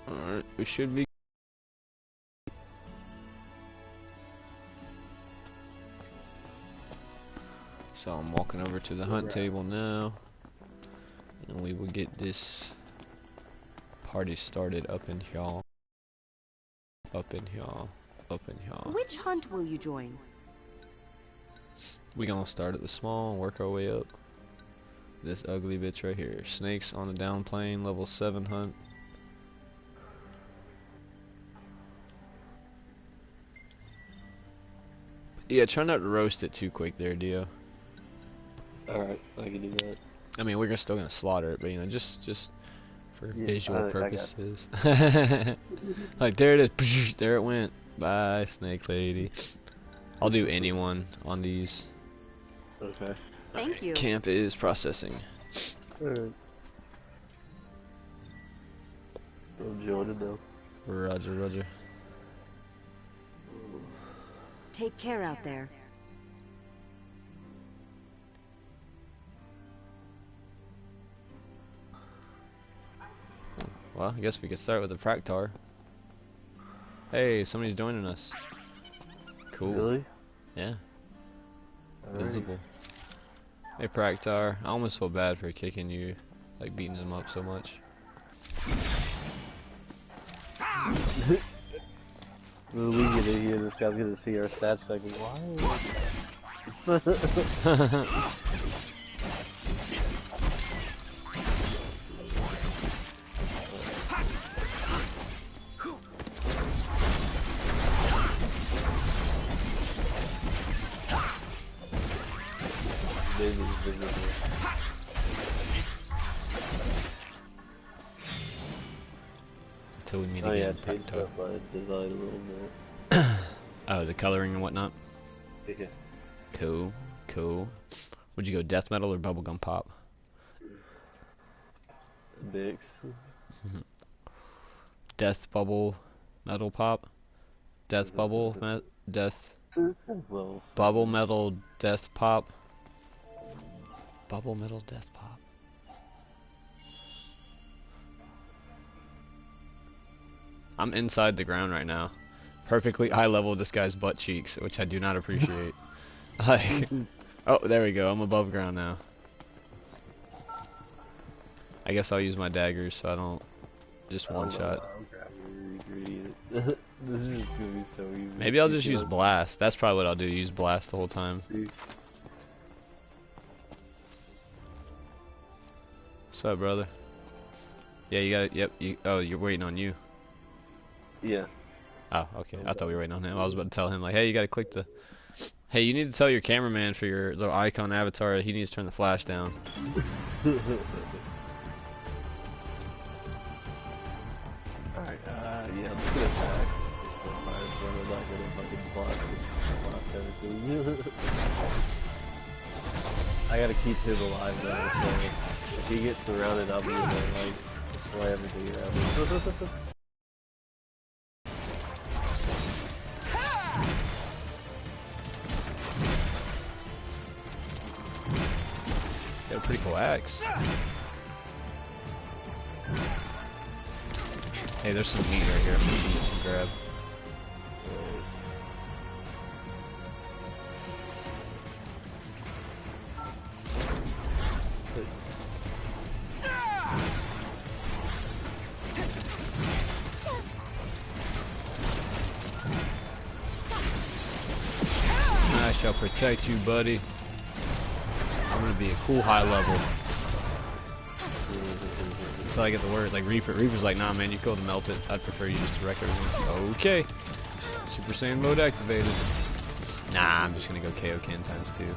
Alright, we should be. So I'm walking over to the hunt table now. And we will get this party started up in here. Up in here. Up in here. Which hunt will you join? We gonna start at the small and work our way up. This ugly bitch right here. Snakes on the down plane, level 7 hunt. Yeah, try not to roast it too quick there, Dio. Alright, I can do that. I mean, we're still gonna slaughter it, but you know, just for visual purposes. Like there it is, there it went. Bye, snake lady. I'll do anyone on these. Okay. Thank you. Camp is processing. Alright. I'm joining now. Roger, roger. Take care out there. Well, I guess we could start with the Practar. Hey, somebody's joining us. Cool. Really? Yeah. All Visible. Hey, Practar. I almost feel bad for kicking you, like beating him up so much. When we get in here, this guy's gonna see our stats like, why? Until we meet Oh yeah, again. change up my design a little bit. Oh, the coloring and whatnot. Yeah. Cool, cool. Would you go death metal or bubblegum pop? Mix. Death bubble metal pop. Death bubble death bubble metal death pop. Bubble metal death pop. I'm inside the ground right now. Perfectly eye level this guy's butt cheeks, which I do not appreciate. Like, oh, there we go. I'm above ground now. I guess I'll use my daggers so I don't just one shot. This is gonna be so easy. Maybe I'll just use blast. That's probably what I'll do. Use blast the whole time. What's up, brother? Yeah, you got it. Yep. Oh, you're waiting on you. Yeah. Oh, okay. I thought we were waiting on him. I was about to tell him, like, hey, you gotta click the... Hey, you need to tell your cameraman for your little icon avatar that he needs to turn the flash down. Alright, yeah, I'm just gonna attack. I'm not gonna fucking block everything. I gotta keep him alive now, so if he gets surrounded, I'll be able to, like, destroy everything around him. Got a pretty cool axe. Hey, there's some meat right here. I'm gonna grab. I shall protect you, buddy. I'm gonna be a cool high level. Until I get the word, like Reaper. Reaper's like, nah man, you go to melt it. I'd prefer you just to wreck everything. Okay. Super Saiyan mode activated. Nah, I'm just gonna go KO Ken times 2.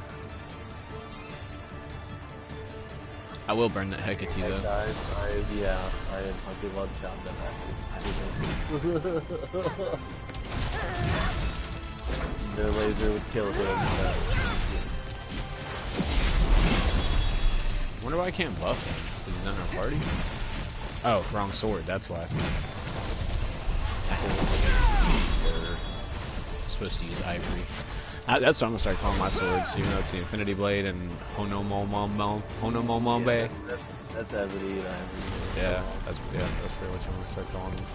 I will burn that heck at you though. Guys, I am fucking one shot that. Their laser would kill him. Wonder why I can't buff him. Is he not in our party? Oh, wrong sword, that's why. Supposed to use ivory. That's what I'm gonna start calling my swords. Even though it's the Infinity Blade and Honomomombe. That's Ebony and Ivory. Yeah, that's pretty much what I'm gonna start calling them.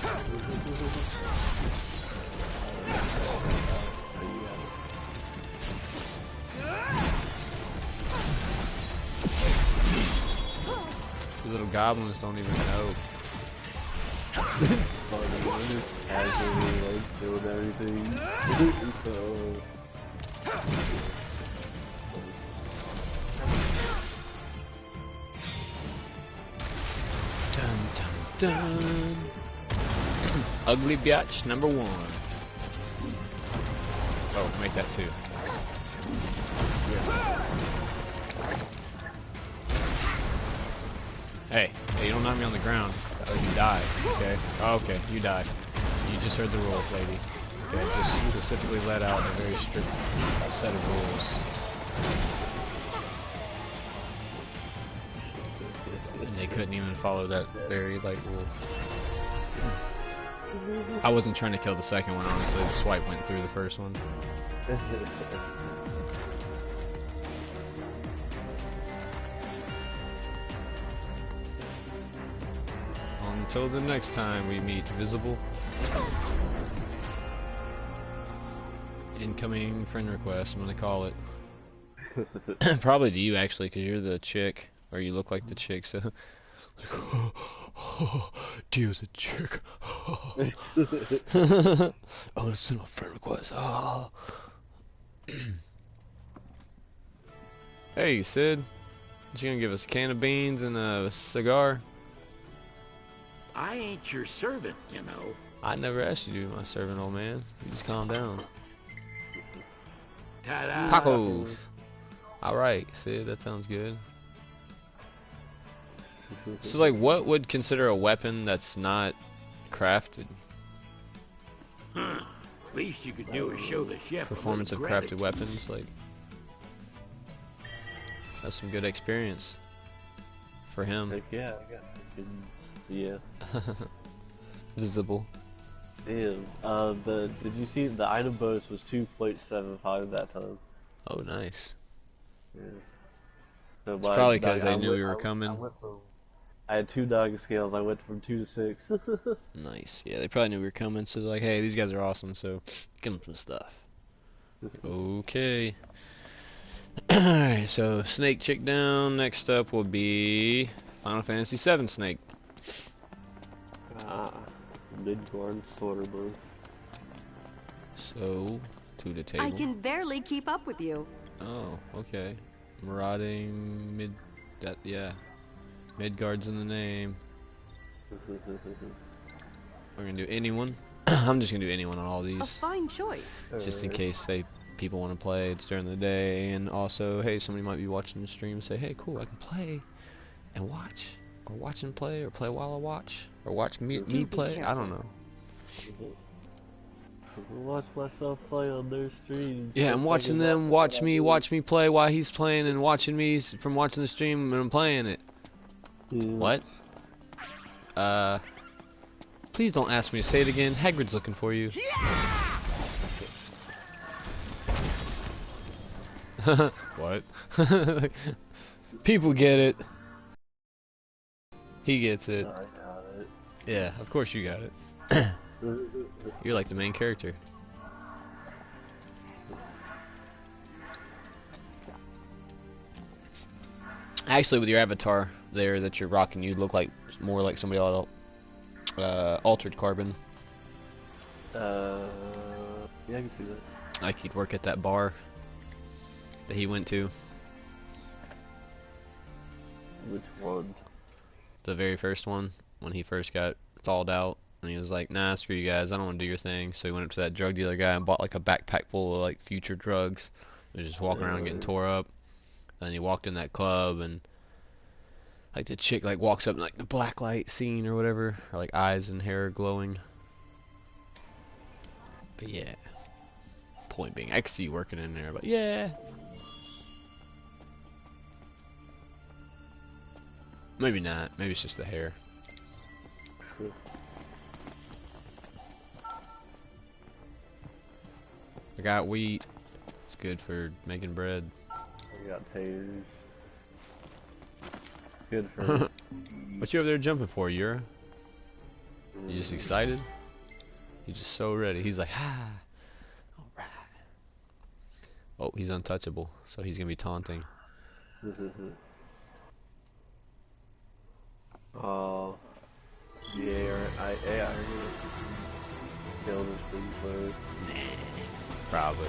The little goblins don't even know. Casually, like, doing everything. So... Dun dun dun. Ugly biatch number 1. Oh, make that 2. Hey, you don't knock me on the ground. Oh, you die. Okay. Oh, okay, you died. You just heard the rules, lady. Okay, just specifically let out a very strict set of rules. And they couldn't even follow that very light rule. I wasn't trying to kill the second one, honestly. The swipe went through the first one. Until the next time we meet, visible. Incoming friend request, I'm gonna call it. Probably to you, actually, because you're the chick. Or you look like the chick, so... Like, Dio's a chick. Oh, let's send a friend request. Oh. Hey, Sid. You gonna give us a can of beans and a cigar? I ain't your servant, you know. I never asked you to be my servant, old man. You just calm down. Ta-da! Tacos! Alright, Sid, that sounds good. So, like, what would consider a weapon that's not crafted? Least you could do is show the chef Performance of crafted weapons, like... That's some good experience. For him. Like, yeah, I got fucking... Yeah. Visible. Damn. Did you see the item bonus was 2.75 that time? Oh, nice. Yeah. So It's probably because they knew we were coming. I had 2 dog scales, I went from 2 to 6. Nice. Yeah, they probably knew we were coming, so they're like, hey, these guys are awesome, so give them some stuff. Okay. Alright, so Snake Chick down. Next up will be Final Fantasy VII Snake. Midgard Sorterberg. So, to the table. I can barely keep up with you. Oh, okay. Marauding yeah. Midgard's in the name. We're gonna do anyone. I'm just gonna do anyone on all A these. fine choice. Just in case, say, people want to play, it's during the day, and also, hey, somebody might be watching the stream and say, hey, cool, I can play and watch, or watch and play, or play while I watch, or watch me play, I don't know. Watch myself play on their stream. Yeah, I'm watching them watch me play while he's playing, and watching me from watching the stream and I'm playing it. Yeah. What? Please don't ask me to say it again. Hagrid's looking for you. What? People get it. He gets it. I got it. Yeah, of course you got it. You're like the main character. Actually, with your avatar there that you're rocking, you look like more like somebody else. Altered Carbon. Yeah, I can see that. Like he'd work at that bar that he went to. Which one? The very first one, when he first got thawed out, and he was like, nah, screw you guys, I don't want to do your thing. So he went up to that drug dealer guy and bought like a backpack full of like future drugs. He was just walking around getting tore up. And he walked in that club, and like the chick like walks up in like the black light scene or whatever, or like eyes and hair glowing. But yeah, point being, I can see you working in there, but yeah. Maybe not, maybe it's just the hair. I got wheat, good for making bread. I got taters. Good for. What you over there jumping for, Yura? You just excited? He's just so ready. He's like, ah, alright. Oh, he's untouchable, so he's gonna be taunting. Oh, yeah, I killed his sleeper. Probably.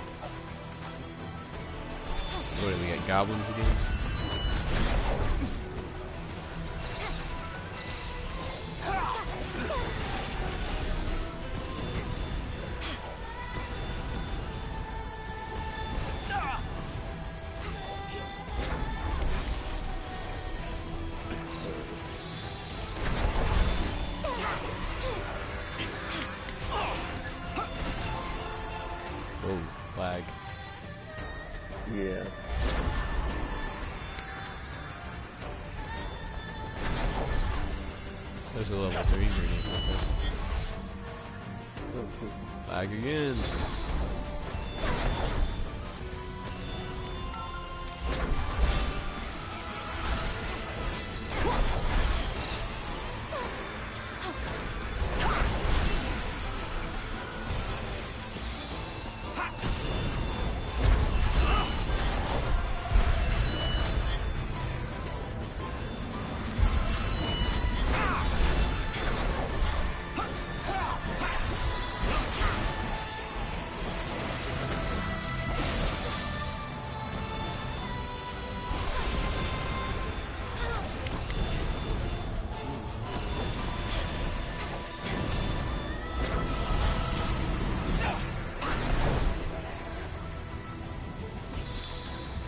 What do we got? Goblins again? Oh, lag. Yeah. Those are levels, they're easier games. Lag again.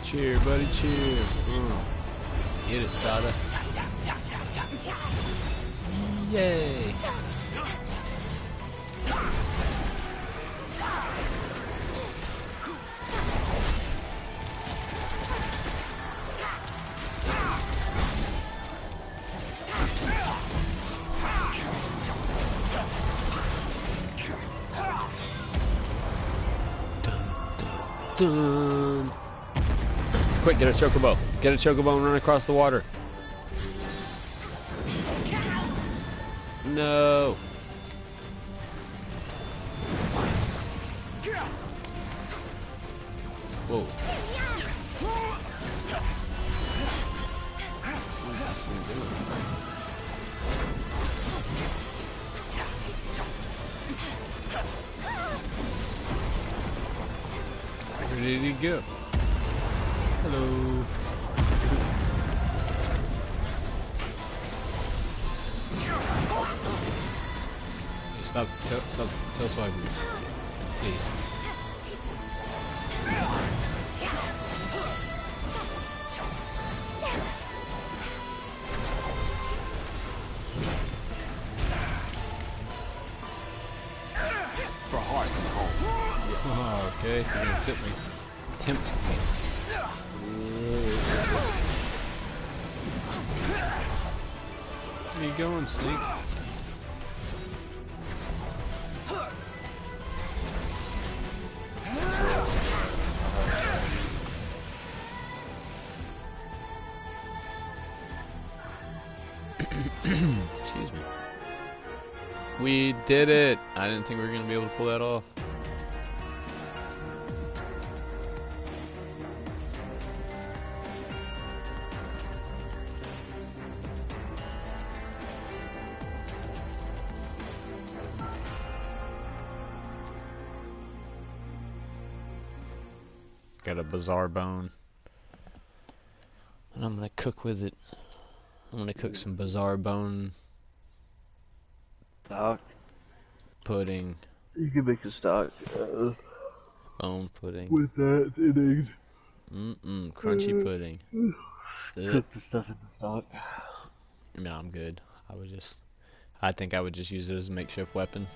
Cheer, buddy, cheer. Get it, Sada. Yay! Dun, dun, dun. Quick, get a chocobo. Get a chocobo and run across the water. No. Whoa. What is this thing doing? Where did he go? Hello. Hey, stop swiping me, please. For hearts. Oh, okay, you're gonna tempt me. Where you going, Snake? Excuse me. We did it! I didn't think we were gonna be able to pull that off. Got a bizarre bone. And I'm gonna cook with it. I'm gonna cook some bizarre bone Stock. pudding. You can make a stock Bone pudding. with that in Crunchy pudding. it. Cook the stuff in the stock. No, I'm good. I think I would just use it as a makeshift weapon.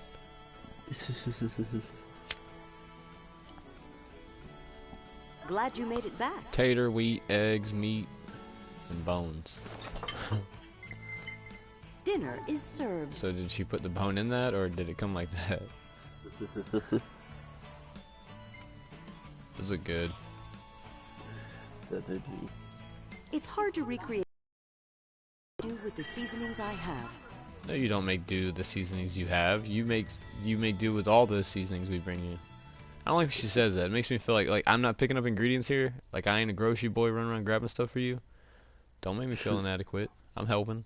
Glad you made it back. Tater, wheat, eggs, meat, and bones. Dinner is served. So did she put the bone in that, or did it come like that? Those look good. That they do. It's hard to recreate do with the seasonings I have. No, you don't make do with the seasonings you have. You make do with all the seasonings we bring you. I don't like when she says that. It makes me feel like I'm not picking up ingredients here. Like I ain't a grocery boy running around grabbing stuff for you. Don't make me feel inadequate. I'm helping.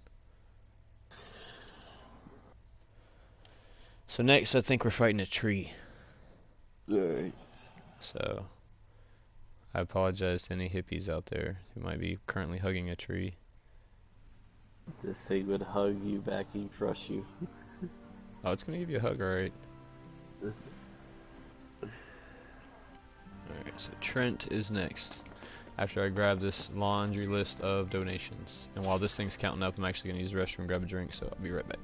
So next, I think we're fighting a tree. Alright. So I apologize to any hippies out there who might be currently hugging a tree. This thing would hug you back and crush you. Oh, it's gonna give you a hug, alright. Alright, so Trent is next. After I grab this laundry list of donations. And while this thing's counting up, I'm actually gonna use the restroom and grab a drink, so I'll be right back.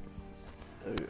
Okay.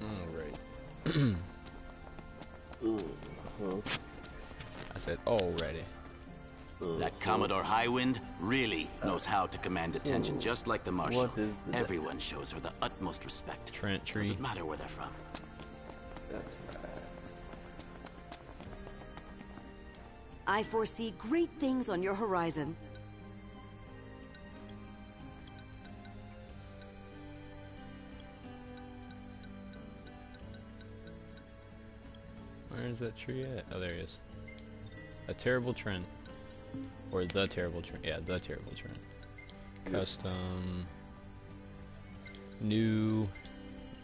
Alright. I said already. That Commodore Highwind really knows how to command attention, just like the Marshal. What is the Everyone shows her the utmost respect. Trent tree. Doesn't matter where they're from. That's right. I foresee great things on your horizon. Where is that tree at? Oh, there he is. A terrible trend. Or the terrible trend. Yeah, the terrible trend. Custom. New.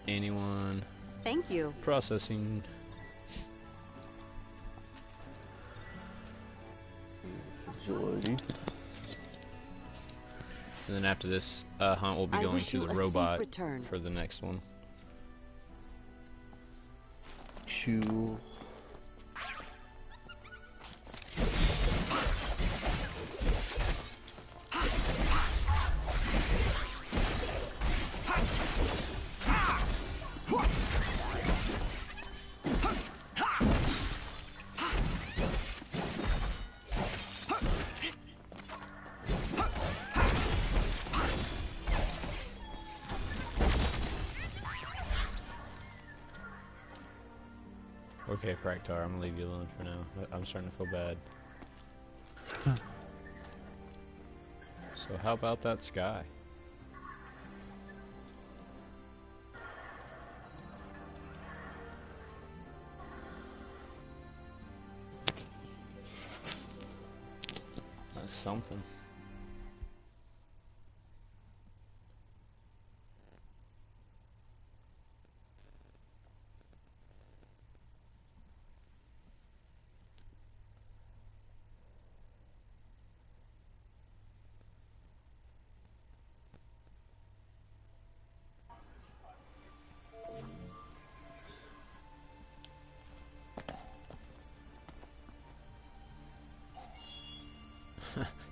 Anyone. Thank you. Processing. Majority. And then after this hunt, we'll be I going wish to you the a safe robot return. for the next one. Chew. Okay, Praktar, I'm gonna leave you alone for now. I'm starting to feel bad. So how about that sky? That's something.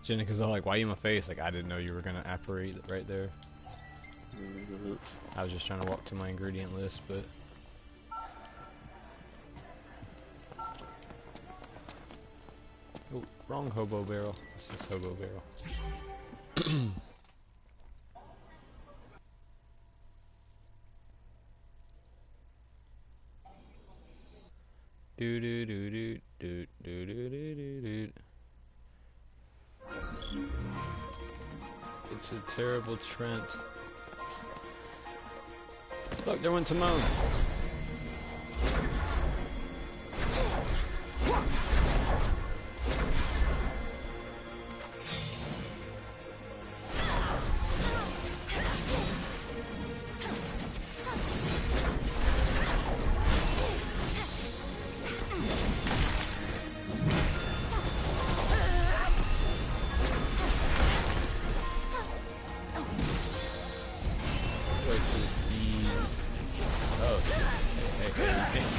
Jennica's all like, why you in my face? Like, I didn't know you were gonna apparate right there. I was just trying to walk to my ingredient list, but... Oh, wrong hobo barrel. This is hobo barrel. Do do do do do do do do do do. It's a terrible Trent. Look, there went Timon.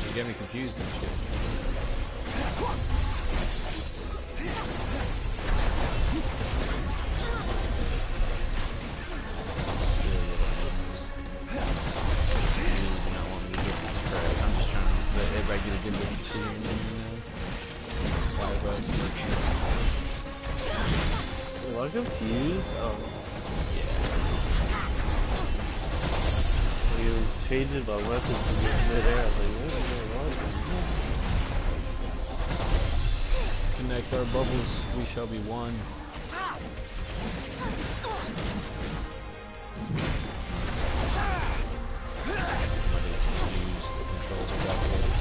You get me confused and shit. Silly little animals. Really do not want me to get this spread. I'm just trying to let everybody get a good look at shit here and there, you know? Why everybody's working. Am I confused? Oh. He was changing my weapons in mid-air. I was like, what is going on? Connect our bubbles, we shall be one. Everybody's confused, the controls are backwards.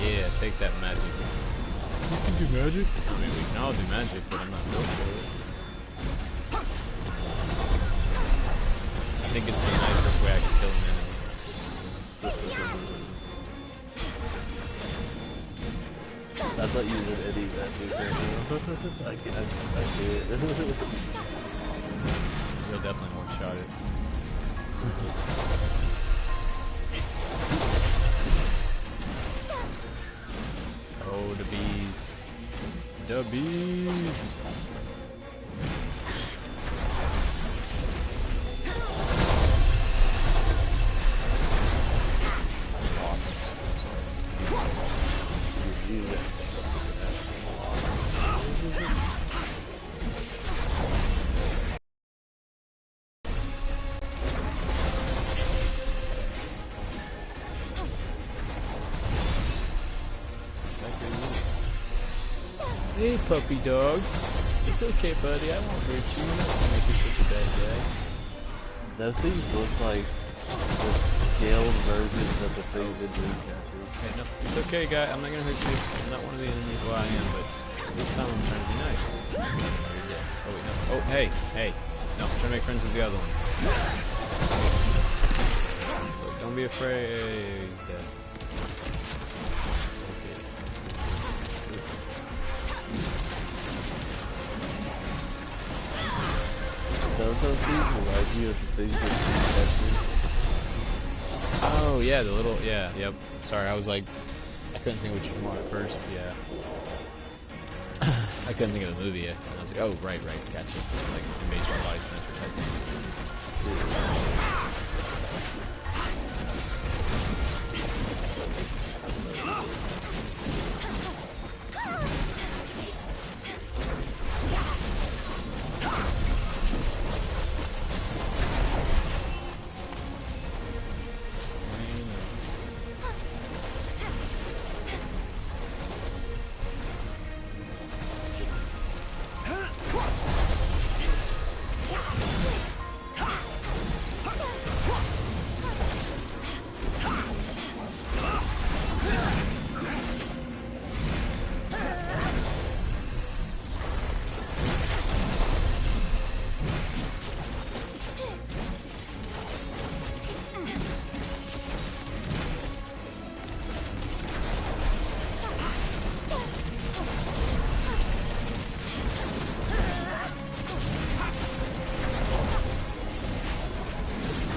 Yeah, take that magic. You can do magic? I mean, we can all do magic, but I'm not built for it. I think it's the nicest way I can kill an enemy. I thought you did Eddie that big right now. I see it. You'll definitely one-shot it. Oh, the bees. The bees! Hey, puppy dog. It's okay, buddy. I won't hurt you. I'm not gonna make you such a bad guy. Those things look like the scaled versions of the things in Dream Catcher. Okay, no, it's okay, guy. I'm not gonna hurt you. I'm not one of the enemies. Well, I am, but this time I'm trying to be nice. Oh, you're dead. Oh, wait, no. Oh, hey, hey. No, I'm trying to make friends with the other one. Look, don't be afraid. He's dead. Okay. Those things remind me of the things in Dream Catcher. Oh, yeah, the little, yeah, yep. Sorry, I was like, I couldn't think of what you wanted at first, yeah. I couldn't think of the movie yet. And I was like, oh, right, gotcha. Like, Invasion of Body Snatcher type thing.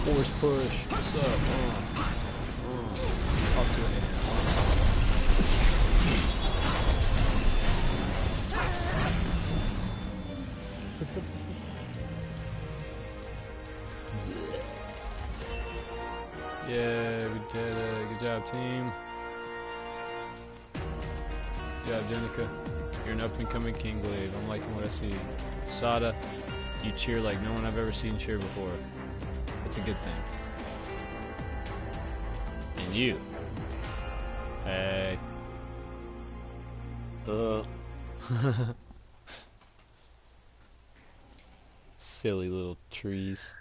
Force push. What's up? Talk to Yeah, we did it. Good job, team. Good job, Jenica. You're an up-and-coming King Glaive. I'm liking what I see. Sada, you cheer like no one I've ever seen cheer before. That's a good thing. And you. Hey. Silly little trees.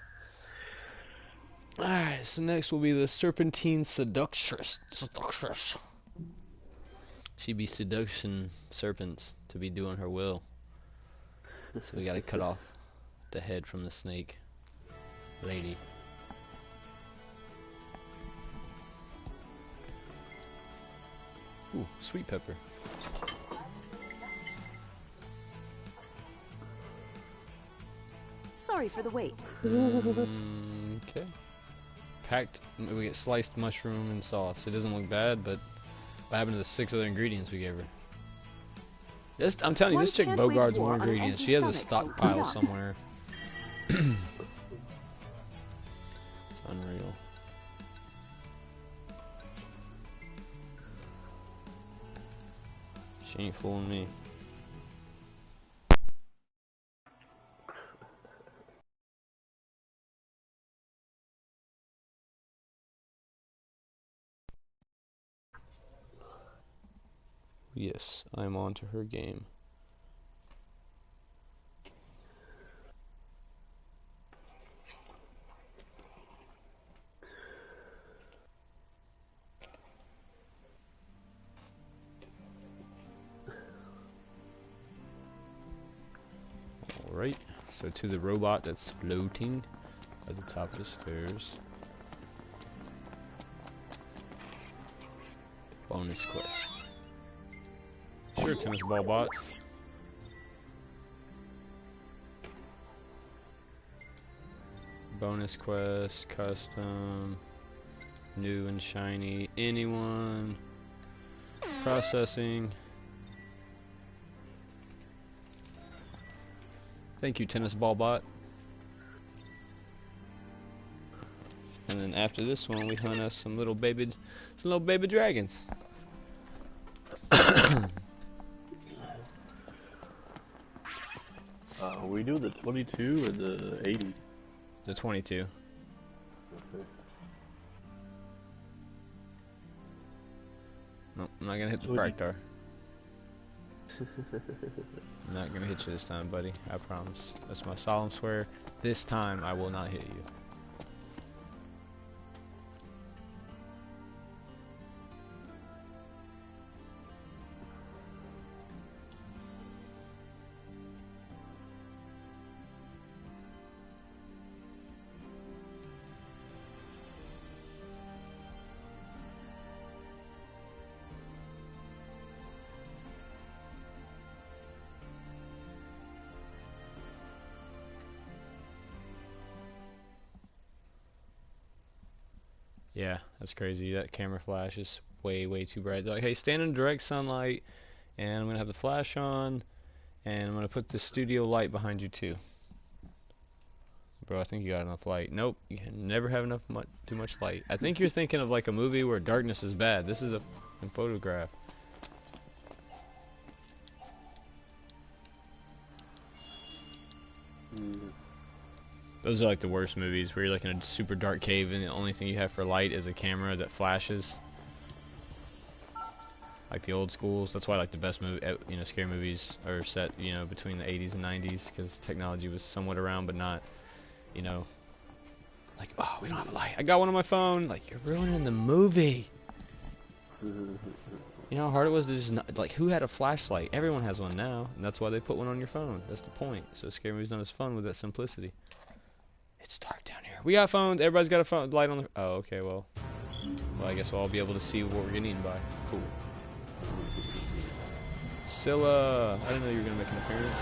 Alright, so next will be the Serpentine Seductress. She be seducing serpents to be doing her will. So we gotta cut off the head from the snake lady. Ooh, sweet pepper. Sorry for the wait. Okay. Packed, we get sliced mushroom and sauce. It doesn't look bad, but what happened to the 6 other ingredients we gave her? This, I'm telling you, this chick bogards more ingredients. She has a stockpile somewhere. It's unreal. She ain't fooling me. Yes, I'm on to her game. Alright, so to the robot that's floating at the top of the stairs. Bonus quest. Sure, tennis ball bot. Bonus quest, custom, new and shiny, anyone, processing. Thank you, tennis ball bot. And then after this one, we hunt us some little baby dragons. We do the 22 or the 80? The 22. Okay. Nope, I'm not gonna hit the Praktar. I'm not gonna hit you this time, buddy. I promise. That's my solemn swear. This time I will not hit you. Yeah, that's crazy. That camera flash is way too bright. They're like, hey, stand in direct sunlight, and I'm gonna have the flash on, and I'm gonna put the studio light behind you too. Bro, I think you got enough light. Nope, you can never have too much light. I think you're thinking of like a movie where darkness is bad. This is a photograph. Those are like the worst movies where you're like in a super dark cave and the only thing you have for light is a camera that flashes. Like the old schools. That's why like the best movie, scary movies are set, between the 80s and 90s, because technology was somewhat around, but not, like, oh, we don't have a light. I got one on my phone. Like, you're ruining the movie. You know how hard it was to just like, who had a flashlight? Everyone has one now, and that's why they put one on your phone. That's the point. So scary movies not as fun with that simplicity. It's dark down here. We got phones. Everybody's got a phone light on the. Oh, okay. Well, I guess we'll all be able to see what we're getting eaten by. Cool. Scylla, I didn't know you were gonna make an appearance.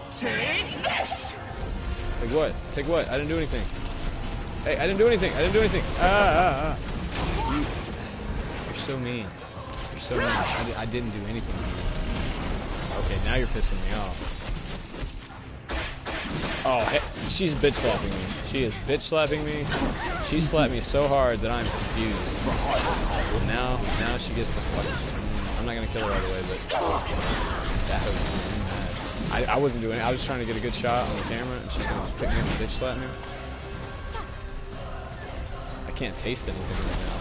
Take this! Take what? Take what? I didn't do anything. Hey, I didn't do anything. I didn't do anything. You're so mean. You're so much. I didn't do anything to you. Okay, now you're pissing me off. Oh, hey, she's bitch slapping me. She is bitch slapping me. She slapped me so hard that I'm confused. And now she gets the fuck. I'm not gonna kill her all the way, but that hurts me mad. I wasn't doing it. I was trying to get a good shot on the camera, and she's gonna pick me up and bitch slap me. I can't taste anything right now.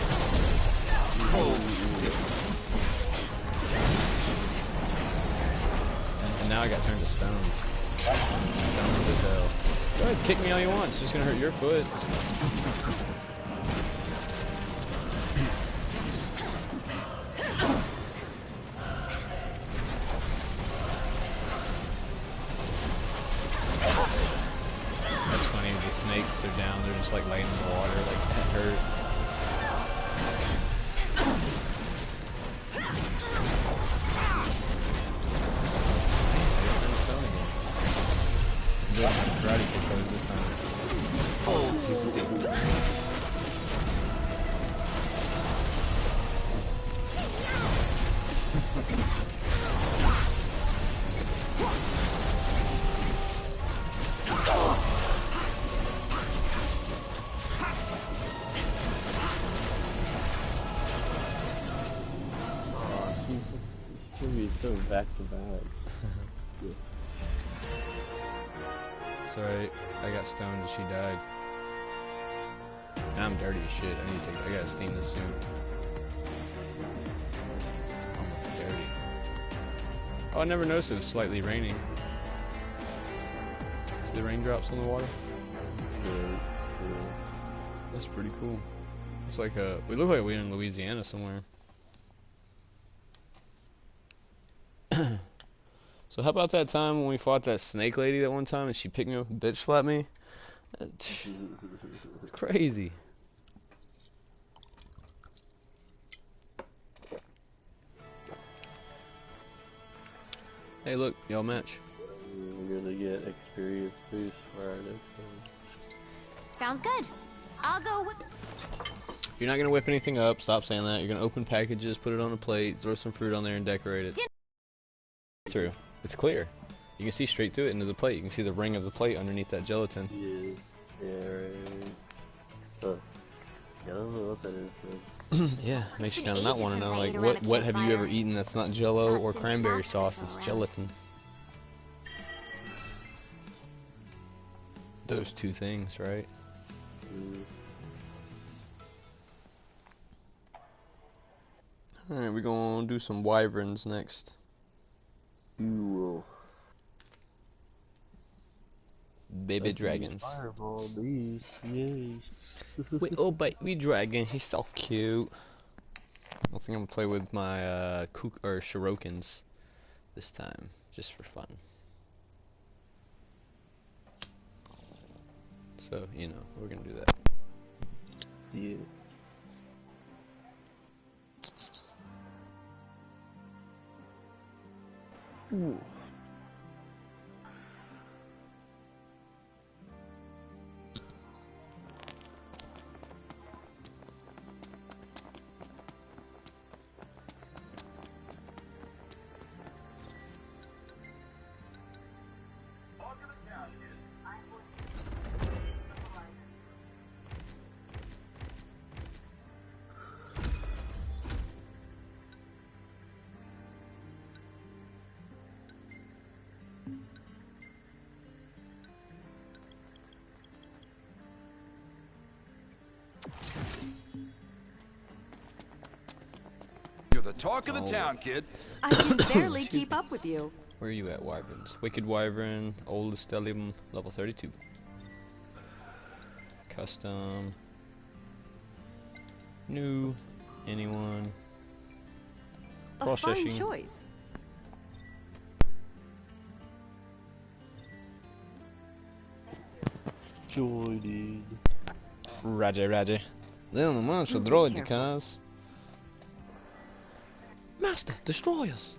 And now I got turned to stone. Stoned as hell. Go ahead, kick me all you want. It's just gonna hurt your foot. That's funny. The snakes are down. They're just like laying in the water. Like that hurt. Karate kick pose this time. Hold still. She's gonna be so back to back. It's alright. I got stoned and she died. Now I'm dirty as shit. I gotta steam this soup. I'm dirty. Oh, I never noticed it was slightly raining. See the raindrops on the water? Yeah. That's pretty cool. It's like we look like we're in Louisiana somewhere. So how about that time when we fought that snake lady that one time and she picked me up and bitch slapped me? Crazy. Hey look, y'all match. We're gonna get experience boost for our next time. Sounds good. I'll go whip. You're not gonna whip anything up, stop saying that. You're gonna open packages, put it on a plate, throw some fruit on there and decorate it. Through. It's clear. You can see straight through it into the plate. You can see the ring of the plate underneath that gelatin. Yeah, right. Huh. I don't know what that is then. Yeah, makes you kind of not want to know. Like, what have you ever eaten that's not Jello or cranberry sauce? It's gelatin. Those two things, right? Alright, we're gonna do some wyverns next. Ooh. Baby dragons. Fireball beast, yay. Oh baby dragon, he's so cute. I think I'm gonna play with my Shirokins this time, just for fun. So, you know, we're gonna do that. Yeah. Ooh. You're the talk of the town, kid. I can barely keep up with you. Where are you at, wyverns? Wicked wyvern, old stellium, level 32. Custom. New. Anyone. A fun Processing. choice. Joining. Roger. Then the monster Be droid the careful. cars. Master, destroyers!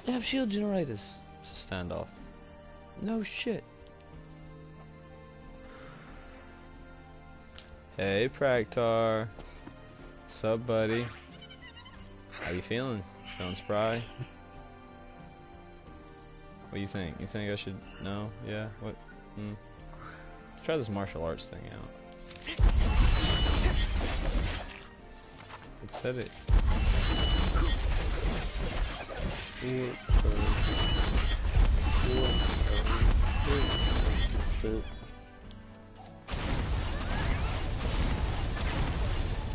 They have shield generators. It's a standoff. No shit. Hey, Praktar. Sup, buddy? How you feeling? Feeling spry? What do you think? You think I should... No? Yeah? What? Let's try this martial arts thing out. Let's hit it.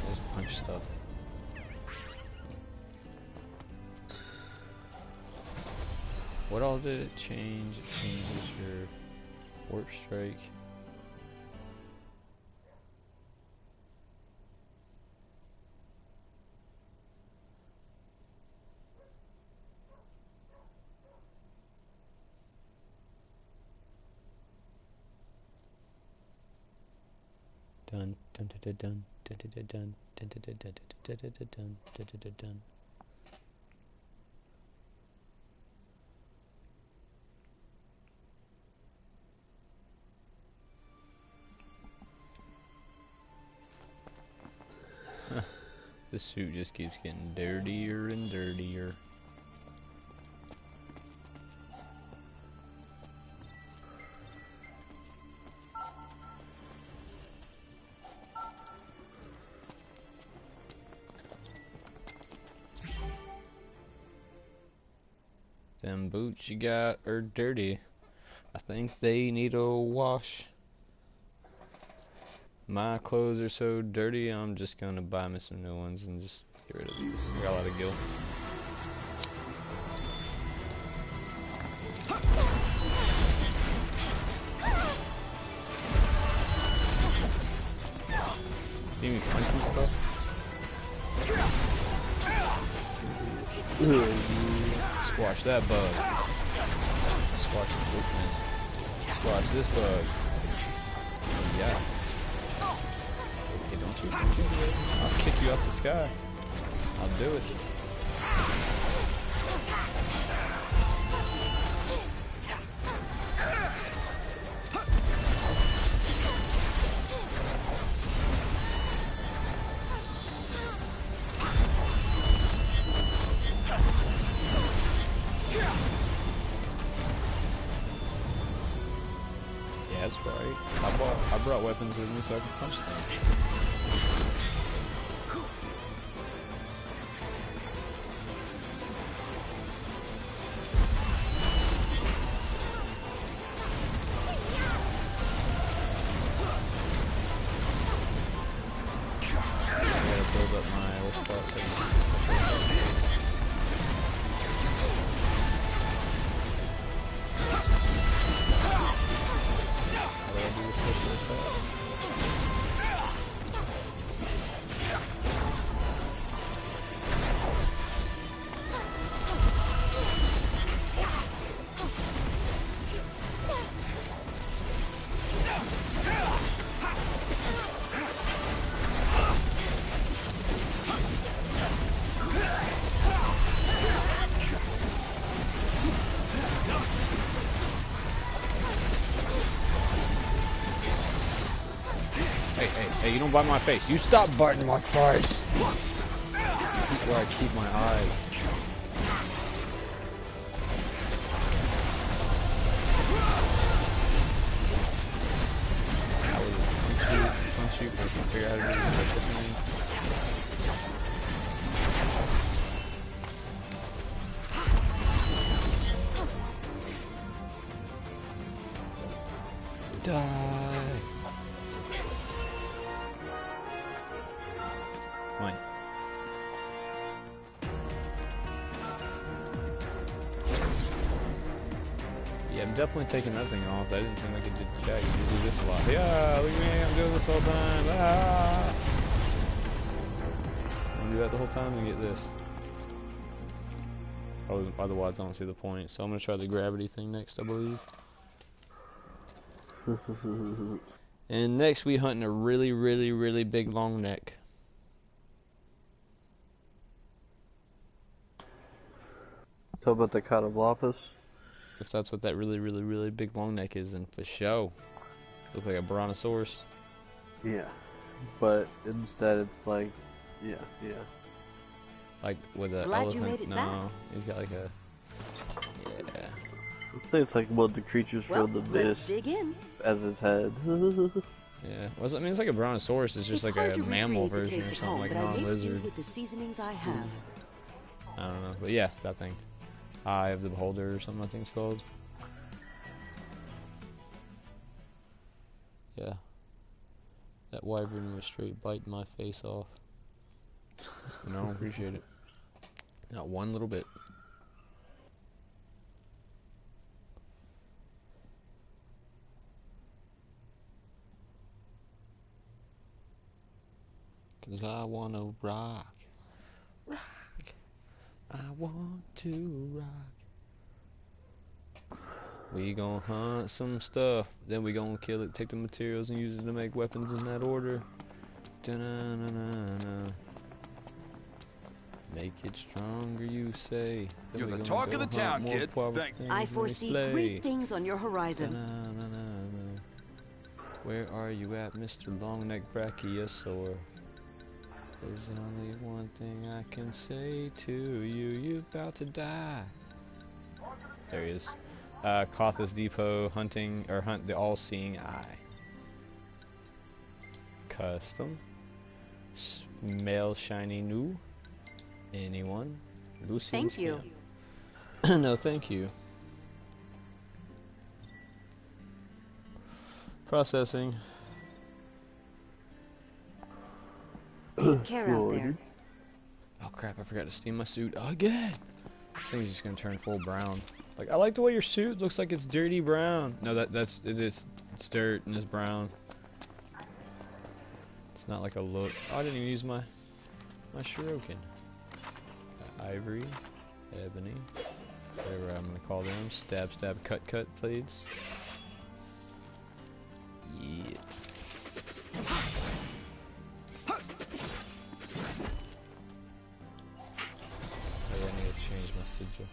Let's punch stuff. What all did it change? It changes your warp strike. Dun dun dun dun dun dun dun dun dun dun dun dun dun dun dun dun. The suit just keeps getting dirtier and dirtier. Them boots you got are dirty. I think they need a wash. My clothes are so dirty, I'm just gonna buy me some new ones and just get rid of these. I got a lot of gil. See me punching stuff? Squash that bug. Squash the weakness. Squash this bug. Yeah. Okay, don't you. I'll kick you off the sky. I'll do it. Yeah, that's right. I brought weapons with me so I can punch things. I gotta build up my what's it called, 76 special attack. How do I do this special attack? Hey, you don't bite my face. You stop biting my face! Where I keep my eyes. I will just punch you, figure out how to do this special thing. Die! Mine. Yeah, I'm definitely taking that thing off. That didn't seem like it did jack. You do this a lot. Yeah, look at me, I'm doing this all the time. Ah! I'm gonna do that the whole time and get this. Otherwise, I don't see the point. So I'm gonna try the gravity thing next, I believe. And next, we hunting a really, really, really big long neck. Talk about the Catawampas. If that's what that really, really, really big long neck is, then for show. Look like a brontosaurus. Yeah. But instead it's like, yeah. Like with an Glad you elephant? made it back. No, he's got like a. Yeah. I'd say it's like one of the creatures Well, from the let's mist dig in. as his head. Yeah. Well, I mean, it's like a brontosaurus. It's just It's like hard a to mammal recreate the version or taste at something, home, like but I make do non-lizard. with the seasonings I have. I don't know, but yeah, that thing. Eye of the Beholder or something I think it's called. Yeah. That wyvern was straight biting my face off. And I don't appreciate it. Not one little bit. Cause I wanna rock. Rock. I want to rock. We gon' hunt some stuff, then we gon' kill it, take the materials and use it to make weapons in that order. Da-na-na-na-na. Make it stronger, you say. Then You're we the gon' talk go of the hunt town, more kid. powerful Thanks. things I than we foresee slay. great things on your horizon. Da-na-na-na-na. Where are you at, Mr. Longneck Brachiosaur? There's only one thing I can say to you. You about to die. There he is. Kothis Depot hunting or hunt the all-seeing eye. Custom. Smell shiny new. Anyone? Lucian Thank you. Scam. No, thank you. Processing. Take care out there. Oh crap, I forgot to steam my suit again. This thing's just gonna turn full brown. Like, I like the way your suit looks like it's dirty brown. No, it's dirt and it's brown. It's not like a look. Oh, I didn't even use my shuriken. Ivory, ebony, whatever I'm gonna call them. Stab, stab, cut, cut blades. Yeah. I need to change my sigil.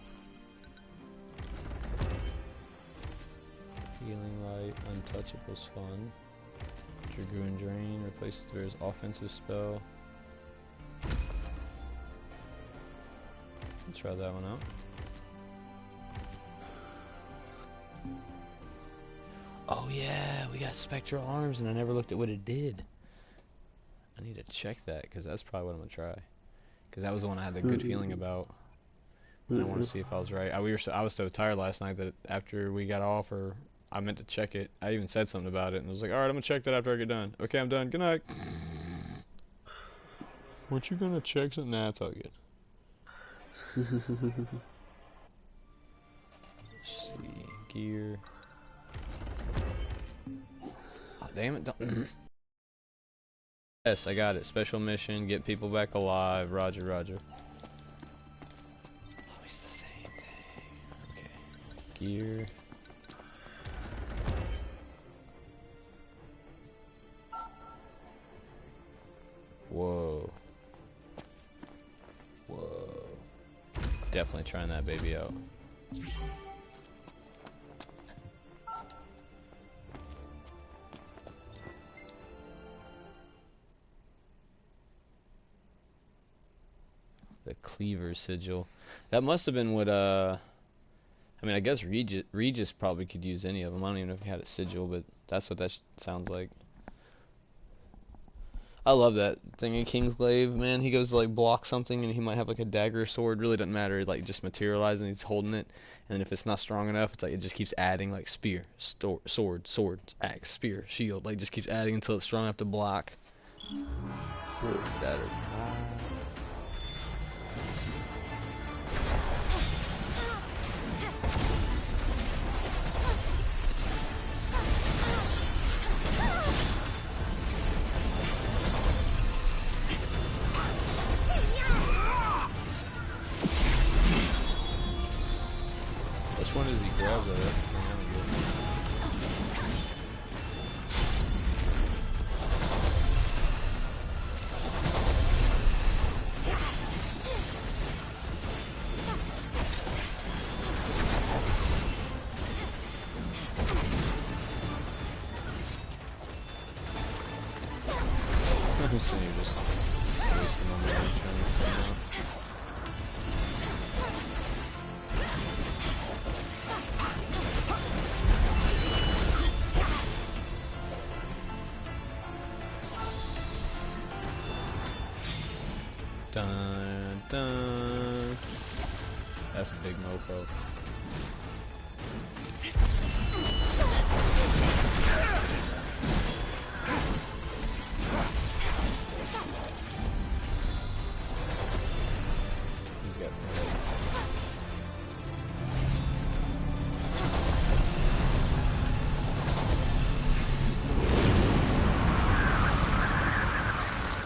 Healing Light, Untouchable's fun. Dragoon Drain replaces Bear's offensive spell. Let's try that one out. Oh yeah, we got Spectral Arms and I never looked at what it did. I need to check that because that's probably what I'm gonna try. Because that was the one I had a good feeling about. And I want to see if I was right. I was so tired last night that after we got off, or I meant to check it. I even said something about it, and I was like, "All right, I'm gonna check that after I get done." Okay, I'm done. Good night. Weren't you gonna check something? Nah, it's all good. Let's see, gear. Oh, damn it! Don't. Yes, I got it. Special mission: get people back alive. Roger, Roger. Always the same thing. Okay. Gear. Whoa. Whoa. Definitely trying that baby out. The Cleaver Sigil. That must have been what, I mean, I guess Regis probably could use any of them. I don't even know if he had a sigil, but that's what that sounds like. I love that thing in Kingsglaive, man. He goes to like block something and he might have like a dagger or sword. Really doesn't matter. It like just materializes and he's holding it. And then if it's not strong enough, it's like it just keeps adding like spear, sword, axe, spear, shield. Like just keeps adding until it's strong enough to block. That or which one does he grab though? That's the thing I don't get. Dun dun. That's a big mofo. He's got legs.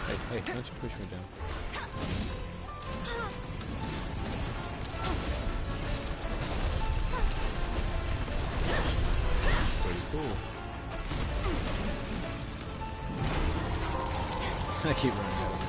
Hey, why don't you push me down? Pretty cool. I keep running out of them.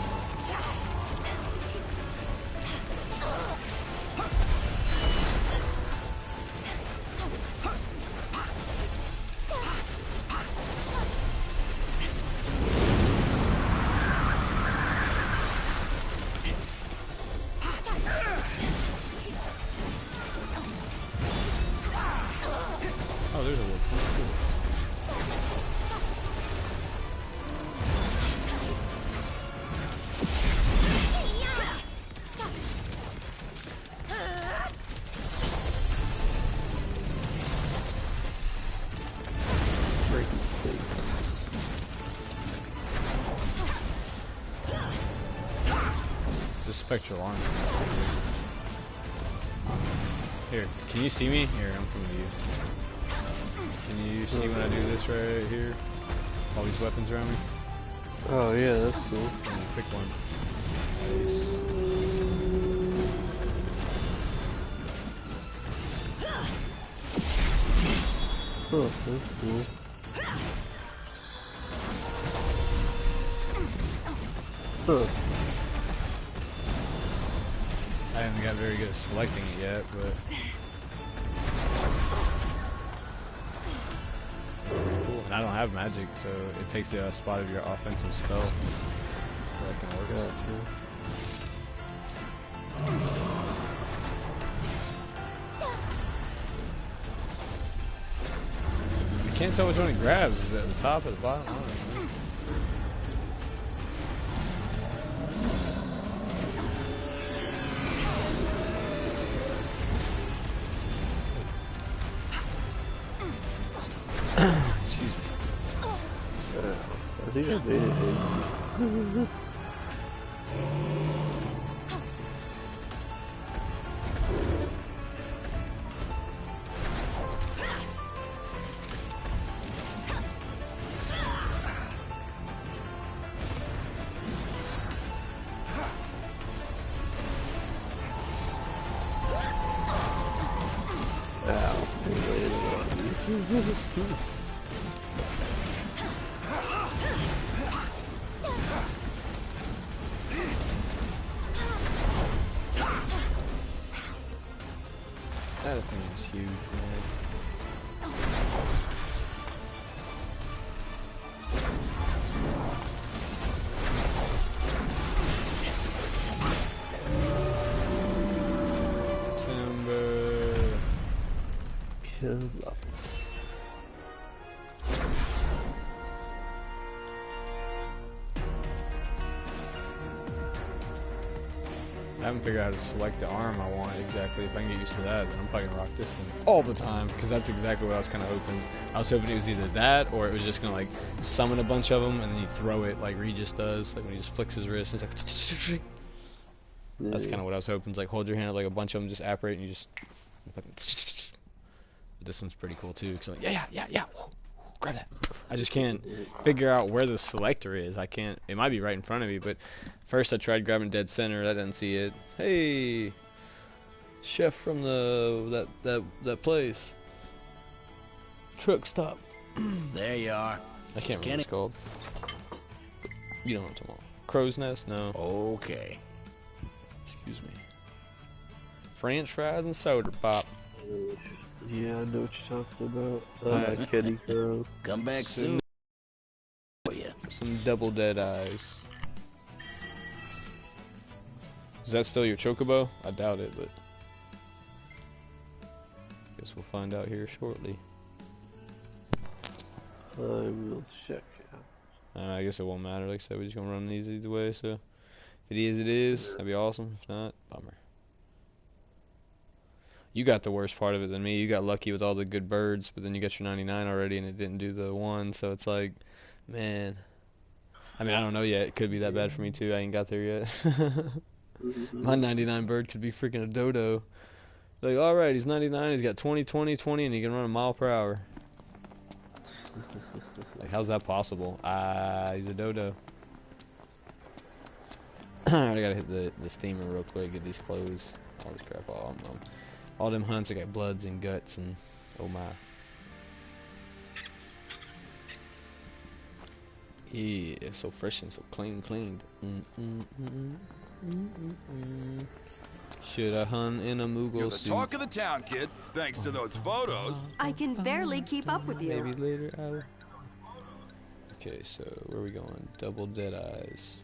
Oh, there's a wolf. Cool. The spectral armor. Here, can you see me? Here, I'm coming to you. Can you see when I do this right here? All these weapons around me? Oh yeah, that's cool. Pick one. Nice. Oh, that's cool. Huh. I haven't got very good at selecting it yet, but it's pretty cool. And I don't have magic, so it takes the spot of your offensive spell. So that can work out too. I can't tell which one it grabs. Is it at the top or the bottom? I don't know. Excuse me. I think I made it. That thing is huge, man. Timber. Kill up. I haven't figured out how to select the arm I want exactly. If I can get used to that, then I'm probably gonna rock this thing all the time, because that's exactly what I was kind of hoping. I was hoping it was either that, or it was just gonna like summon a bunch of them and then you throw it like Regis does, like when he just flicks his wrist. And it's like that's kind of what I was hoping. It's like hold your hand, like a bunch of them just apparate, and you just. But this one's pretty cool too, because I'm like, yeah. Grab that. I just can't figure out where the selector is. I can't. It might be right in front of me, but first I tried grabbing dead center. I didn't see it. Hey, chef from that place. Truck stop. There you are. I can't remember what it's called. You know what I'm talking about. Crow's Nest? No. Okay. Excuse me. French fries and soda pop. Yeah, I know what you're talking about. Kitty Crow. Come back soon. For you. Some double dead eyes. Is that still your chocobo? I doubt it, but guess we'll find out here shortly. I will check. I guess it won't matter. Like I said, we're just gonna run these either way. So if If it is, it is. That'd be awesome. If not, bummer. You got the worst part of it than me. You got lucky with all the good birds, but then you got your 99 already, and it didn't do the 1, so it's like, man. I mean, I don't know yet. It could be that bad for me, too. I ain't got there yet. My 99 bird could be freaking a dodo. Like, alright, he's 99, he's got 20, 20, 20, and he can run a mile per hour. Like, how's that possible? He's a dodo. I gotta hit the steamer real quick, get these clothes, all this crap off. All them hunts, I got bloods and guts, and oh my. Yeah, so fresh and so cleaned. Should I hunt in a Moogle You're the suit? talk of the town, kid. Thanks to those photos. I can barely keep up with you. Maybe later, I will. Okay, so where are we going? Double dead eyes.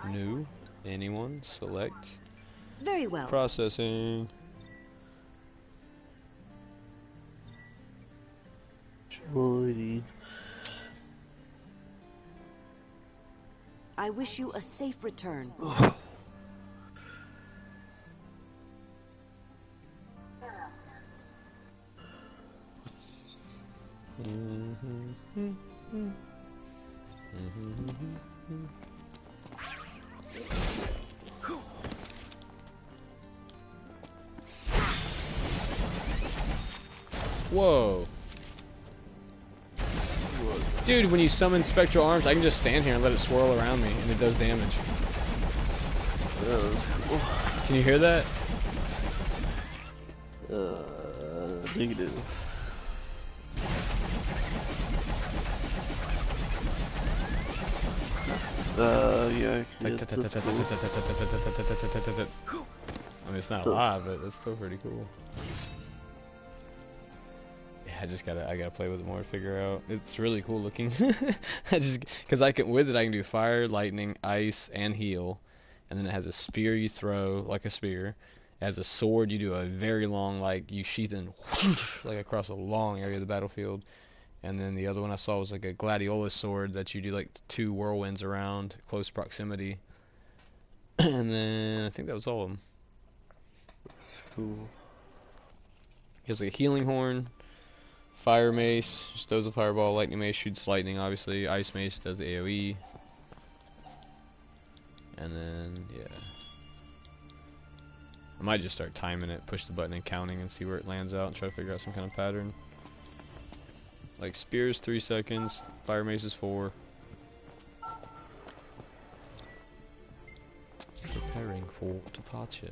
New. Anyone? Select. Very well. Processing. Joining. I wish you a safe return. Whoa. Dude, when you summon spectral arms, I can just stand here and let it swirl around me, and it does damage. Can you hear that? Negative. Yeah. It's like I mean, it's not live, but it's still pretty cool. Yeah, I gotta play with it more to figure out. It's really cool looking. Cause with it I can do fire, lightning, ice, and heal. And then it has a spear you throw, like a spear. It has a sword, you do a very long, like, you sheath and whoosh, like across a long area of the battlefield. And then the other one I saw was like a gladiolus sword that you do like 2 whirlwinds around, close proximity. And then I think that was all of them. Cool. He has like a healing horn, fire mace, just throws a fireball, lightning mace shoots lightning obviously, ice mace does the AoE. And then, yeah. I might just start timing it, push the button and counting and see where it lands out and try to figure out some kind of pattern. Like spears 3 seconds, fire mace is 4. Preparing for departure.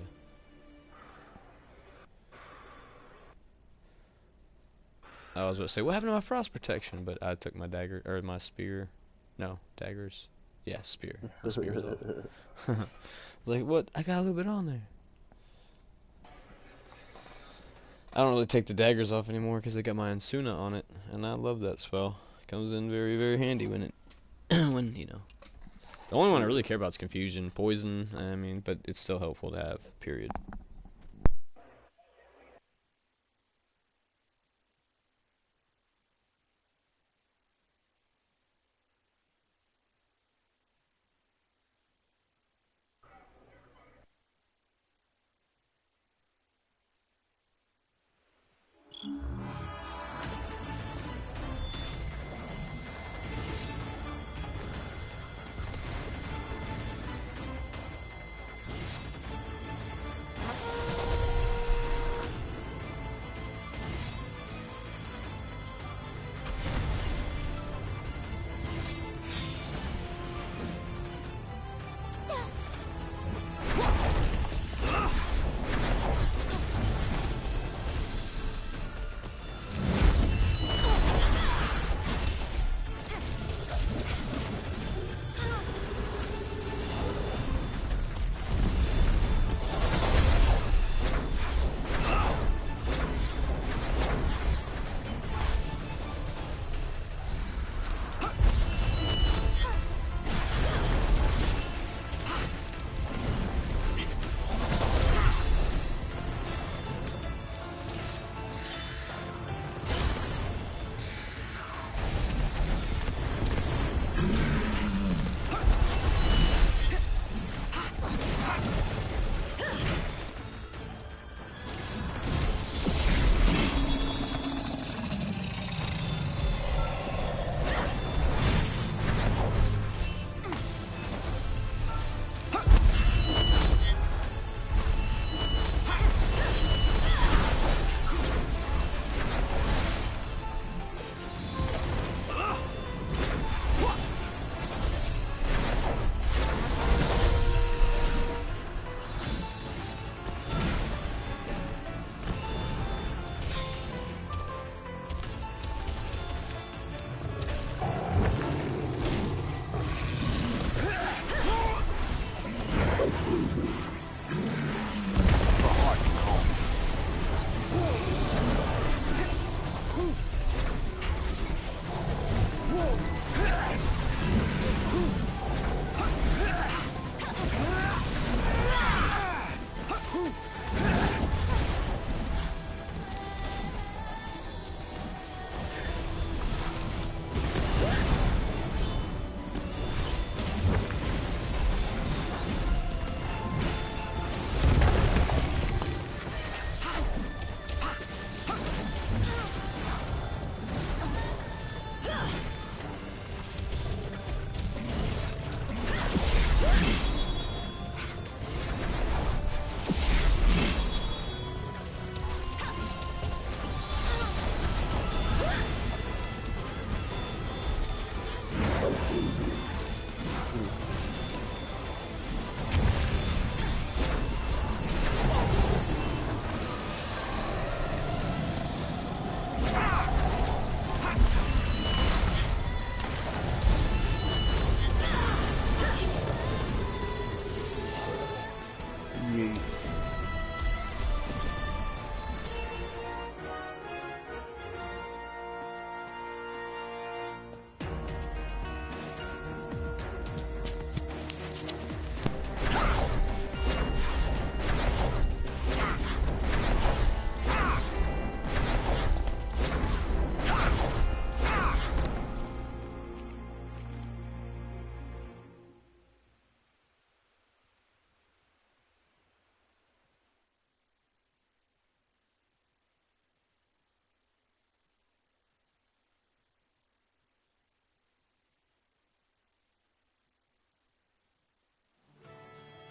I was about to say, what happened to my frost protection? But I took my dagger, or my spear. No, daggers. Yeah, spear. My spear's off. It's like, what? I got a little bit on there. I don't really take the daggers off anymore because I got my Ansuna on it, and I love that spell. It comes in very, very handy when it, when, you know. The only one I really care about is confusion, poison, I mean, but it's still helpful to have, period.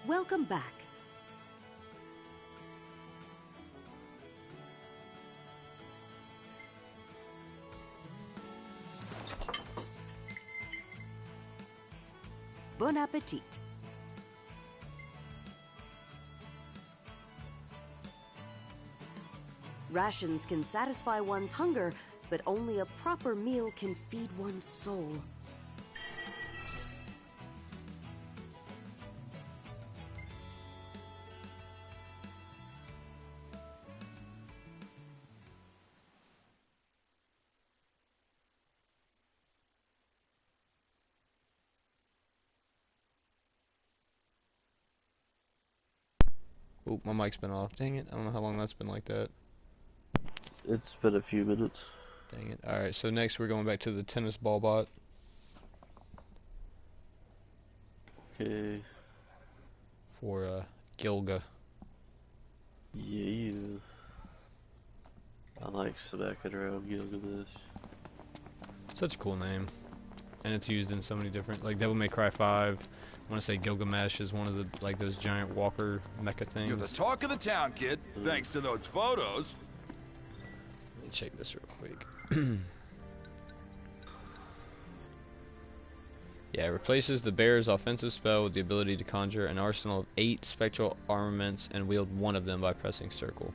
Welcome back. Bon appetit. Rations can satisfy one's hunger, but only a proper meal can feed one's soul. Oh, my mic's been off. Dang it. I don't know how long that's been like that. It's been a few minutes. Dang it. Alright, so next we're going back to the tennis ball bot. Okay. For, Gilga. Yeah. I like smacking around Gilgamesh. Such a cool name. And it's used in so many different, like Devil May Cry 5. I want to say Gilgamesh is one of the, like, those giant walker mecha things. You're the talk of the town, kid. Thanks to those photos. Let me check this real quick. Yeah, it replaces the bearer's offensive spell with the ability to conjure an arsenal of 8 spectral armaments and wield one of them by pressing circle.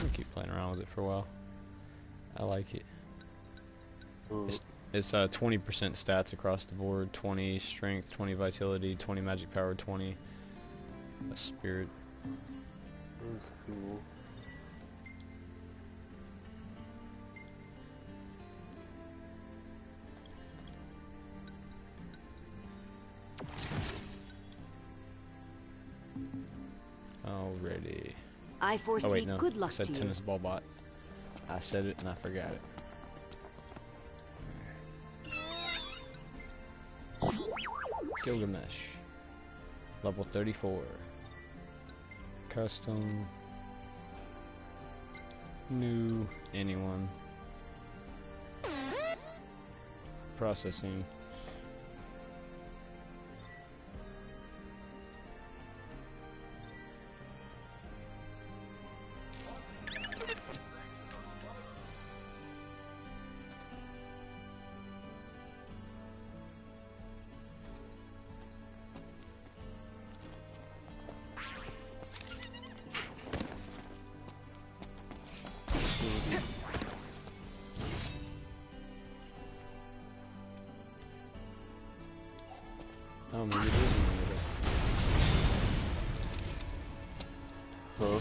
I'll keep playing around with it for a while. I like it. It's 20% stats across the board, 20 strength, 20 vitality, 20 magic power, 20 spirit. That's cool. Alrighty. I foresee Oh wait, no. good luck I said to you. tennis ball bot. I said it and I forgot it. Gilgamesh. Level 34. Custom. New. Anyone. Processing. Oh, maybe it is in the middle. Huh?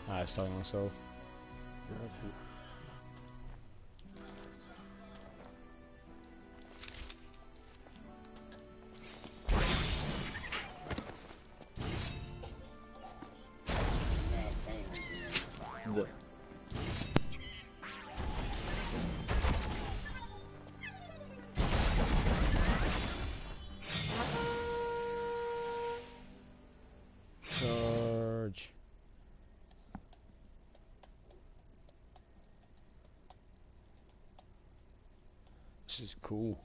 I was talking to myself. Gotcha. The Charge. This is cool.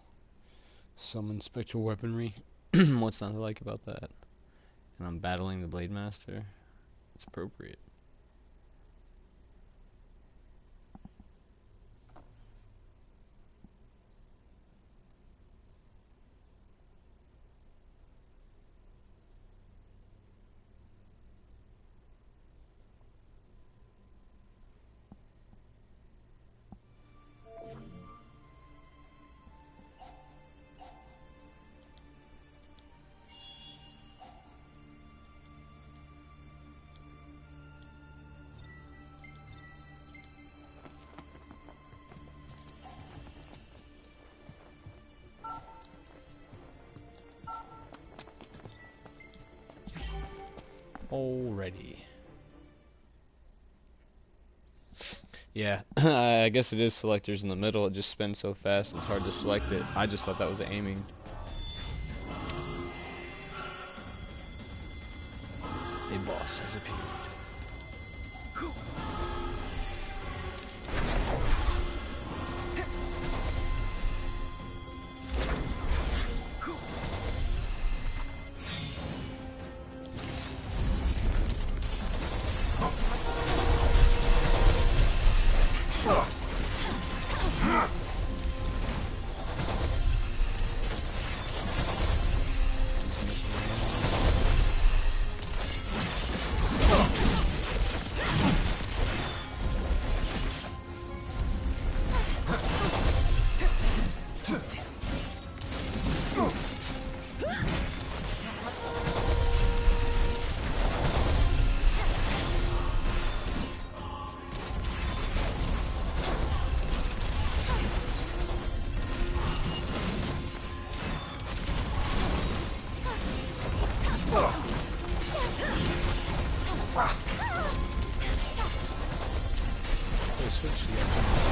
Summon spectral weaponry. What's not to like about that? And I'm battling the Blade Master. It's appropriate. already. Yeah, I guess it is selectors in the middle. It just spins so fast, it's hard to select it. I just thought that was aiming. A boss has appeared.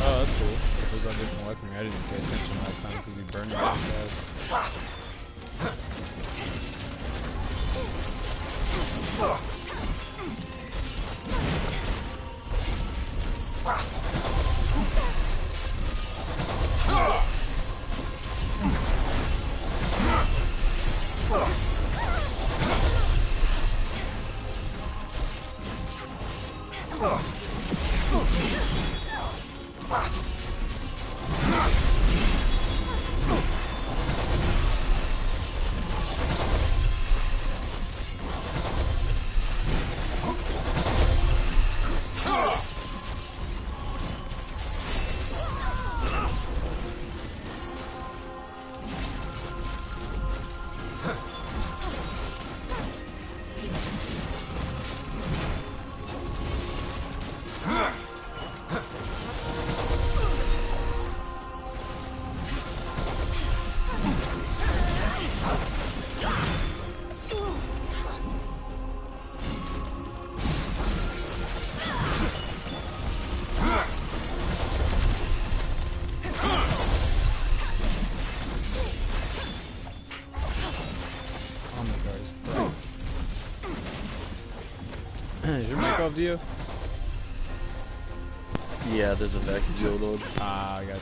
Oh, that's cool. It was on different weaponry. I didn't pay attention last time because we burned it so fast. Is your mic off, Dio? Yeah, there's a vacuum going on. Ah, I got you.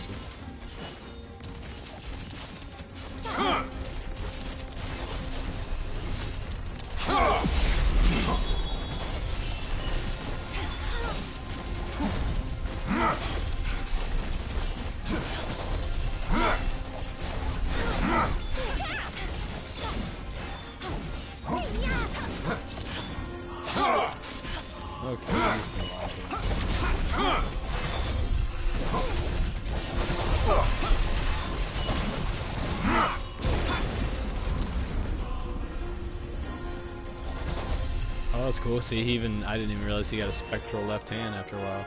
Oh, that's cool. See, I didn't even realize he got a spectral left hand after a while.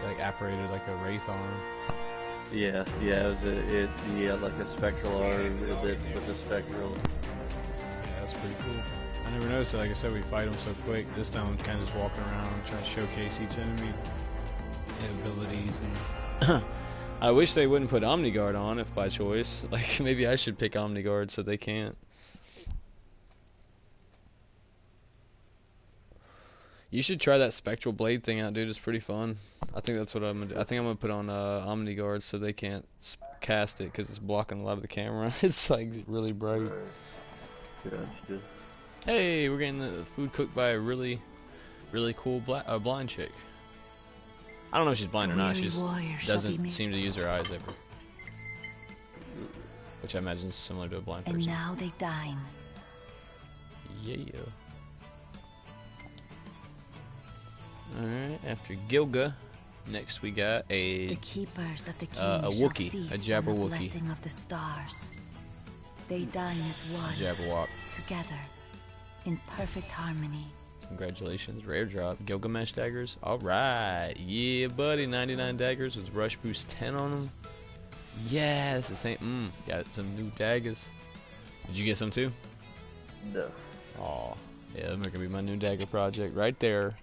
Like apparated like a wraith arm. Yeah, it like a spectral arm with a spectral. Yeah, that's pretty cool. I never noticed it. Like I said, we fight him so quick. This time I'm kind of just walking around trying to showcase each enemy and abilities. And I wish they wouldn't put Omniguard on if by choice. Like maybe I should pick Omniguard so they can't. You should try that spectral blade thing out, dude. It's pretty fun. I think that's what I'm gonna do. I think I'm gonna put on Omniguard so they can't cast it because it's blocking a lot of the camera. It's like really bright. Gotcha. Hey, we're getting the food cooked by a really cool blind chick. I don't know if she's blind or not. She just doesn't seem to use her eyes ever, which I imagine is similar to a blind person. And now they dine. Yeah. Alright, after Gilga, next we got The keepers of the king a shall Wookiee, feast a on the Jabberwocky. blessing of the stars. They dine as one, Jabberwock. together, in perfect harmony. Congratulations, rare drop. Gilgamesh daggers. Alright, yeah, buddy. 99 daggers with rush boost 10 on them. Yeah, it's the same. Got some new daggers. Did you get some too? No. Aw, Yeah, that's gonna be my new dagger project right there.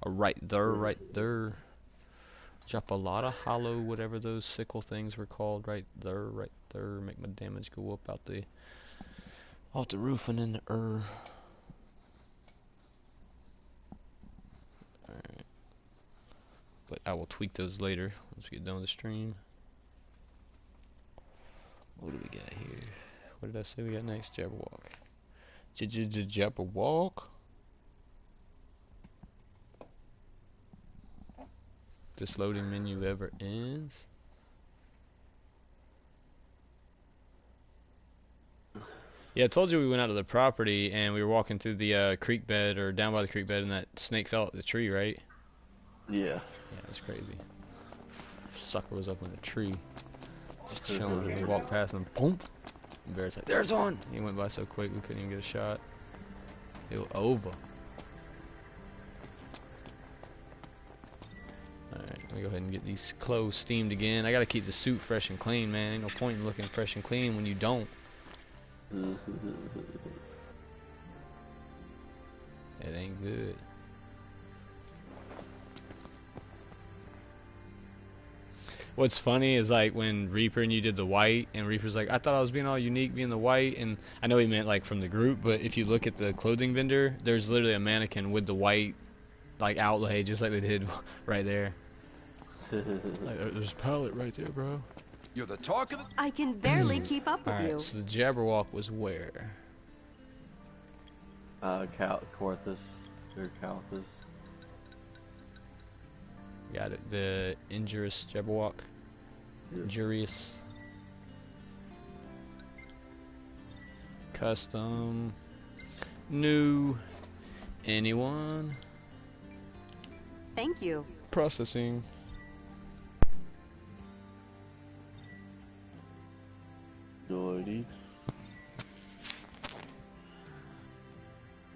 Right there, right there. Drop a lot of hollow, whatever those sickle things were called, right there, right there. Make my damage go up out the off the roof and in the Alright. But I will tweak those later once we get done with the stream. What do we got here? What did I say we got next? Jabberwock. Jabberwock. This loading menu ever ends. Yeah, I told you we went out to the property and we were walking through the creek bed or down by the creek bed and that snake fell at the tree, right? Yeah. Yeah, that's crazy. Sucker was up in a tree. Just chilling and we walked past him, boom! And Bear's like, there's one! He went by so quick we couldn't even get a shot. It was over. Alright, let me go ahead and get these clothes steamed again. I gotta keep the suit fresh and clean, man. Ain't no point in looking fresh and clean when you don't. It ain't good. What's funny is like when Reaper and you did the white, and Reaper's like, I thought I was being all unique being the white, and I know he meant like from the group, but if you look at the clothing vendor, there's literally a mannequin with the white like outlay just like they did right there. Like, there's a palette right there, bro. You're the talk of the... I can barely keep up with you. Alright, so the Jabberwock was where? Corthus. Or Calthus. Got it. The Injurious Jabberwock. Yeah. Injurious. Custom. New. Anyone? Thank you. Processing. Singularity.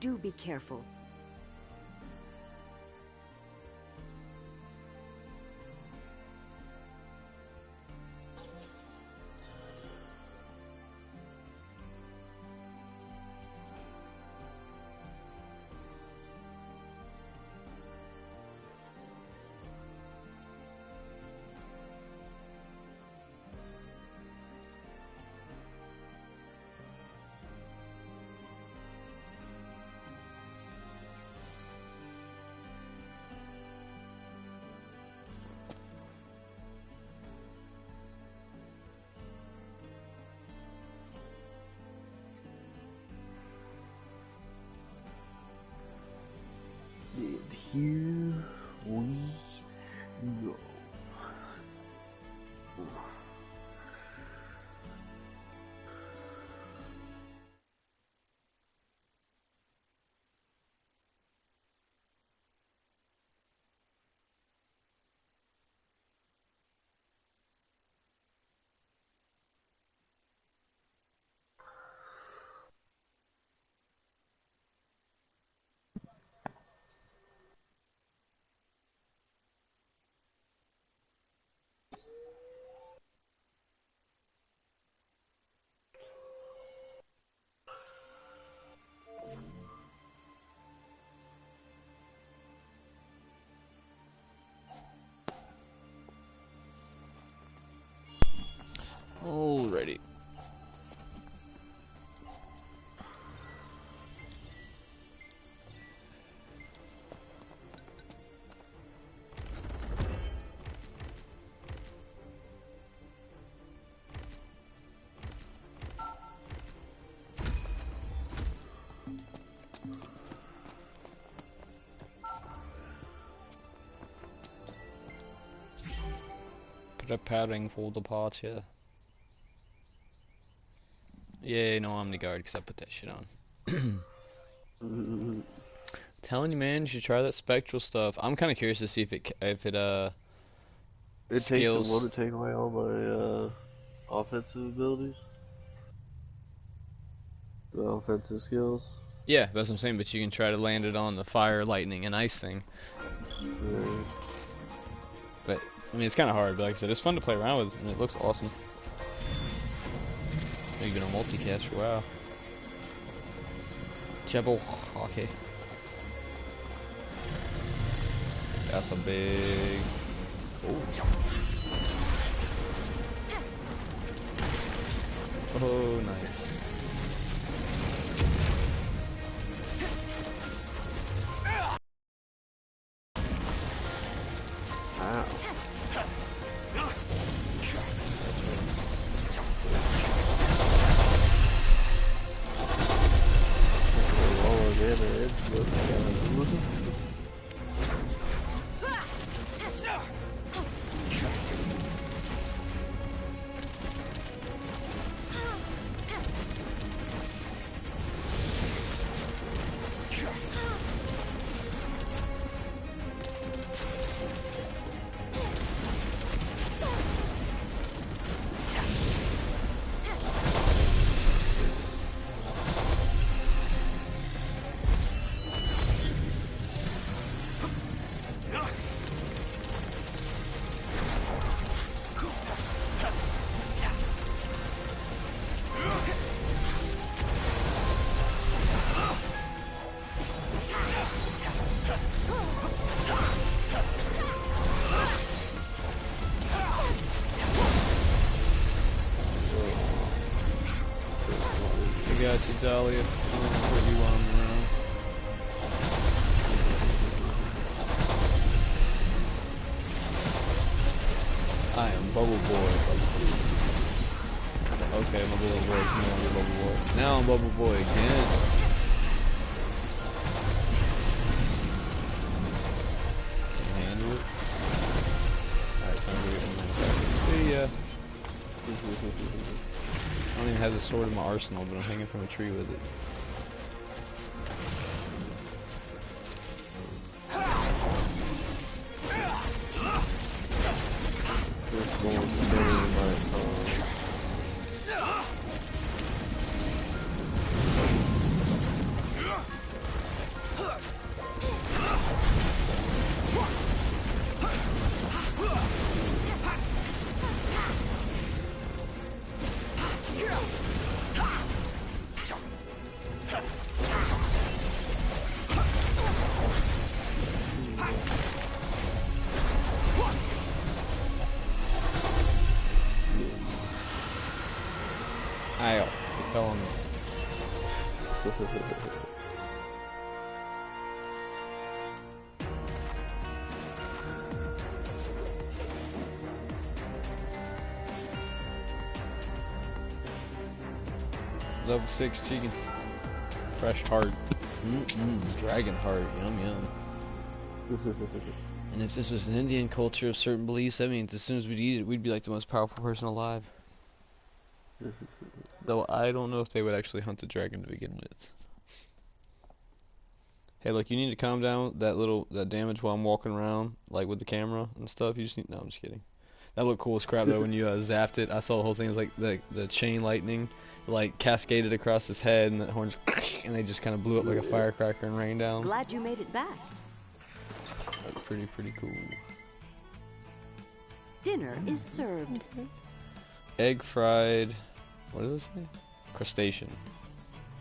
Do be careful. And here we go. Alrighty. Preparing for departure. Yay, no Omniguard, because I put that shit on. Telling you, man, you should try that spectral stuff. I'm kind of curious to see if it It skills. will it take away all my offensive abilities? The offensive skills? Yeah, that's what I'm saying, but you can try to land it on the fire, lightning, and ice thing. But, I mean, it's kind of hard, but like I said, it's fun to play around with, and it looks awesome. Maybe a multicast for a while. Jebel hockey. That's a big. Oh, nice. Ow. Got you, Dahlia. Put you on around. I am Bubble Boy. Okay, I'm a Bubble Boy. No longer Bubble Boy. Now I'm Bubble Boy again. Can't handle it. Alright, time to get in there. See ya. I don't even have the sword in my arsenal, but I'm hanging from a tree with it. Ow, it fell on me. Level 6 chicken. Fresh heart. Dragon heart. Yum yum. And if this was an Indian culture of certain beliefs, that means as soon as we'd eat it, we'd be like the most powerful person alive. Though I don't know if they would actually hunt the dragon to begin with. Hey, look, you need to calm down that damage while I'm walking around, like with the camera and stuff. You just need. No, I'm just kidding. That looked cool as crap though when you zapped it. I saw the whole thing. It was like the chain lightning, like cascaded across his head, and the horns, and they just kind of blew up like a firecracker and rained down. Glad you made it back. That's pretty cool. Dinner is served. Okay. Egg fried. What does it say? Crustacean.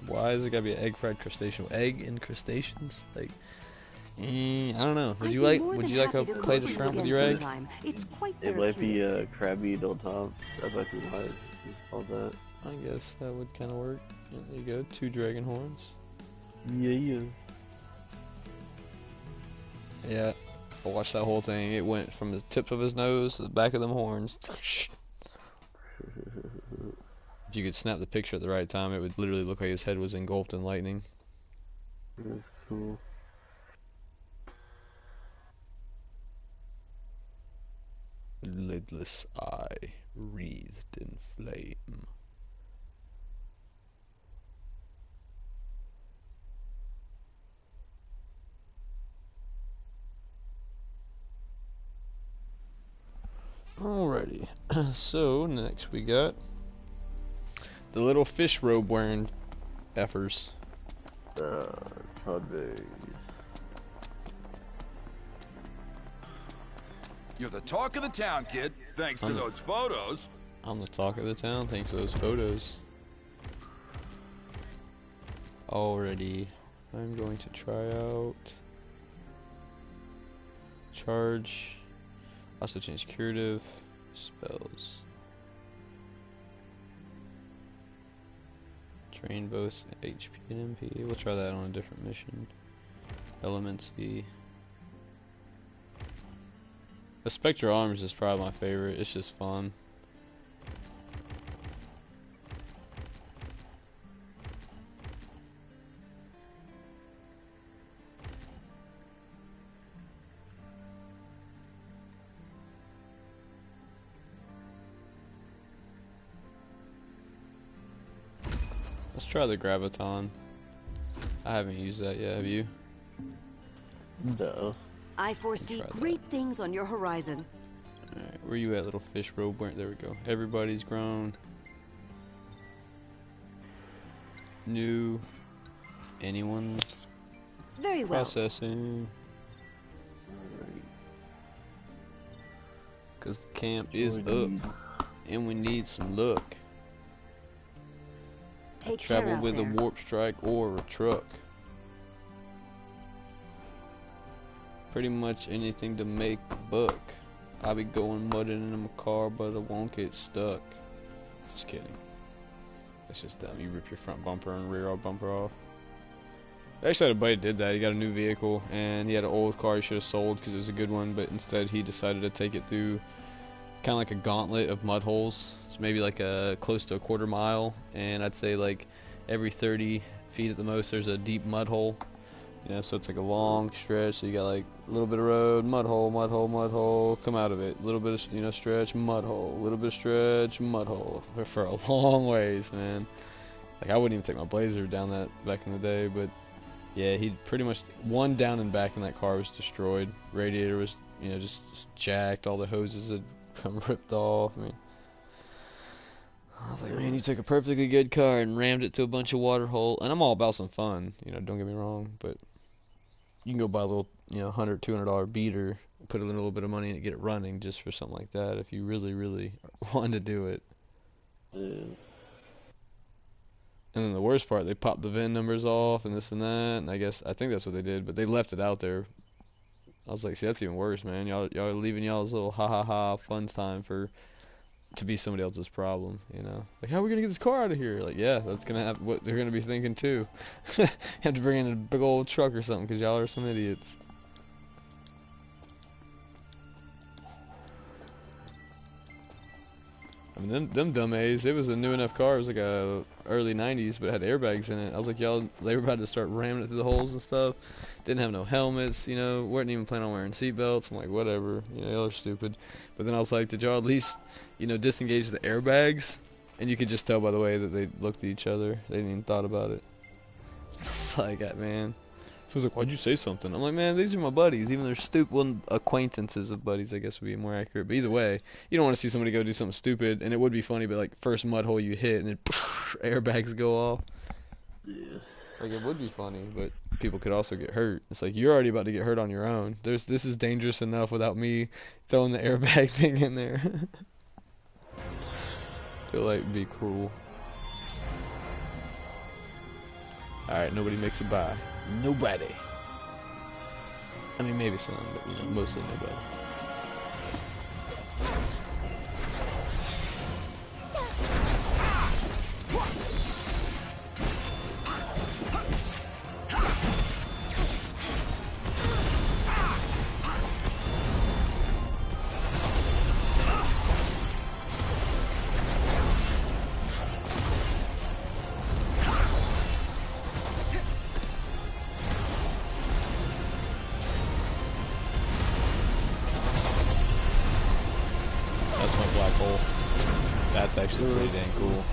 Why is it gotta be an egg fried crustacean? Egg and crustaceans? Like, I don't know. Would you like a plate of shrimp with your egg? It's quite it might be a crabby on top. That might be why it's called that. I guess that would kind of work. Yeah, there you go. 2 dragon horns. Yeah. Yeah. I watched that whole thing. It went from the tips of his nose to the back of them horns. If you could snap the picture at the right time, it would literally look like his head was engulfed in lightning. That's cool. Lidless eye, wreathed in flame. Alrighty, so next we got the little fish robe wearing effers. Sundays. You're the talk of the town, kid, thanks to those photos. I'm the talk of the town thanks to those photos. Already. I'm going to try out charge. Also change curative spells. Train both HP and MP. We'll try that on a different mission. Elements E. The Spectre Arms is probably my favorite. It's just fun. Let's try the Graviton. I haven't used that yet, have you? No. I foresee Try that. great things on your horizon. Alright, where you at, little fish robe? There we go. Everybody's grown. New. Anyone? Very well. Processing. Cause camp is up. And we need some luck. Take care Travel out with there. a warp strike or a truck. Pretty much anything to make a buck. I'll be going mudding in my car, but I won't get stuck. Just kidding. That's just dumb. You rip your front bumper and rear bumper off. I actually had a buddy that did that. He got a new vehicle and he had an old car he should have sold because it was a good one, but instead he decided to take it through kind of like a gauntlet of mud holes. It's maybe like close to a quarter mile, and I'd say like every 30 feet at the most there's a deep mud hole. You know, so it's like a long stretch. So you got like a little bit of road, mud hole, mud hole, mud hole, come out of it. A little bit of, you know, stretch, mud hole. A little bit of stretch, mud hole. For a long ways, man. Like I wouldn't even take my Blazer down that back in the day, but yeah, he pretty much one down and back in that car was destroyed. Radiator was, you know, just jacked. All the hoses had come ripped off. I mean, I was like, man, you took a perfectly good car and rammed it to a bunch of water hole. And I'm all about some fun, you know, don't get me wrong, but you can go buy a little, you know, $100, $200 beater, put a little bit of money in it, get it running just for something like that if you really, really want to do it. Yeah. And then the worst part, they popped the VIN numbers off and this and that, and I think that's what they did, but they left it out there. I was like, see, that's even worse, man. Y'all are leaving y'all's little ha fun time to be somebody else's problem, you know? Like, how are we gonna get this car out of here? Like, yeah, that's gonna have what they're gonna be thinking too. Have to bring in a big old truck or something because y'all are some idiots. I mean, them dumb A's, it was a new enough car. It was like a early 90s, but it had airbags in it. I was like, y'all, they were about to start ramming it through the holes and stuff. Didn't have no helmets, you know, weren't even planning on wearing seatbelts. I'm like, whatever, you know, y'all are stupid. But then I was like, did y'all at least, you know, disengage the airbags? And you could just tell by the way that they looked at each other. They didn't even thought about it. It's like, man. So I was like, why'd you say something? I'm like, man, these are my buddies. Even they're stupid, well, acquaintances of buddies, I guess would be more accurate. But either way, you don't want to see somebody go do something stupid, and it would be funny, but like first mud hole you hit, and then airbags go off. Yeah. Like it would be funny, but people could also get hurt. It's like you're already about to get hurt on your own. This is dangerous enough without me throwing the airbag thing in there. Feel like it'd be cruel. All right, nobody makes a buy. Nobody. I mean, maybe some, but you know, mostly nobody. That's my black hole. That's actually pretty dang cool.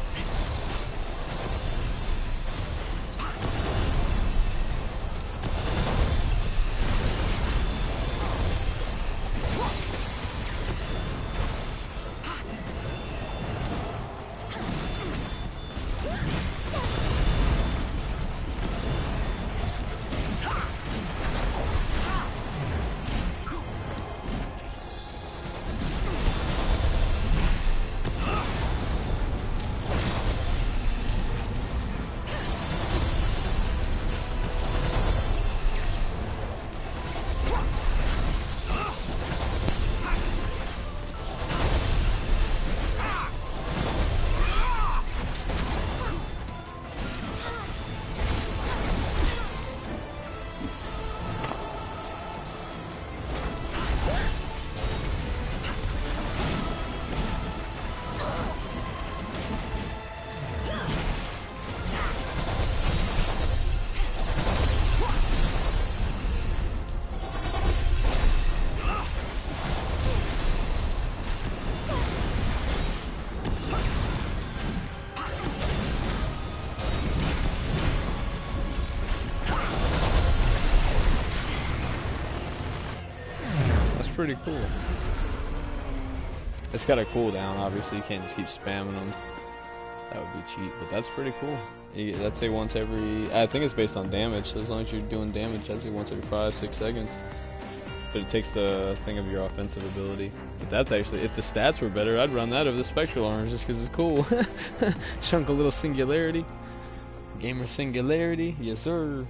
pretty cool. It's got a cooldown, obviously. You can't just keep spamming them. That would be cheap, but that's pretty cool. I'd say once every... I think it's based on damage, so as long as you're doing damage, I'd say once every 5-6 seconds. But it takes the thing of your offensive ability. But that's actually... If the stats were better, I'd run that over the Spectral Arms just because it's cool. Chunk a little Singularity. Gamer Singularity. Yes, sir.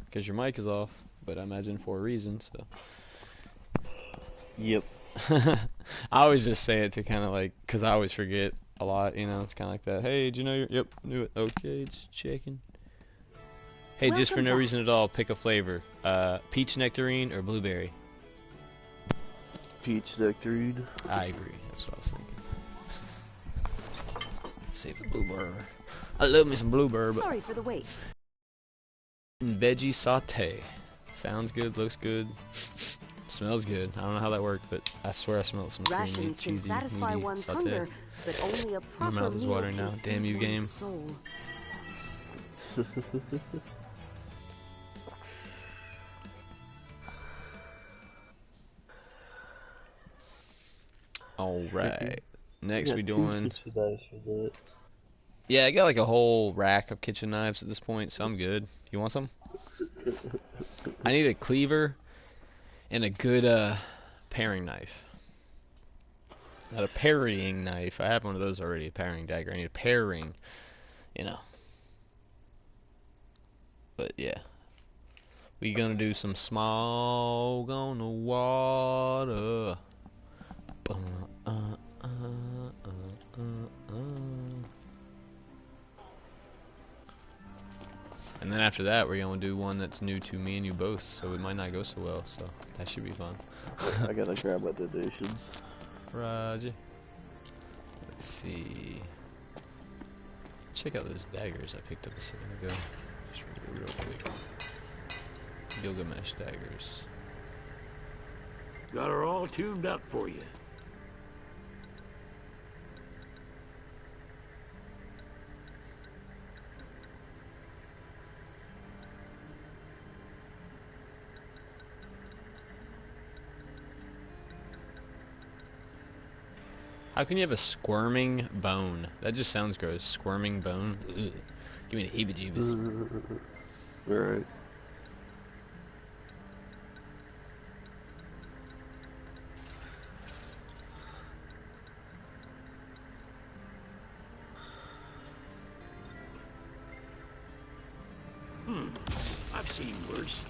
Because your mic is off, but I imagine for a reason, so... Yep. I always just say it to kind of like, because I always forget a lot, you know, it's kind of like that. Hey, did you know you're... Yep, knew it. Okay, just checking. Hey, just for no reason at all, pick a flavor. Peach nectarine or blueberry? Peach nectarine. I agree, that's what I was thinking. Save the blueberry. I love me some blueberry, but... Sorry for the wait. Veggie saute. Sounds good, looks good. Smells good. I don't know how that worked, but I swear I smelled some creamy, Rations can cheesy, satisfy meaty one's sauté. hunger, but only a proper My mouth is meal watering can now. feed Damn you, one's game. soul. Alright. Next we Got 2 doing... kitchen knives for that. Yeah, I got like a whole rack of kitchen knives at this point, so I'm good. You want some? I need a cleaver and a good paring knife. Not a parrying knife. I have one of those already, a paring dagger. I need a paring, you know. But yeah. We gonna do some smog on the water. And then after that, we're gonna do one that's new to me and you both, so it might not go so well. So that should be fun. I gotta grab my donations. Roger. Let's see. Check out those daggers I picked up a second ago. Just real quick. Gilgamesh daggers. Got her all tuned up for you. How can you have a squirming bone? That just sounds gross. Squirming bone? Ugh. Give me the heebie-jeebies. Alright. I've seen worse.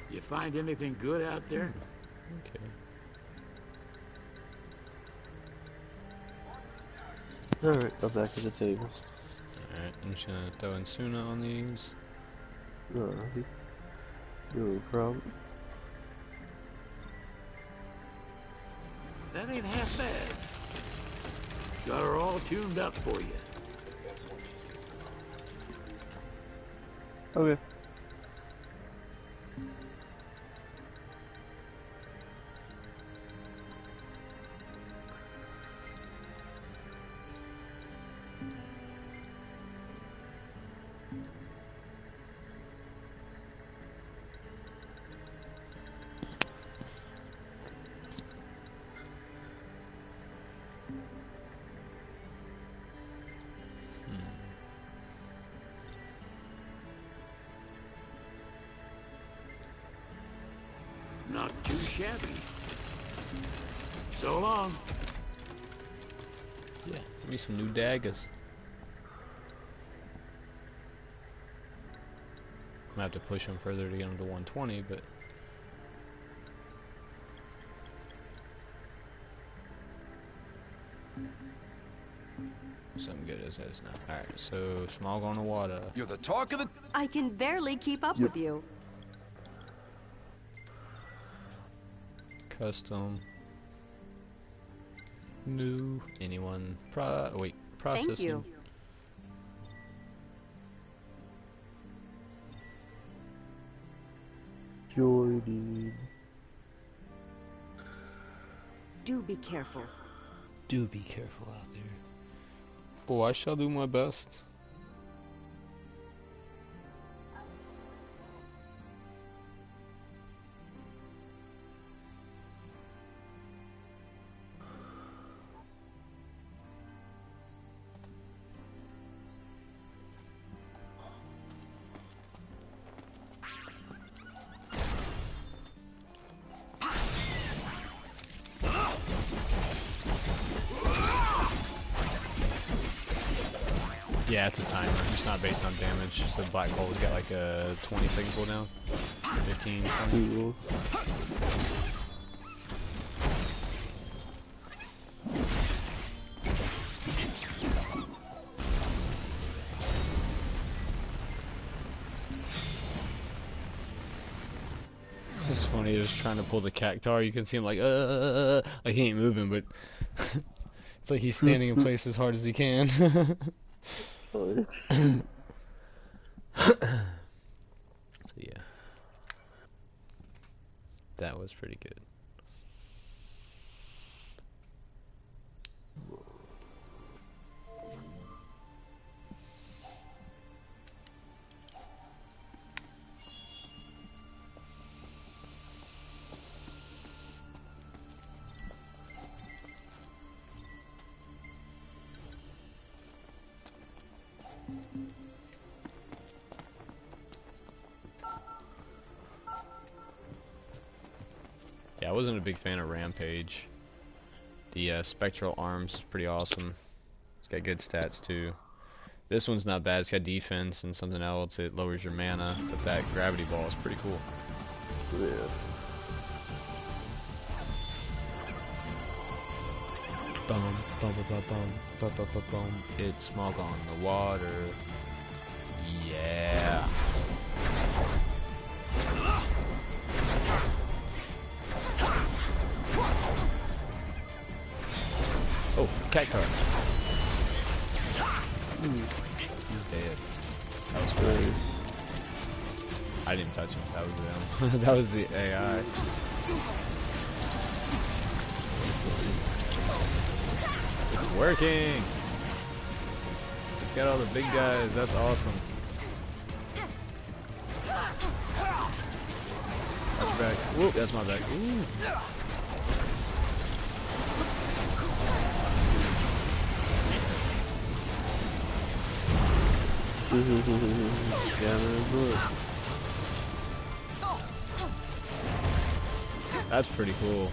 You find anything good out there? Okay. Alright, I'm back at the table. Alright, I'm just gonna throw in Suna on these. Alright. No problem. That ain't half bad. Got her all tuned up for you. Okay. Not too shabby. So long. Yeah, give me some new daggers. I'm gonna have to push them further to get them to 120, but... Something good as is now. Alright, so smog on the water. You're the talk of the... I can barely keep up with you. Custom. New. Anyone. Wait. Processing. Thank you. Joining. Do be careful. Do be careful out there. Oh, I shall do my best. Yeah, it's a timer. It's not based on damage. So Black Hole's got like a 20-second cooldown. 15, 20. It's funny, just trying to pull the cactar. You can see him like he ain't moving, but it's like he's standing in place as hard as he can. So yeah, that was pretty good. Yeah, I wasn't a big fan of Rampage. The Spectral Arms is pretty awesome. It's got good stats too. This one's not bad. It's got defense and something else. It lowers your mana, but that gravity ball is pretty cool. Yeah. Bum, bum, bum, bum, bum, bum, bum, bum, bum. It's smog on the water. Yeah. Oh, cactar. He's dead. That was great. I didn't touch him. That was them. That was the AI. It's working. It's got all the big guys. That's awesome. That's back. Whoop, that's my back. Ooh. That's pretty cool.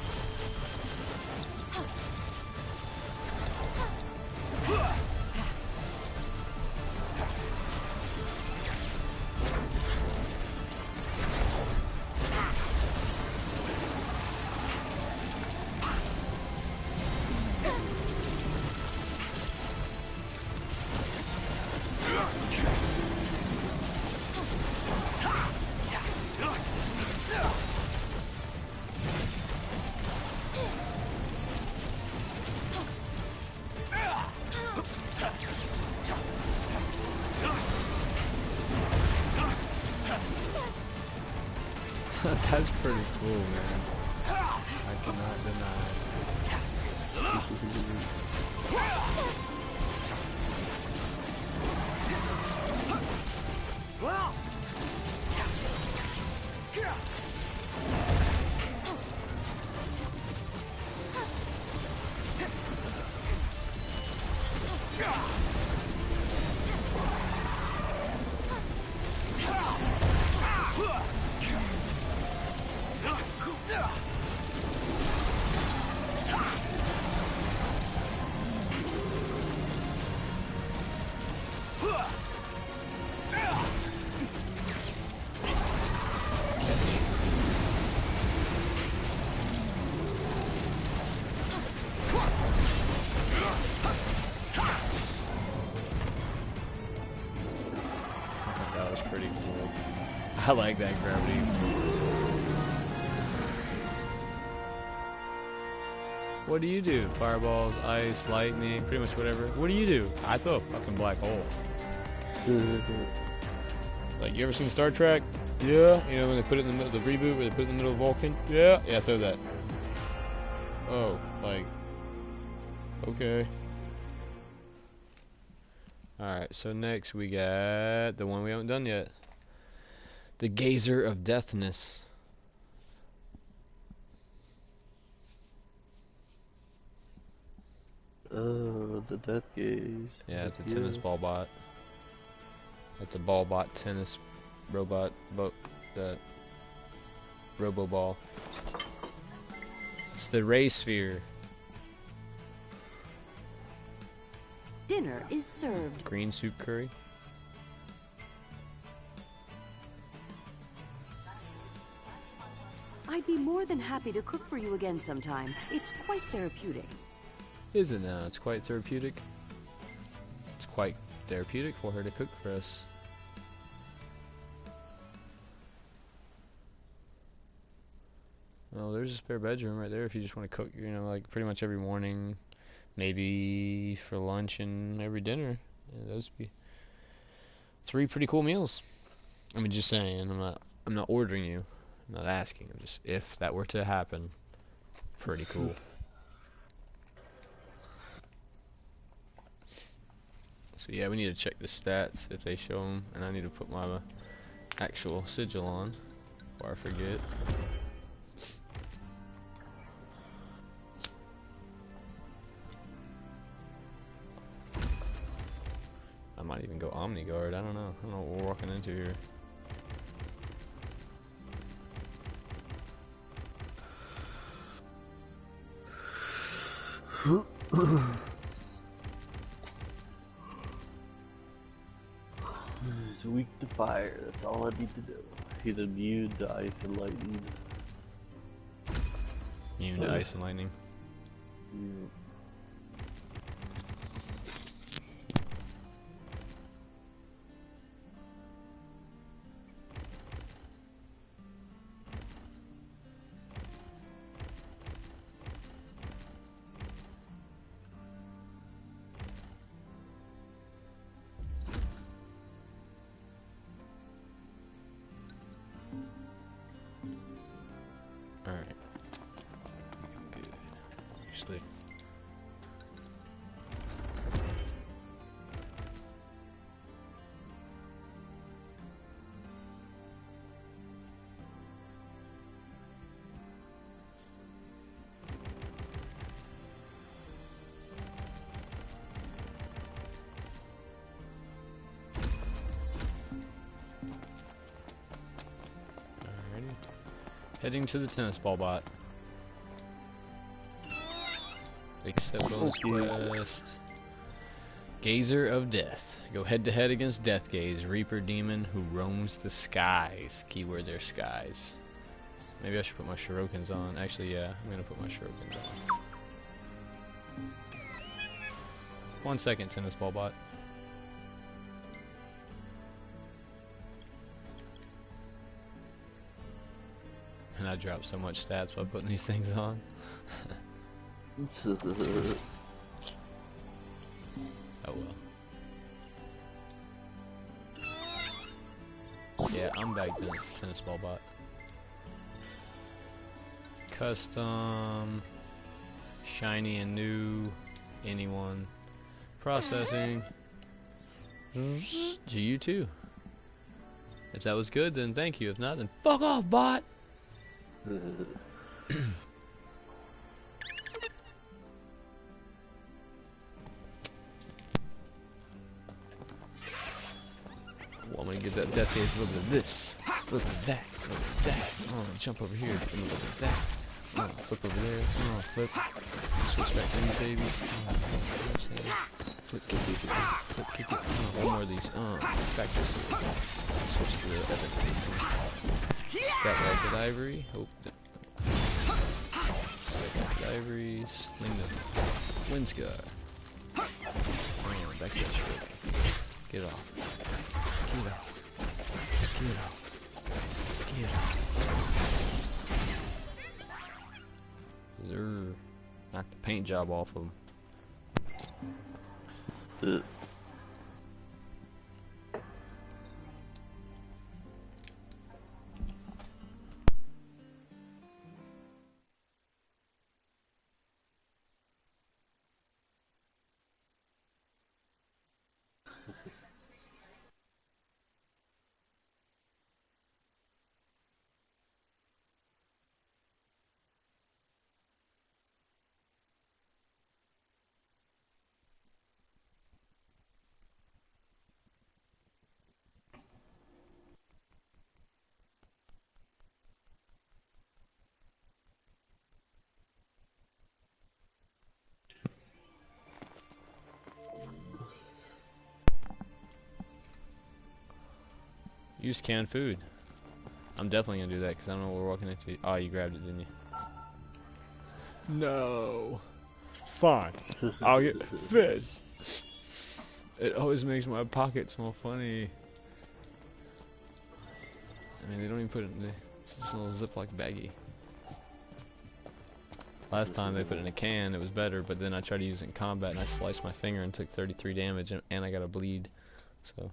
That's pretty cool, man. I cannot deny. That was pretty cool. I like that gravity. What do you do? Fireballs, ice, lightning, pretty much whatever. What do you do? I throw a fucking black hole. Like, you ever seen Star Trek? Yeah. You know when they put it in the middle, the reboot where they put it in the middle of Vulcan? Yeah. Yeah, throw that. Oh, like Okay. Alright, so next we got the one we haven't done yet. The Gazer of Deathness. The Death Gaze. Yeah, it's a tennis ball bot. It's a ball bot tennis robot boat. The Robo Ball. It's the Ray Sphere. Dinner is served. Green soup curry. I'd be more than happy to cook for you again sometime. It's quite therapeutic. Is it now? It's quite therapeutic. It's quite therapeutic for her to cook for us. Well, there's a spare bedroom right there if you just want to cook, you know, like pretty much every morning, maybe for lunch and every dinner. Yeah, those would be 3 pretty cool meals. I mean, just saying. I'm not ordering you. I'm not asking. I'm just, if that were to happen, pretty cool. So yeah, we need to check the stats if they show them, and I need to put my actual sigil on before I forget. I might even go Omni Guard. I don't know. I don't know what we're walking into here. He's weak to fire. That's all I need to do. He's immune to ice and lightning. Immune to ice and lightning. Yeah. Alright. Good. Actually. Heading to the tennis ball bot. Accept bonus quest. Gazer of Death. Go head to head against Death Gaze, Reaper Demon who roams the skies. Keyword there, skies. Maybe I should put my Shurikens on. Actually, yeah, I'm gonna put my Shurikens on. 1 second, tennis ball bot. And I dropped so much stats by putting these things on. Oh well. Yeah, I'm back to tennis ball bot. Custom, shiny and new, anyone. Processing. To you too. If that was good, then thank you. If not, then fuck off, bot. Well, I'm gonna give that Death Gaze a little bit of this. Look at that. Look at that. Oh, jump over here. Look at that. Oh, flip over there. Oh, flip. Switch back to these babies. Oh, flip, kick it. Flip, kick it. Oh, one more of these. Oh, back this way. Switch to the other. Stat Racket Ivory. Hope that. Ivory, sling the wind scar. Oh, back to that shit. Get off. Get off. Get off. Get off. Zerr. Knock the paint job off of him. Use canned food. I'm definitely gonna do that because I don't know what we're walking into. Oh, you grabbed it, didn't you? No. Fine. I'll get fed. It always makes my pockets more funny. I mean, they don't even put it in it's just a little Ziploc baggie. Last time they put it in a can, it was better, but then I tried to use it in combat and I sliced my finger and took 33 damage and I got a bleed. So.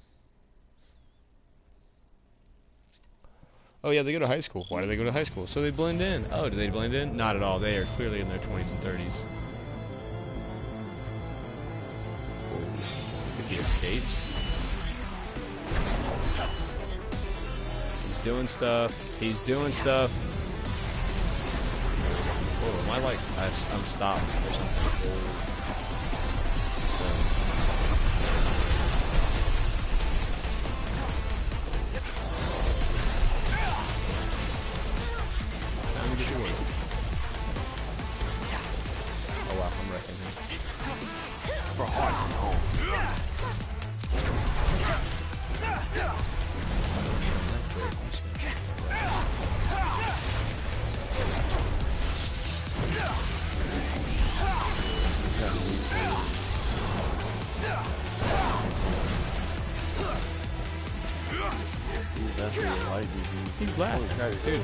Oh yeah, they go to high school. Why do they go to high school? So they blend in. Oh, do they blend in? Not at all. They are clearly in their 20s and 30s. If he escapes. He's doing stuff. He's doing stuff. Oh, am I like... I'm stopped or something. Oh wow, I'm wrecking him. For heart and home. He's definitely light. He's laughing, dude.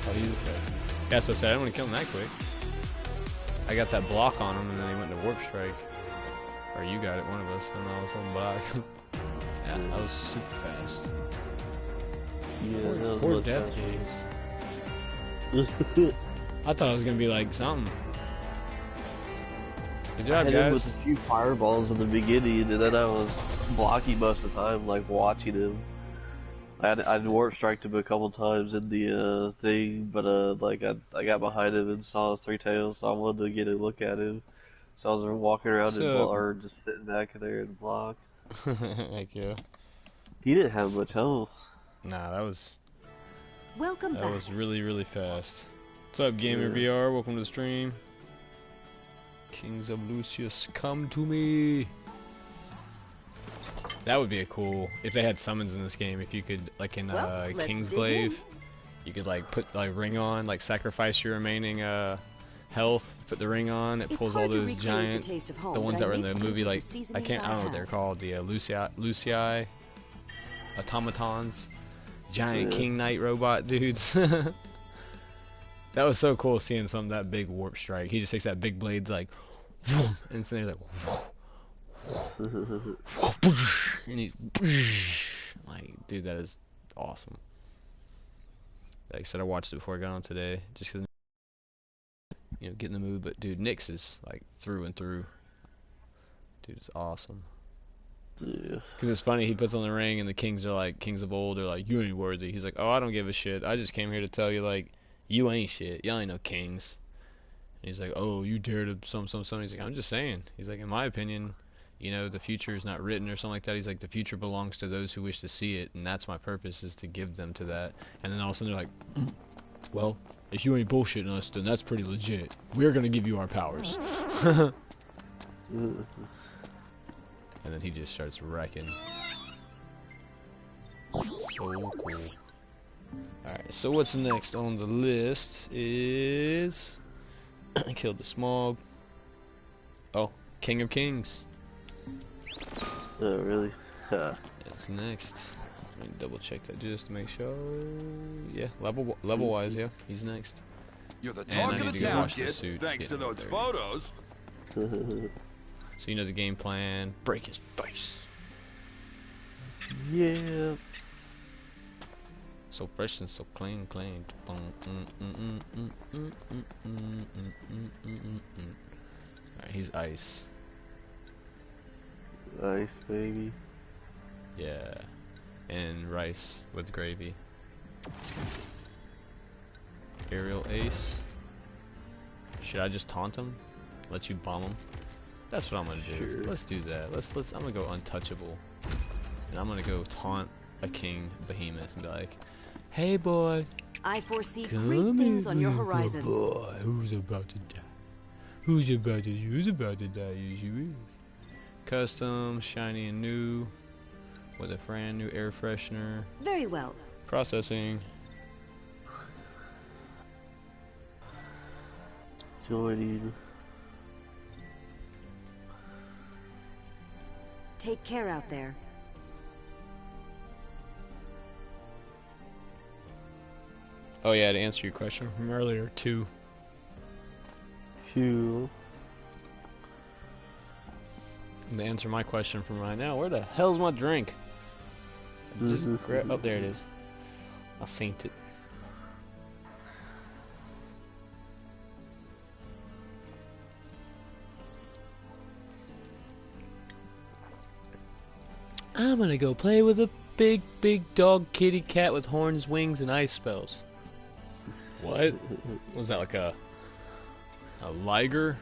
Oh, he's dead. Yeah, so I said I didn't want to kill him that quick. I got that block on him, and then he went to warp strike. Or you got it, one of us, and I was holding back. Yeah, that was super fast. Yeah, Poor death gaze. I thought it was gonna be like something. Good job, I hit him guys. with a few fireballs in the beginning, and then I was blocking most of the time, like watching him. I'd warp striked him a couple times in the thing, but like I got behind him and saw his three tails, so I wanted to get a look at him. So I was walking around or just sitting back there and block. Heck yeah. He didn't have much health. Nah, that was Welcome back. was really, really fast. What's up, Gamer VR? Welcome to the stream. Kings of Lucius, come to me. That would be a cool if they had summons in this game. If you could, like in Kingsglaive, you could like put like ring on, like sacrifice your remaining health, put the ring on. It pulls all those giant, the ones that were in the movie. Like I don't know what they're called. The Lucii automatons, giant King Knight robot dudes. That was so cool seeing something that big warp strike. He just takes that big blades like, and so they're like. And he's like, dude, that is awesome. Like I said, I watched it before I got on today, just because, you know, get in the mood. But dude, Nyx is like through and through. Dude, it's awesome. Yeah. Because it's funny, he puts on the ring, and the kings are like, kings of old are like, you ain't worthy. He's like, oh, I don't give a shit. I just came here to tell you, like, you ain't shit. Y'all ain't no kings. And he's like, oh, you dare to some. He's like, I'm just saying. He's like, in my opinion, you know, the future is not written or something like that. He's like, the future belongs to those who wish to see it, and that's my purpose, is to give them to that. And then all of a sudden they're like, well, if you ain't bullshitting us, then that's pretty legit. We're gonna give you our powers. And then he just starts wrecking. So cool. Alright, so what's next on the list is... I killed the smog. Oh, King of Kings. Oh, really? That's next. Let me double check that just to make sure. Yeah, level wise, yeah, he's next. You're the talk of the town, kid. Thanks to those photos. So you know the game plan. Break his face. Yeah. So fresh and so clean. Alright, he's ice. Nice, baby. Yeah. And rice with gravy. Aerial ace. Should I just taunt him? Let you bomb him? That's what I'm gonna do. Sure. Let's do that. I'm gonna go untouchable. And I'm gonna go taunt a king behemoth and be like, hey boy. I foresee Come great things on your here, horizon. boy. Who's about to die? Who's about to die? Yes, you is. Custom, shiny and new. With a brand new air freshener. Very well. Processing. Joining. Take care out there. Oh yeah, to answer your question from earlier, 2. Phew. And to answer my question from right now, where the hell's my drink? Just grab. Oh, there it is. I seen it. I'm gonna go play with a big dog kitty cat with horns, wings, and ice spells. What? Was that like a liger?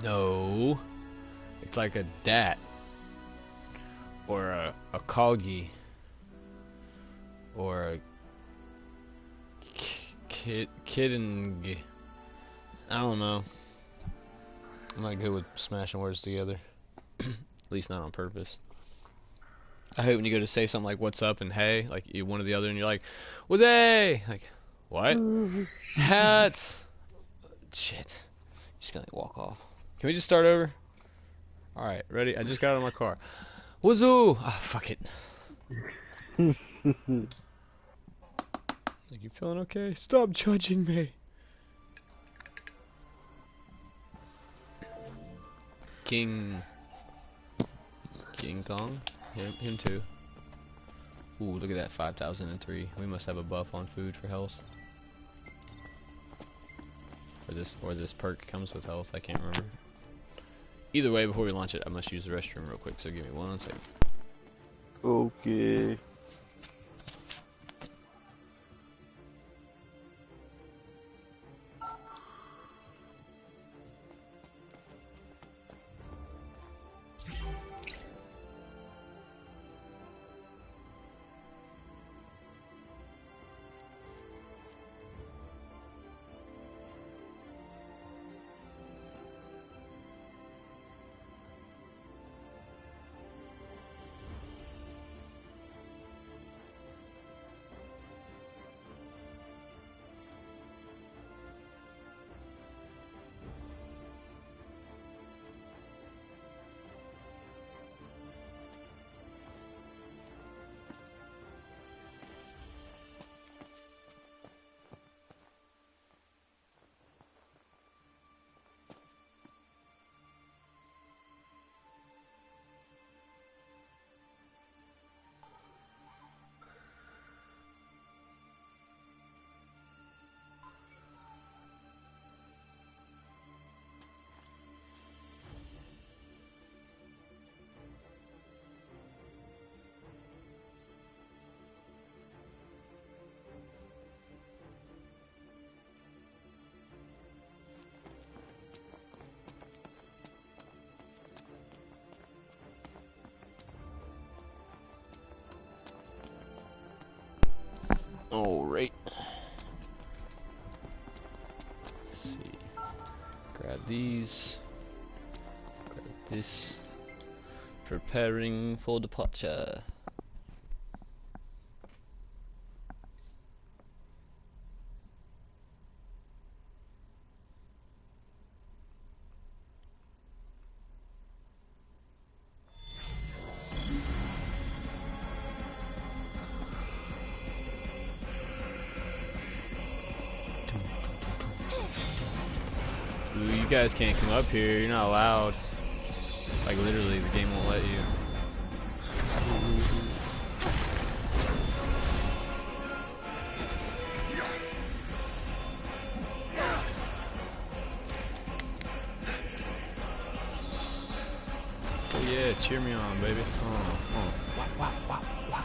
No. It's like a dat. Or a corgi. Or a kitten. I don't know. I'm not good with smashing words together. At least not on purpose. I hate when you go to say something like "what's up" and "hey," like you one or the other, and you're like, "What's hey?" Like, what? Hats. Shit. Just gonna like, walk off. Can we just start over? All right, ready? I just got out of my car. Wazoo! Ah, fuck it. Like, you feeling okay? Stop judging me. King Kong? Him too. Ooh, look at that, 5,003. We must have a buff on food for health. Or this perk comes with health, I can't remember. Either way, before we launch it, I must use the restroom real quick, so give me 1 second. Okay. Alright. Let's see. Grab these. Grab this. Preparing for departure. Ooh, you guys can't come up here, you're not allowed. Like literally, the game won't let you. Oh Yeah, cheer me on, baby. Wow, wow, wow, wow.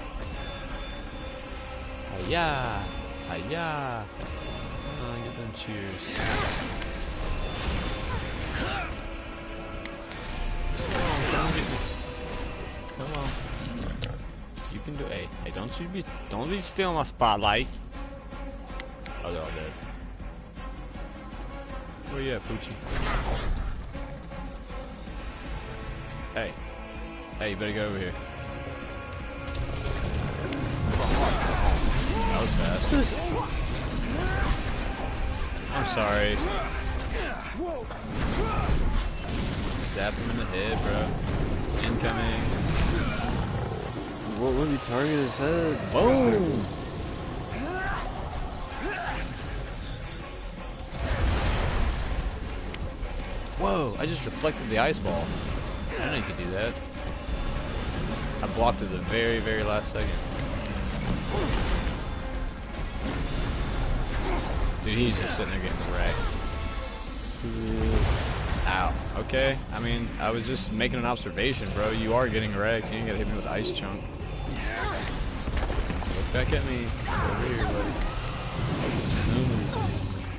Hiya! Hiya! Get them cheers. Come on. You can do it. Hey, don't be stealing my spotlight. Oh, they're all dead. Where you at, Poochie? Hey. Hey, you better get over here. That was fast. I'm sorry. Zap him in the head, bro. Incoming. What would he target his head? Boom! Whoa, I just reflected the ice ball. I didn't know you could do that. I blocked it at the very, very last second. Dude, he's just sitting there getting wrecked. Ow. Okay, I mean, I was just making an observation, bro. You are getting wrecked. You ain't gotta hit me with the ice chunk. Look back at me. Over here, buddy.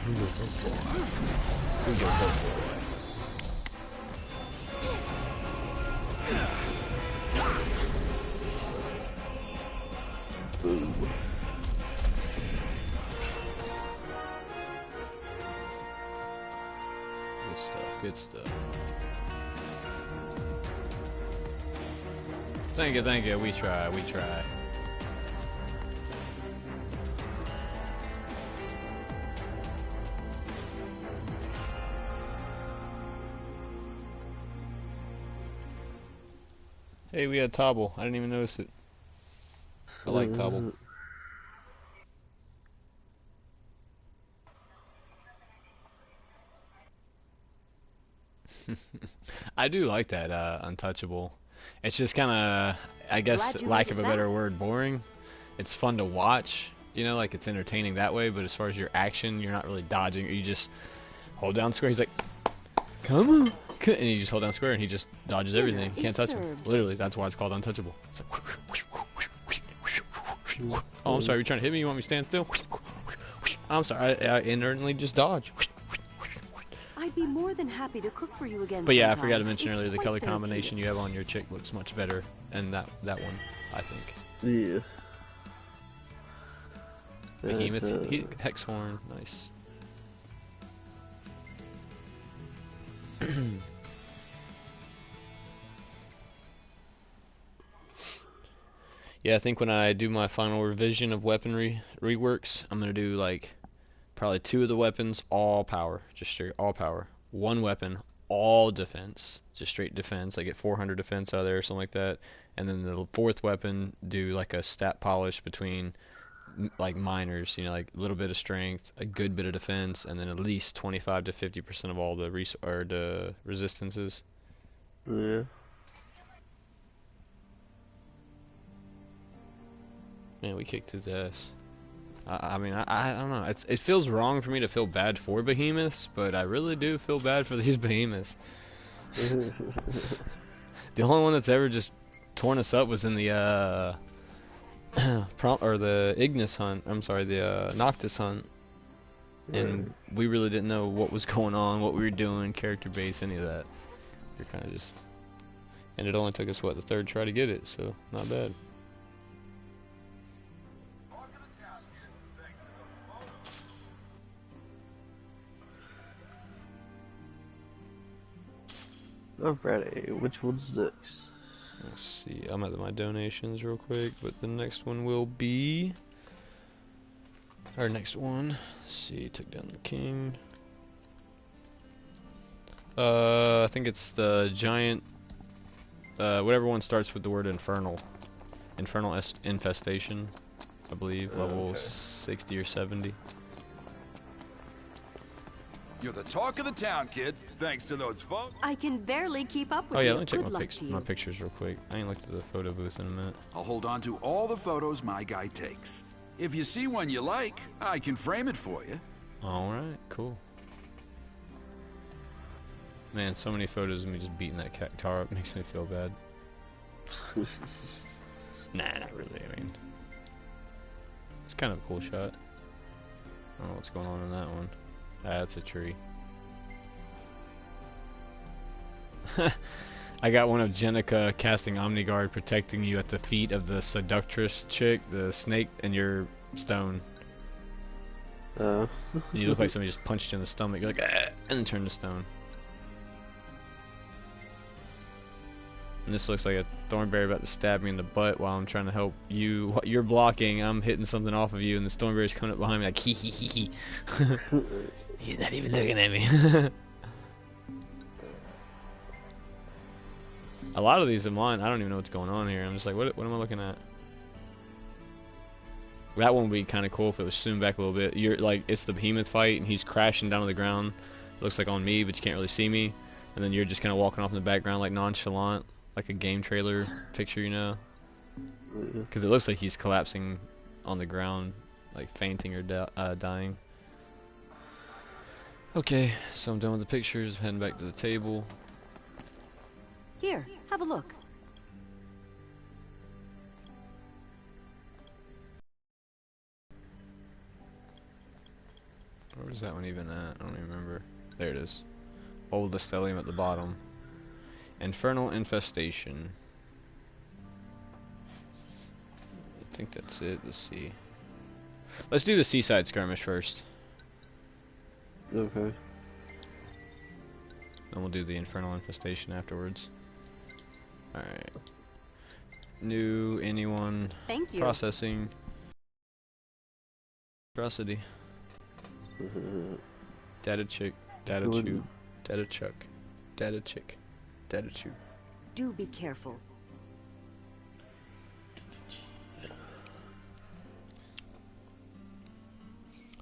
Who's your football? Who's your football? Boom. Good stuff, good stuff. Thank you, we try, we try. Hey, we had Tobble. I didn't even notice it. I like Tobble. I do like that untouchable. It's just kind of, I guess, lack of a better word, boring. It's fun to watch, you know, like it's entertaining that way. But as far as your action, you're not really dodging. You just hold down square. He's like, come on. And you just hold down square and he just dodges everything. You can't touch him. Literally, that's why it's called untouchable. It's like, oh, I'm sorry, you're trying to hit me? You want me to stand still? I'm sorry, I inadvertently just dodge. I'd be more than happy to cook for you again. But yeah, sometime. I forgot to mention earlier, the color therapeutic. combination you have on your chick looks much better, and that one, I think. Yeah. Behemoth, Hexhorn, nice. Yeah, I think when I do my final revision of weaponry reworks, I'm gonna do like probably 2 of the weapons all power, just straight all power. 1 weapon all defense, just straight defense. I get 400 defense out of there or something like that. And then the 4th weapon do like a stat polish between like minors, you know, like a little bit of strength, a good bit of defense, and then at least 25 to 50% of all the the resistances. Yeah. Man, we kicked his ass. I mean, I don't know. It feels wrong for me to feel bad for behemoths, but I really do feel bad for these behemoths. The only one that's ever just torn us up was in the the Ignis hunt. I'm sorry, the Noctis hunt. And we really didn't know what was going on, what we were doing, character base, any of that. We were kind of just, and it only took us what, the 3rd try to get it, so not bad. Alrighty, which one's next? Let's see, I'm at my donations real quick, but the next one will be... Our next one, let's see, took down the king. I think it's the giant, whatever one starts with the word infernal. Infernal infestation, I believe, level 60 or 70. You're the talk of the town, kid. Thanks to those folks. I can barely keep up with Oh yeah, you. let me check Good luck to you. my pictures real quick. I ain't looked at the photo booth in a minute. I'll hold on to all the photos my guy takes. If you see one you like, I can frame it for you. Alright, cool. Man, so many photos of me just beating that car up makes me feel bad. Nah, not really, I mean. It's kind of a cool shot. I don't know what's going on in that one. Ah, that's a tree. I got one of Jenica casting Omniguard protecting you at the feet of the seductress chick, the snake, and your stone. You look like somebody just punched you in the stomach. You're like, ah, and then turn to stone. And this looks like a thornberry about to stab me in the butt while I'm trying to help you. While you're blocking, I'm hitting something off of you, and the thornberry's coming up behind me like, hee hee hee hee. He's not even looking at me. A lot of these in mine, I don't even know what's going on here. I'm just like, what am I looking at? That one would be kind of cool if it was zoomed back a little bit. You're like, it's the behemoth fight, and he's crashing down on the ground. Looks like on me, but you can't really see me. And then you're just kind of walking off in the background, like nonchalant, like a game trailer picture, you know? Because it looks like he's collapsing on the ground, like fainting or dying. Okay, so I'm done with the pictures. Heading back to the table. Here, have a look. Where was that one even at? I don't even remember. There it is. Old Stellium at the bottom. Infernal Infestation. I think that's it. Let's see. Let's do the seaside skirmish first. Okay. Then we'll do the Infernal Infestation afterwards. Alright. New, anyone. Thank you. Processing. Atrocity. Data chick. Data chew. Data chuck. Data chick. Data chew. Do be careful.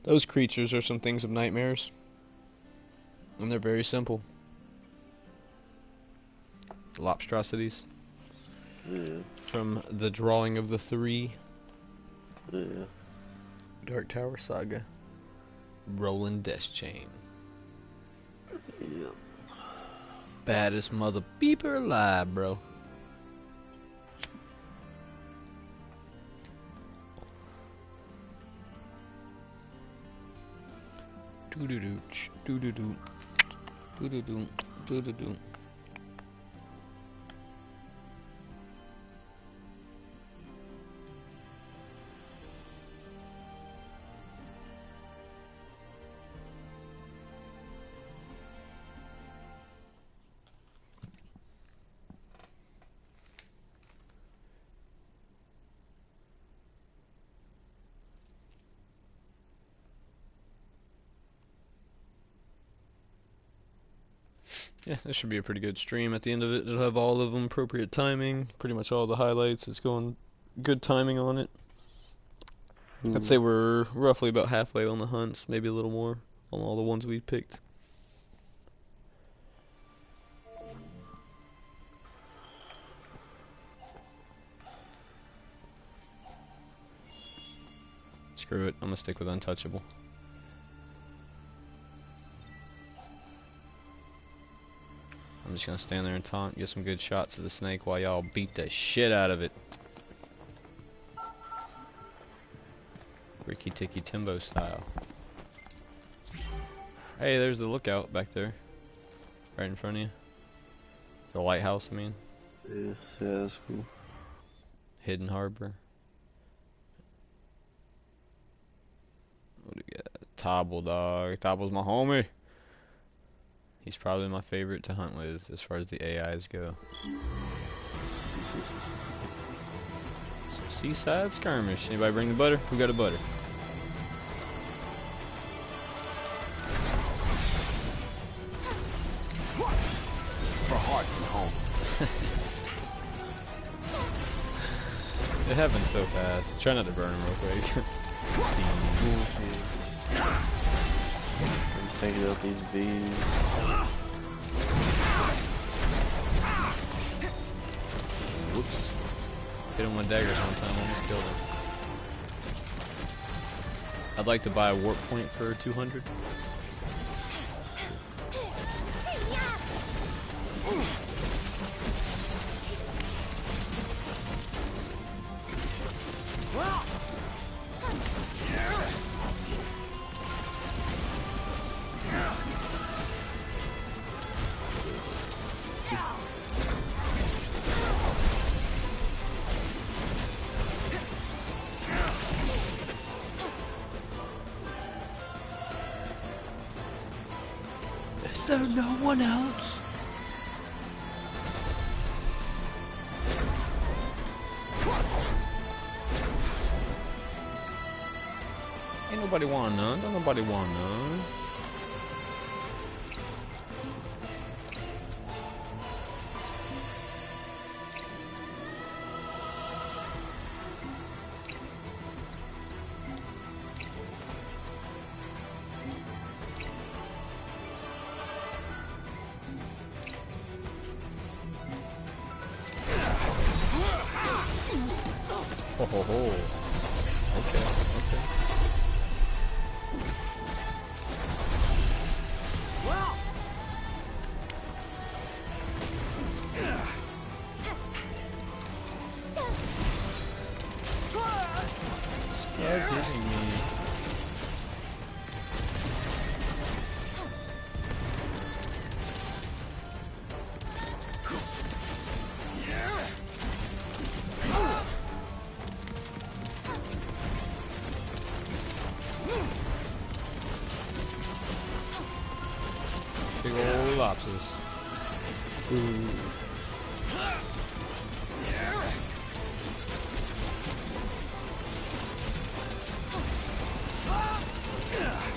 Those creatures are some things of nightmares. And they're very simple. Lobstrosities. Yeah. From the drawing of the 3. Yeah. Dark Tower Saga. Rolling Death Chain. Yeah. Baddest mother beeper alive, bro. Doo doo doo doo doo doo doo doo doo doo doo doo. Yeah, this should be a pretty good stream. At the end of it, it'll have all of them, appropriate timing, pretty much all the highlights. It's going good timing on it. I'd say we're roughly about halfway on the hunts, maybe a little more on all the ones we've picked. Screw it, I'm gonna stick with Untouchable. I'm just gonna stand there and taunt, get some good shots of the snake while y'all beat the shit out of it. Ricky Ticky Timbo style. Hey, there's the lookout back there. Right in front of you. The lighthouse, I mean. Yeah, that's cool. Hidden Harbor. What do we got? Tobble, dog. Tobble's my homie. He's probably my favorite to hunt with as far as the AIs go. So seaside skirmish. Anybody bring the butter? Who got a butter? For hearts and home. It happens so fast. Try not to burn him real quick. I'm taking out these bees. Whoops. Hit him with daggers one time, almost killed him. I'd like to buy a warp point for 200. Is there no one else? Ain't nobody want none. Don't nobody want none. Ho ho ho. Okay, okay. Stop hitting me. Big ol' lobsters. Ooh.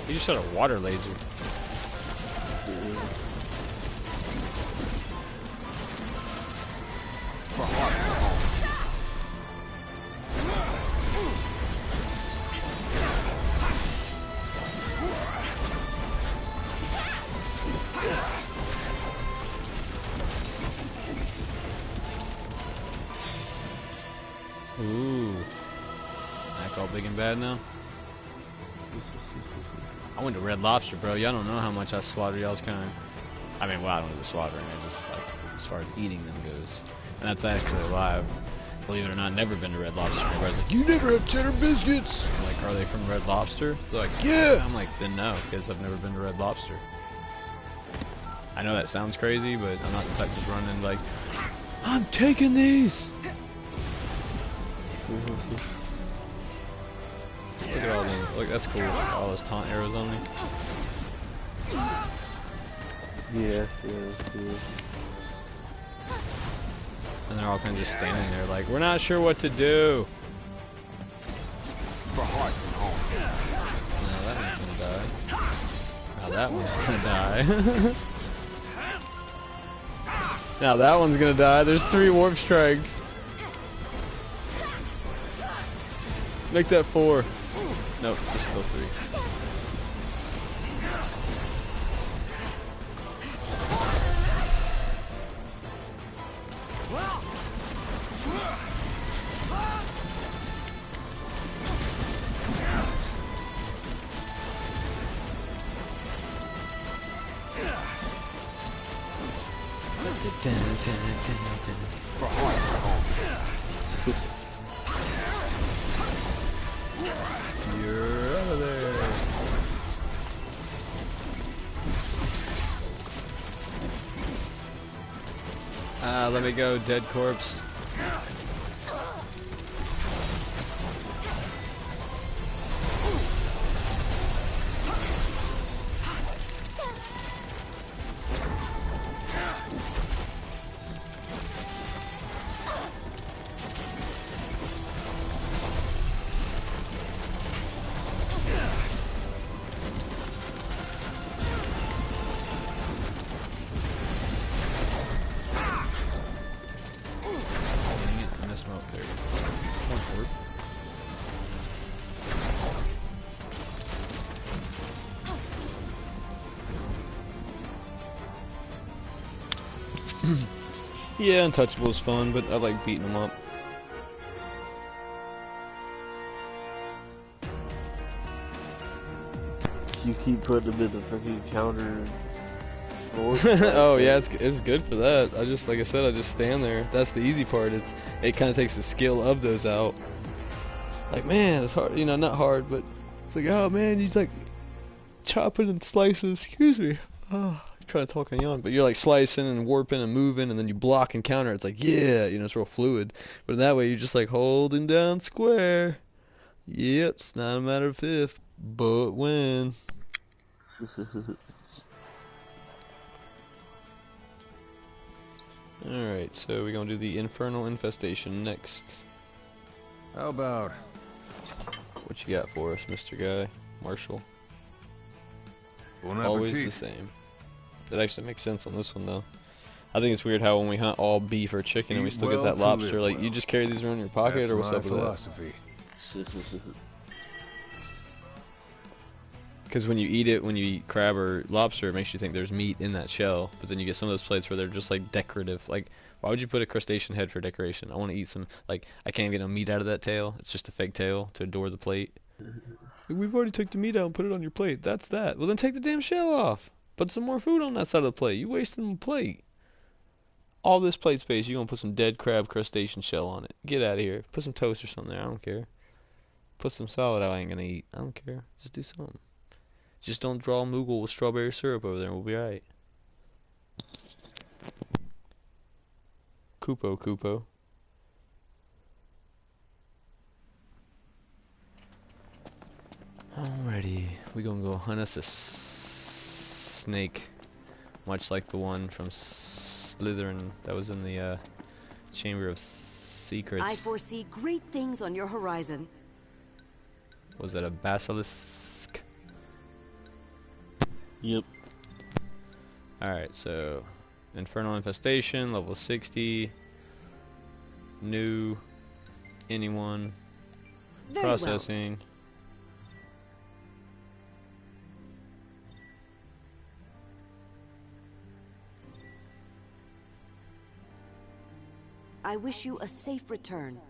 He just shot a water laser. Ooh. Act all big and bad now. I went to Red Lobster, bro. Y'all don't know how much I slaughter y'all's kind. I mean, well, I don't do slaughtering. I just, like, as far as eating them goes. And that's actually live. Believe it or not, never been to Red Lobster. Everybody's like, you never had cheddar biscuits! I'm like, are they from Red Lobster? They're like, yeah! I'm like, then no, because I've never been to Red Lobster. I know that sounds crazy, but I'm not the type to run and like, I'm taking these! Look at all them. Look, that's cool. All those taunt arrows on me. Yeah, that's cool. And they're all kind of just standing there like, we're not sure what to do. For heart and home. Now that one's gonna die. Now that one's gonna die. Now that one's gonna die. There's 3 warp strikes. Make that 4. Nope, there's still 3. For heart and home. You're out of there. Ah, let me go, dead corpse. Yeah, Untouchable is fun, but I like beating them up. You keep putting them in the freaking counter Oh yeah, it's good for that. I just, like I said, I just stand there. That's the easy part. It kind of takes the skill of those out. Like, man, it's hard, you know, not hard, but it's like, oh man, you like chopping and slicing. Excuse me. Oh, I'm trying to talk and yawn, but you're like slicing and warping and moving, and then you block and counter. It's like, yeah, you know, it's real fluid. But in that way, you're just like holding down square. Yep, it's not a matter of if, but when. Alright, so we're gonna do the Infernal Infestation next. How about... What you got for us, Mr. Guy? Marshall? Bon Always appetit. the same. It actually makes sense on this one, though. I think it's weird how when we hunt all beef or chicken and we Eat still well get that to lobster, live like, well. you just carry these around in your pocket, That's or what's my up with that? philosophy. Because when you eat it, when you eat crab or lobster, it makes you think there's meat in that shell. But then you get some of those plates where they're just like decorative. Like, why would you put a crustacean head for decoration? I want to eat some, like, I can't get no meat out of that tail. It's just a fake tail to adore the plate. We've already took the meat out and put it on your plate. That's that. Well, then take the damn shell off. Put some more food on that side of the plate. You wasting the plate. All this plate space, you're going to put some dead crab crustacean shell on it. Get out of here. Put some toast or something there. I don't care. Put some salad out. I ain't going to eat. I don't care. Just do something. Just don't draw Moogle with strawberry syrup over there and we'll be alright. Kupo. Alrighty, we gonna go hunt us a snake, much like the one from Slytherin that was in the Chamber of Secrets. I foresee great things on your horizon. Was that a basilisk? Yep. Alright, so Infernal Infestation, level 60. New. Anyone. Very well. Processing. I wish you a safe return.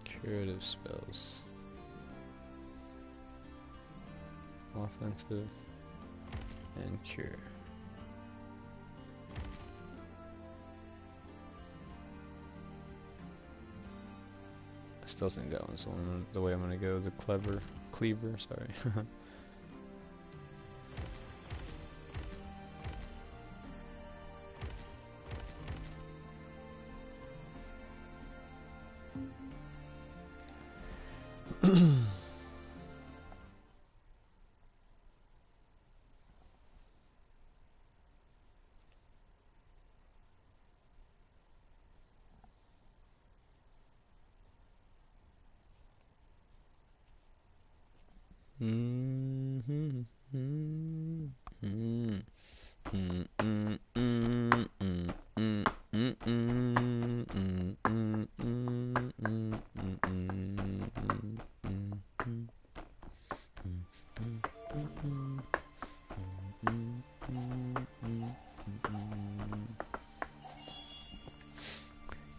Curative spells. Offensive. And cure. I still think that one's the way I'm gonna go. The cleaver, sorry.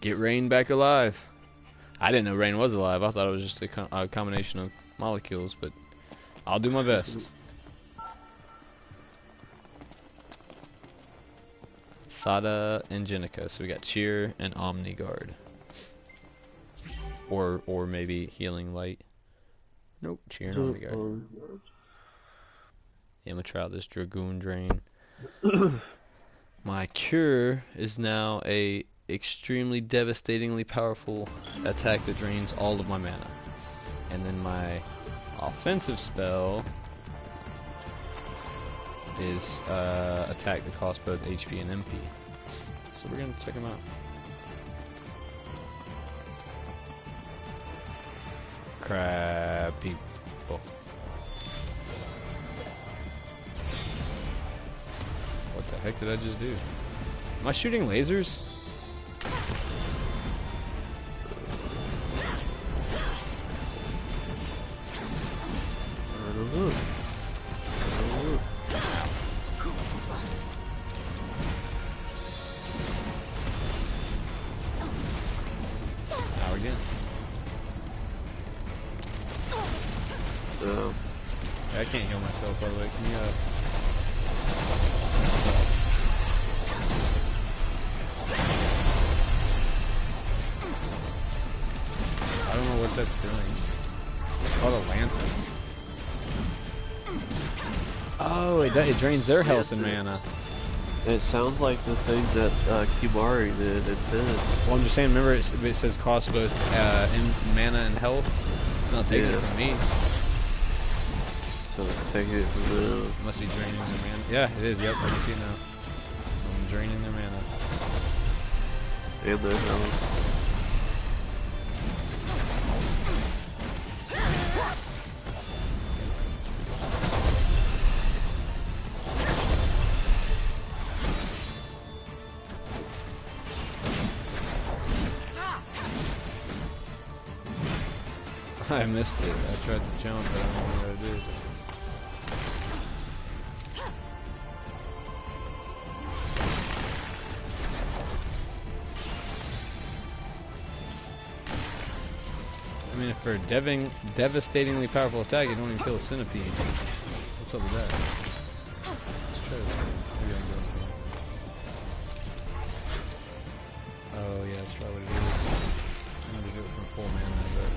Get Rain back alive. I didn't know Rain was alive. I thought it was just a combination of molecules, but I'll do my best. Sada and Jenica. So we got Cheer and Omni Guard. Or maybe Healing Light. Nope, Cheer and Omni Guard. Yeah, I'm gonna try out this Dragoon Drain. My Cure is now a extremely devastatingly powerful attack that drains all of my mana. And then my offensive spell is attack that costs both HP and MP. So we're gonna check them out. Crab people. What the heck did I just do? Am I shooting lasers? Now again. I can't heal myself, by the way. Can you, I don't know what that's doing. Oh, the lancing. Oh, it drains their health and mana. It sounds like the thing that Kimari did. It did. Well, I'm just saying, remember it says cost both in mana and health. It's not taking it from me. So it's taking it from the... It must be draining their mana. Yeah, it is. Yep, I can see it now. I'm draining their mana. And their health. I missed it. I tried to jump, but I don't know what I did. I mean, for a devastatingly powerful attack, you don't even kill a centipede. What's up with that? Let's try this one. Maybe I can go for it. Oh yeah, that's probably what it is. I'm gonna do it from full mana, but...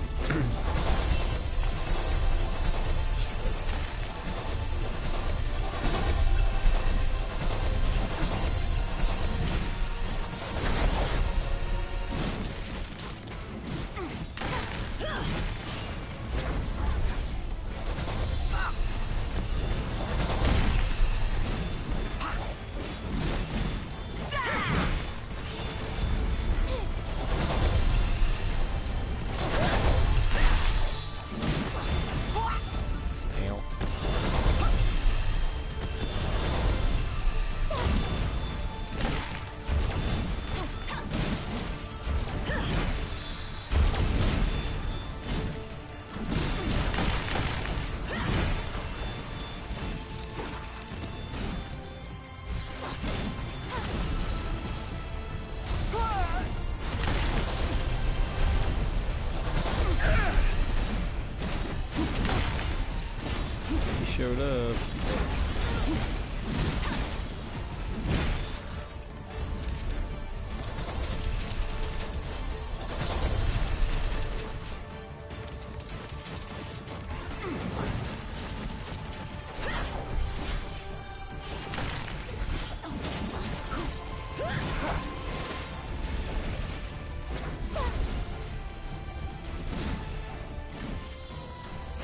Showed up.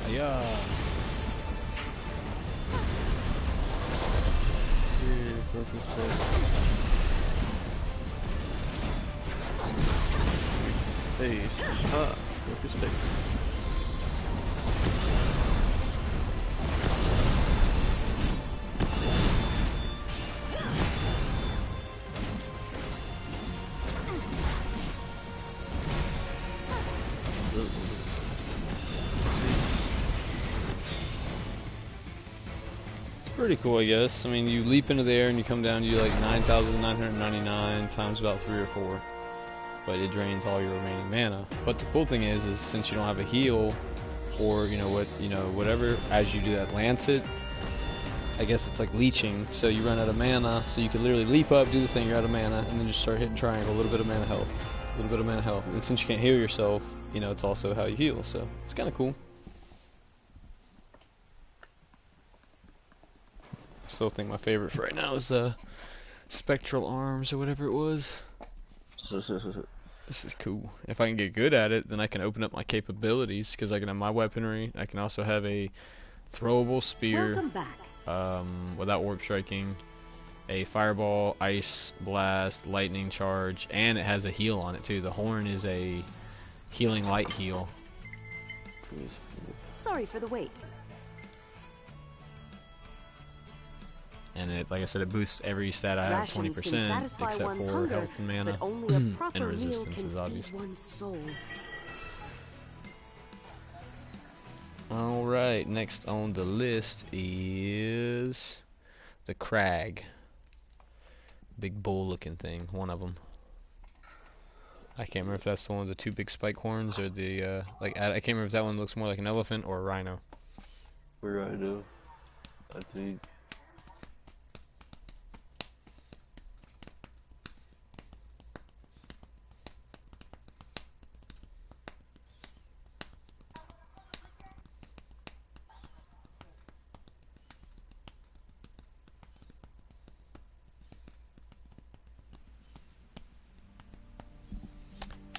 Yeah. Hey, focus space. Pretty cool, I guess. I mean, you leap into the air and you come down to like 9,999 times about 3 or 4, but it drains all your remaining mana. But the cool thing is since you don't have a heal, or whatever, as you do that lancet, I guess it's like leeching. So you run out of mana, so you can literally leap up, do the thing, you're out of mana, and then just start hitting triangle, a little bit of mana health, a little bit of mana health. And since you can't heal yourself, it's also how you heal. So it's kind of cool. Still think my favorite for right now is Spectral Arms or whatever it was. This is cool. If I can get good at it, then I can open up my capabilities, because I can have my weaponry. I can also have a throwable spear. Welcome back. Without warp striking, a fireball, ice blast, lightning charge, and it has a heal on it too. The horn is a healing light heal. Sorry for the wait. And it, like I said, it boosts every stat I have 20%, except for health and mana, but only a proper and meal resistance can is obvious. feed one's soul. Alright. Alright, next on the list is the crag. Big bull looking thing, one of them. I can't remember if that's the one with the two big spike horns or the, like, I can't remember if that one looks more like an elephant or a rhino. A rhino, I think.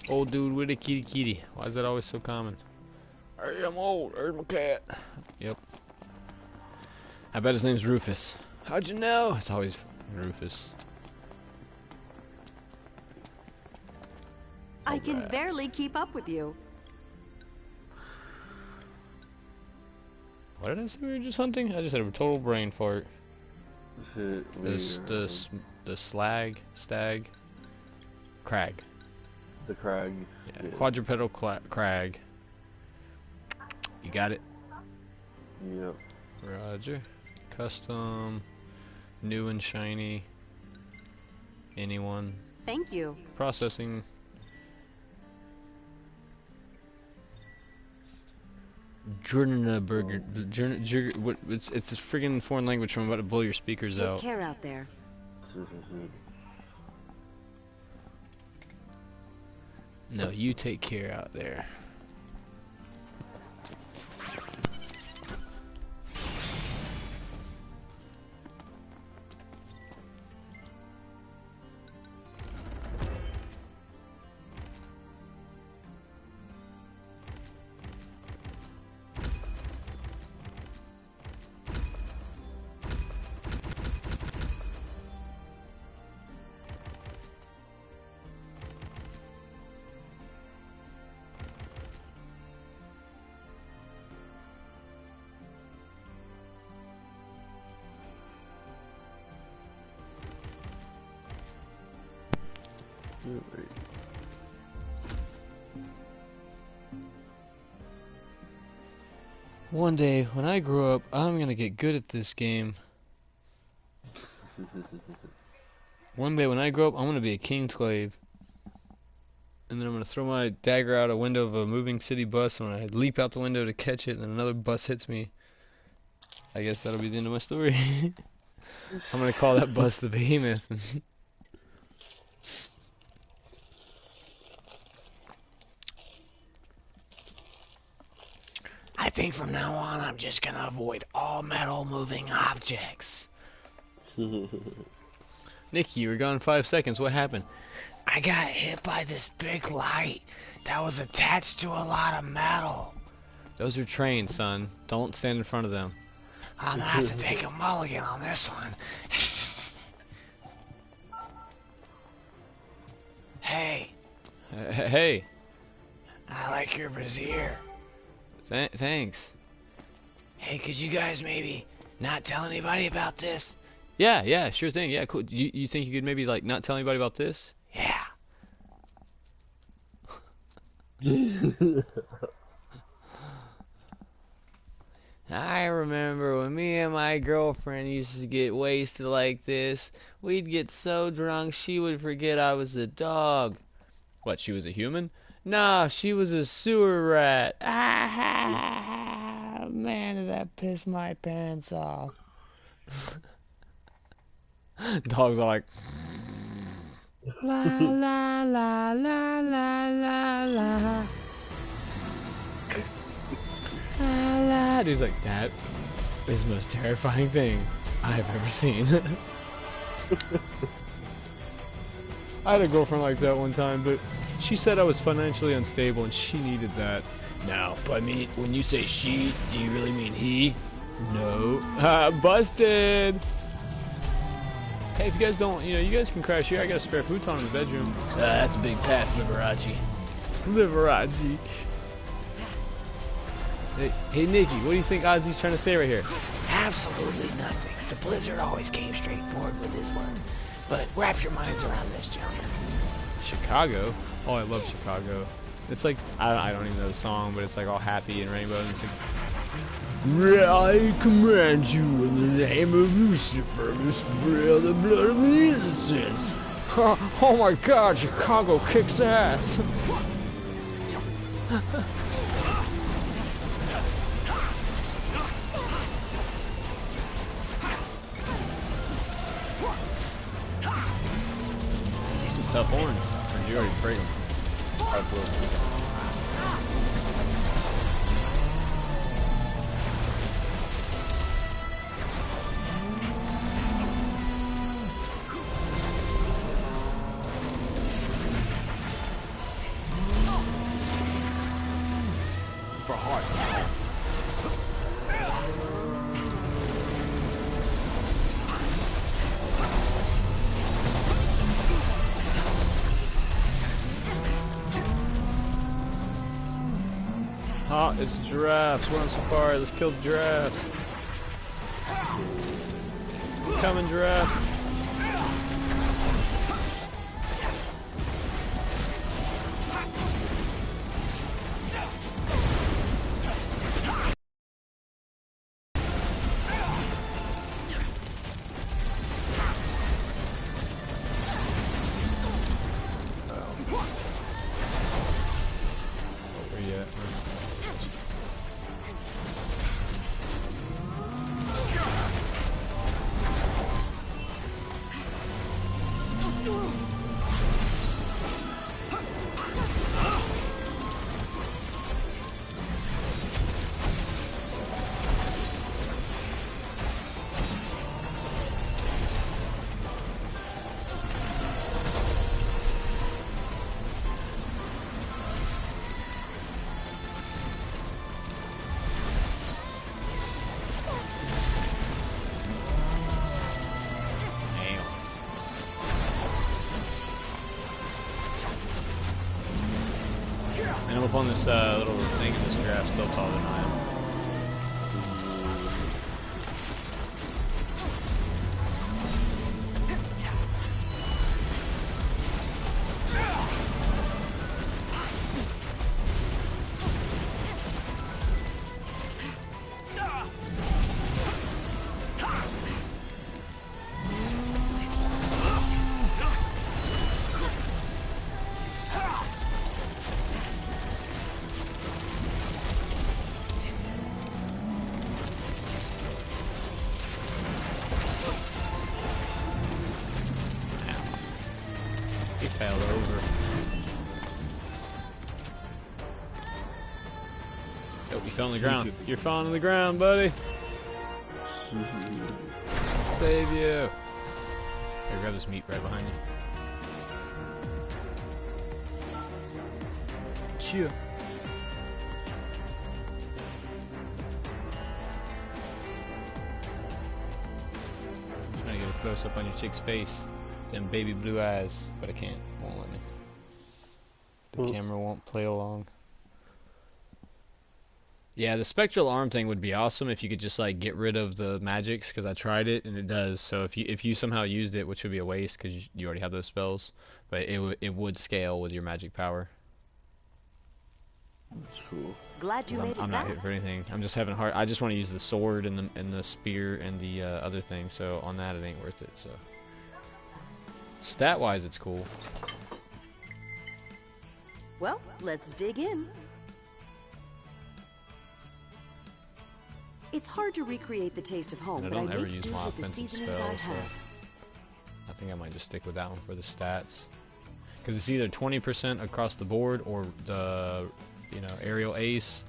Old dude with a kitty kitty. Why is that always so common? Hey, I'm old. There's my cat. Yep. I bet his name's Rufus. How'd you know? It's always Rufus. I can barely keep up with you. What did I say we were just hunting? I just had a total brain fart. The stag, crag. The crag. Yeah. Quadrupedal crag. You got it? Yep. Roger. Custom. New and shiny. Anyone. Thank you. Processing. Burger. It's this friggin' foreign language from about to blow your speakers out. Take care out there. No, you take care out there. One day, when I grow up, I'm gonna get good at this game. One day, when I grow up, I'm gonna be a king slave. And then I'm gonna throw my dagger out a window of a moving city bus, and I leap out the window to catch it, and then another bus hits me. I guess that'll be the end of my story. I'm gonna call that bus the Behemoth. I think from now on I'm just gonna avoid all metal moving objects. Nikki, you were gone 5 seconds. What happened? I got hit by this big light that was attached to a lot of metal. Those are trains, son. Don't stand in front of them. I'm gonna have to take a mulligan on this one. Hey. Hey. I like your brassiere. Thanks. Hey, could you guys maybe not tell anybody about this? Yeah, sure thing. Yeah, cool. You think you could maybe like not tell anybody about this? Yeah. I remember when me and my girlfriend used to get wasted like this. We'd get so drunk she would forget I was a dog. What, she was a human? Nah, she was a sewer rat. Ah, man, did that piss my pants off. Dogs are like, la la la la la la la. La la. Dude's like, that is the most terrifying thing I've ever seen. I had a girlfriend like that one time, but she said I was financially unstable and she needed that. Now, but I mean, when you say she, do you really mean he? No. Busted! Hey, if you guys don't, you guys can crash here. I got a spare futon in the bedroom. That's a big pass, Liberace. Liberace. Hey, Nikki, what do you think Ozzy's trying to say right here? Absolutely nothing. The Blizzard always came straight forward with his one. But wrap your minds around this, gentlemen. Chicago? Oh, I love Chicago. It's like, I don't even know the song, but it's like all happy and rainbows. And it's like, I command you in the name of Lucifer to spill the blood of the innocents. Oh my god, Chicago kicks ass. Some tough horns. Or you already break them. For heart. Ah, it's giraffes. We're on safari. Let's kill the giraffes. Coming, giraffe. Where you at? And I'm up on this little thing, and this giraffe's still taller than I am. He fell over. Oh, you fell on the ground. You're falling on the ground, buddy. I'll save you. Here, grab this meat right behind you. Chew. Trying to get a close up on your chick's face. Them baby blue eyes, but I can't. Won't let me. The camera won't play along. Yeah, the spectral arm thing would be awesome if you could just like get rid of the magics, because I tried it and it does. So if you somehow used it, which would be a waste because you already have those spells, but it would scale with your magic power. That's cool. Glad you made it I'm back. not hit for anything. I'm just having hard. I just want to use the sword and the spear and the other thing. So on that, it ain't worth it. So. Stat-wise, it's cool. Well, let's dig in. It's hard to recreate the taste of home, And I but I don't ever make use do my with the offensive seasonings spell, I so have. I think I might just stick with that one for the stats. Because it's either 20% across the board, or the aerial ace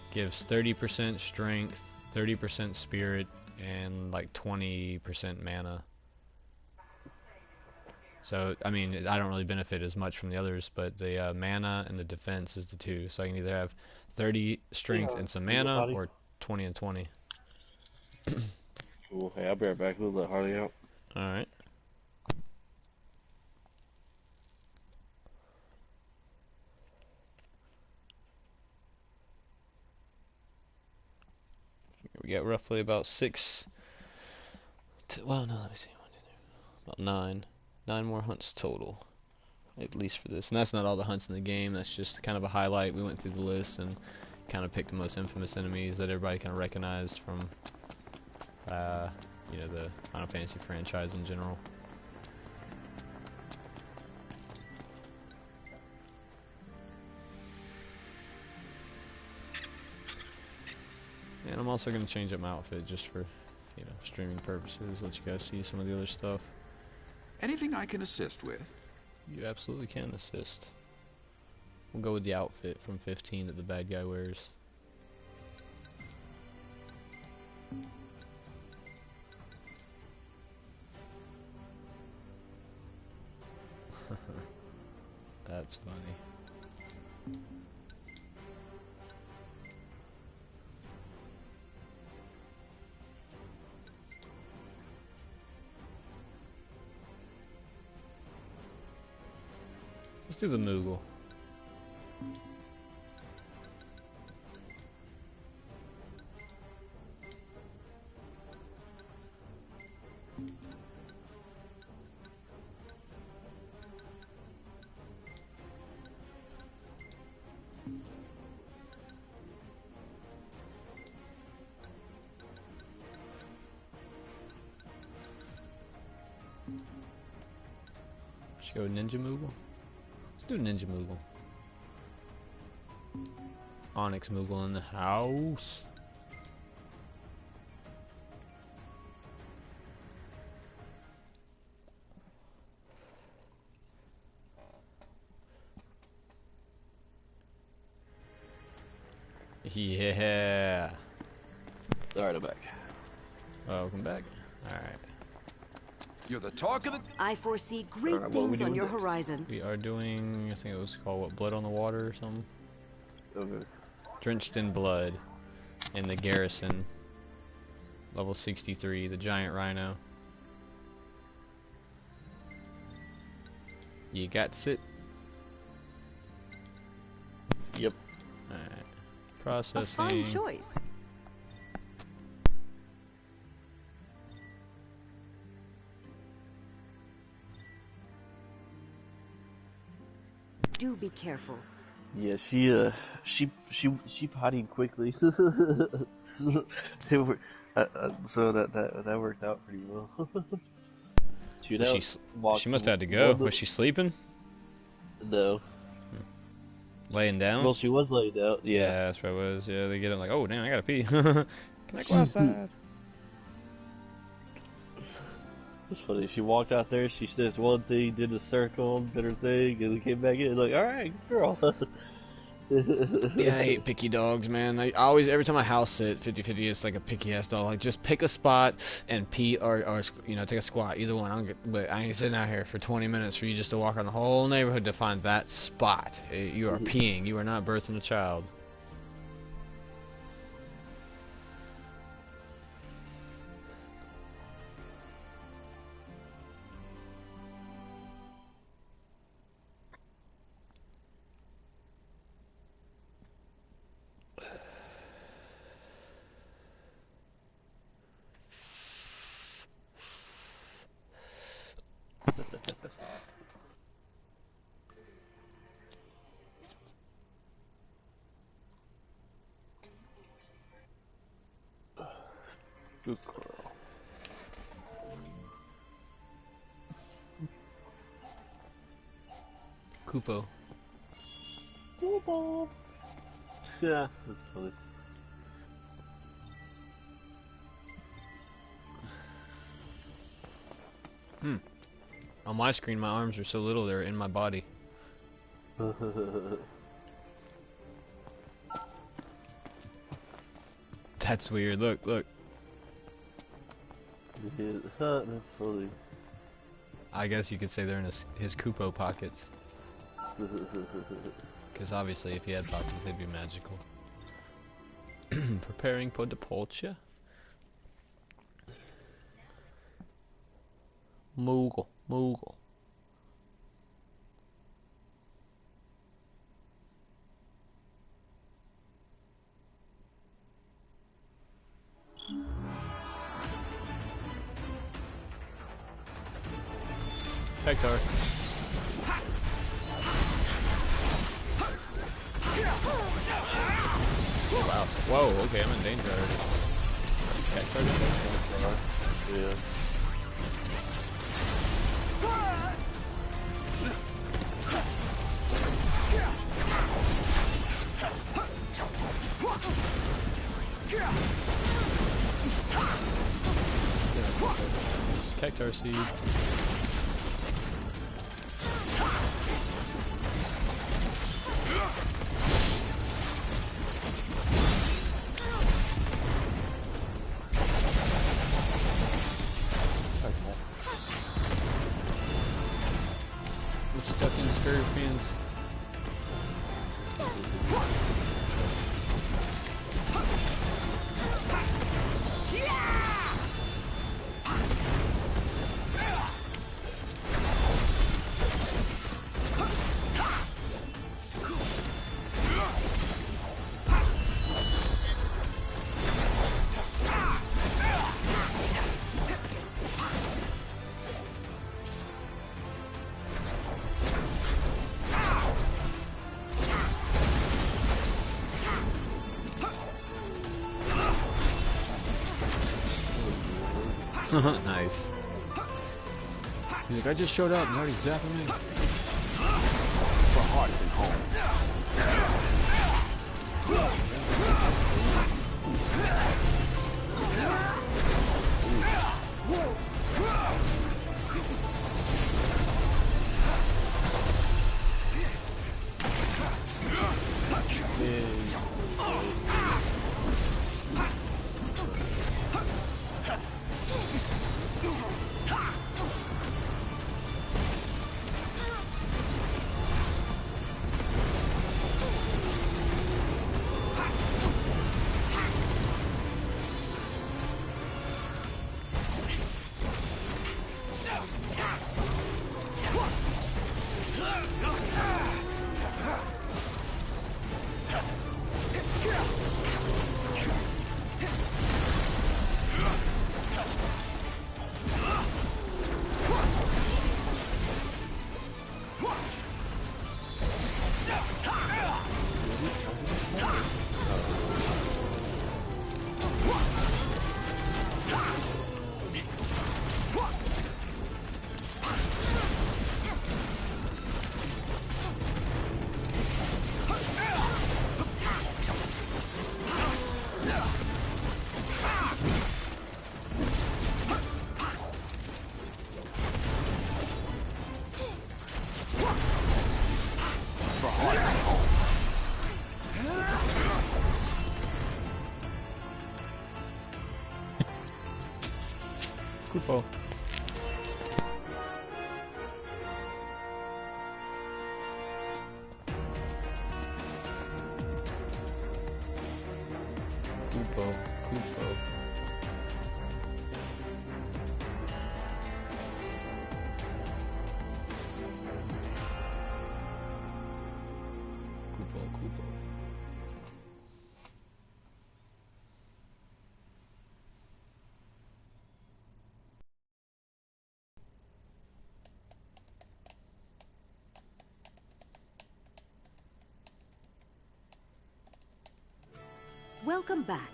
gives 30% strength, 30% spirit, and like 20% mana. So, I mean, I don't really benefit as much from the others, but the mana and the defense is the two. So I can either have 30 strength and some mana, or 20 and 20. Cool. Hey, I'll be right back. We'll let Harley out. Alright. We got roughly about 6... well, no, let me see. 1, 2, 3, about 9. 9 more hunts total. At least for this. And that's not all the hunts in the game. That's just kind of a highlight. We went through the list and kind of picked the most infamous enemies that everybody kind of recognized from, you know, the Final Fantasy franchise in general. And I'm also going to change up my outfit just for, you know, streaming purposes. Let you guys see some of the other stuff. Anything I can assist with? You absolutely can assist. We'll go with the outfit from 15 that the bad guy wears. That's funny. Let's do the Moogle. Should we go Ninja Moogle? Let's do Ninja Moogle. Onyx Moogle in the house. Yeah. Alright, I'm back. Welcome back. Alright. You're the talk of the... I foresee great Alright, what are we things on doing your next? horizon. We are doing, I think it was called, what, Blood on the Water or something? Okay. Drenched in Blood. In the Garrison. Level 63, the Giant Rhino. You got it? Yep. Alright. A Processing. fine choice. Do be careful. Yeah, she pottied quickly. They were, so that worked out pretty well. She must have had to go. Was she sleeping? No. Laying down? Well, she was laying down. Yeah. That's what it was. Yeah, they get it like, oh damn, I gotta pee. Can I go outside? It's funny. She walked out there. She sniffed one thing, did a circle, did her thing, and then came back in. Like, all right, girl. Yeah, I hate picky dogs, man. I always, every time I house sit 50-50, it's like a picky ass dog. Like, just pick a spot and pee, or you know, take a squat. Either one. But I ain't sitting out here for 20 minutes for you just to walk around the whole neighborhood to find that spot. You are peeing. You are not birthing a child. Good girl. Kupo. Yeah, that's funny. On my screen, my arms are so little, they're in my body. That's weird. Look, look. Yeah, that's funny. I guess you could say they're in his Kupo pockets. Because obviously, if he had pockets, they'd be magical. Preparing for departure. Moogle, Moogle. Hector. Wow. Whoa. Okay, I'm in danger already. Cactar in danger? Yeah. Cactar seed. We're stuck in scorpions. Nice. He's like, I just showed up and already zapping me. For heart and home. Kupo. Kupo. Kupo. Kupo. Kupo. Welcome back.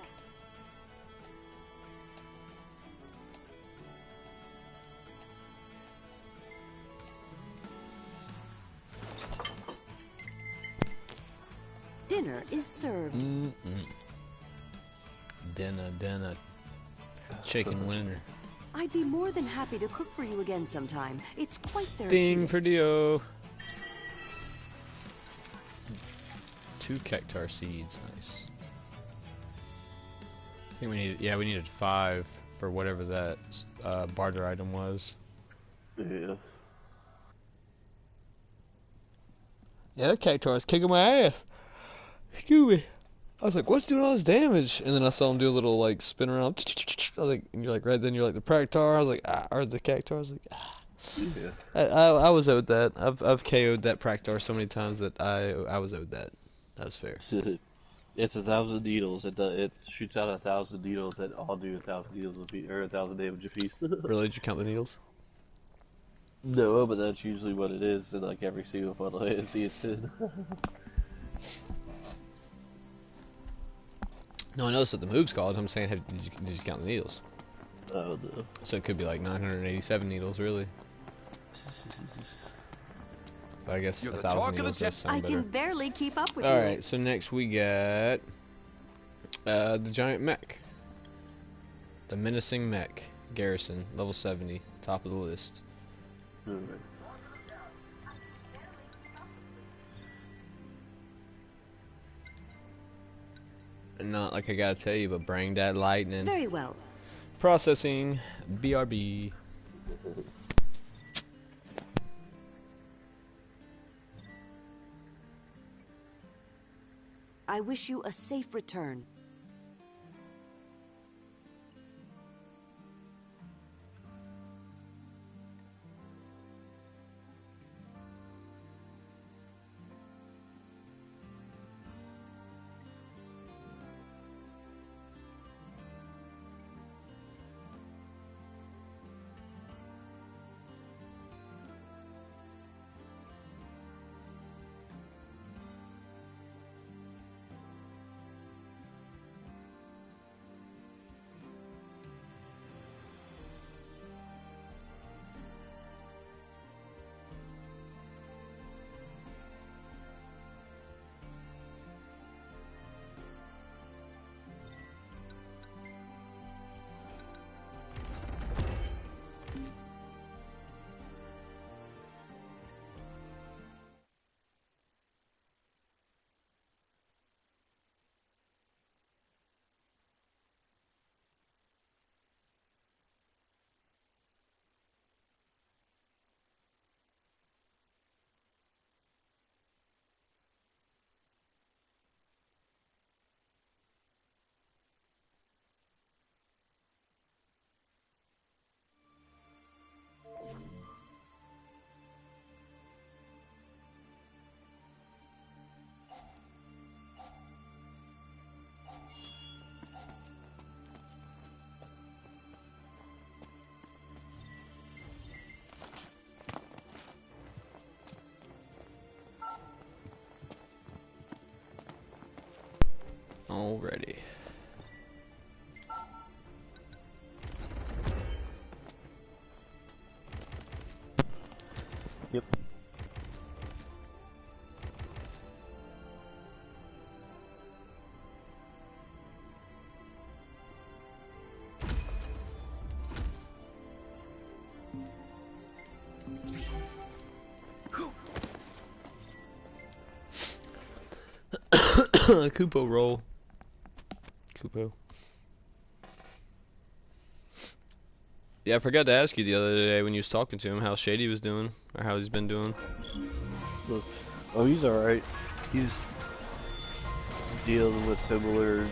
Dinner is served. Dinner. Chicken winner. I'd be more than happy to cook for you again sometime. It's quite therapeutic. Ding for Dio. 2 cactar seeds. Nice. I think we needed. Yeah, we needed 5 for whatever that barter item was. Yeah. Yeah, that cactar was kicking my ass. Excuse me. I was like, what's doing all this damage? And then I saw him do a little like spin around. I was like, and you're like, right then you're like the Practar. I was like, or the cactar. I was like, Yeah. I was owed that. I've KO'd that Practar so many times that I was owed that. That was fair. It's 1,000 needles. It shoots out 1,000 needles that all do 1,000 needles apiece, or 1,000 damage apiece. Really? Did you count the needles? No, but that's usually what it is in like every single funnel I see it in. No, I noticed what the move's called. I'm saying, did you count the needles? Oh no. So it could be like 987 needles, really. But I guess You're the 1,000 talk of the needles does I sound better. can barely keep up with you. Alright, so next we got the giant mech. The menacing mech. Garrison, level 70, top of the list. Alright. And not like I gotta tell you, but bring that lightning. Very well. Processing, BRB. I wish you a safe return. Already. Yep. Kupo roll. Kupo. Yeah, I forgot to ask you the other day when you was talking to him how Shady was doing, or how he's been doing. Oh, he's alright. He's dealing with similar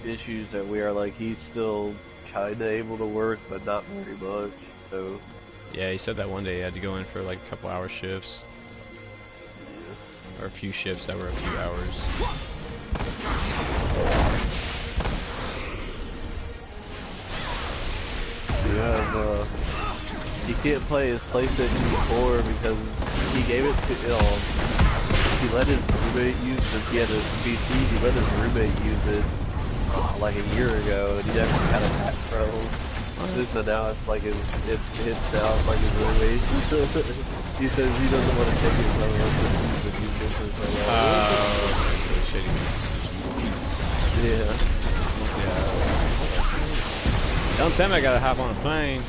issues that we are. Like, he's still kinda able to work, but not very much, so... Yeah, he said that one day he had to go in for like a couple hour shifts. Or a few shifts that were a few hours. Yeah, he can't play his PlayStation 4 because he gave it to he let his roommate use it. He had a PC, he let his roommate use it like a year ago, and he never had a patch problem. So now it's like it's now it's like his roommate. He says he doesn't want to take it from him because he's been for so long. So Shady made a decision. Yeah. Don't tell me I gotta hop on a plane.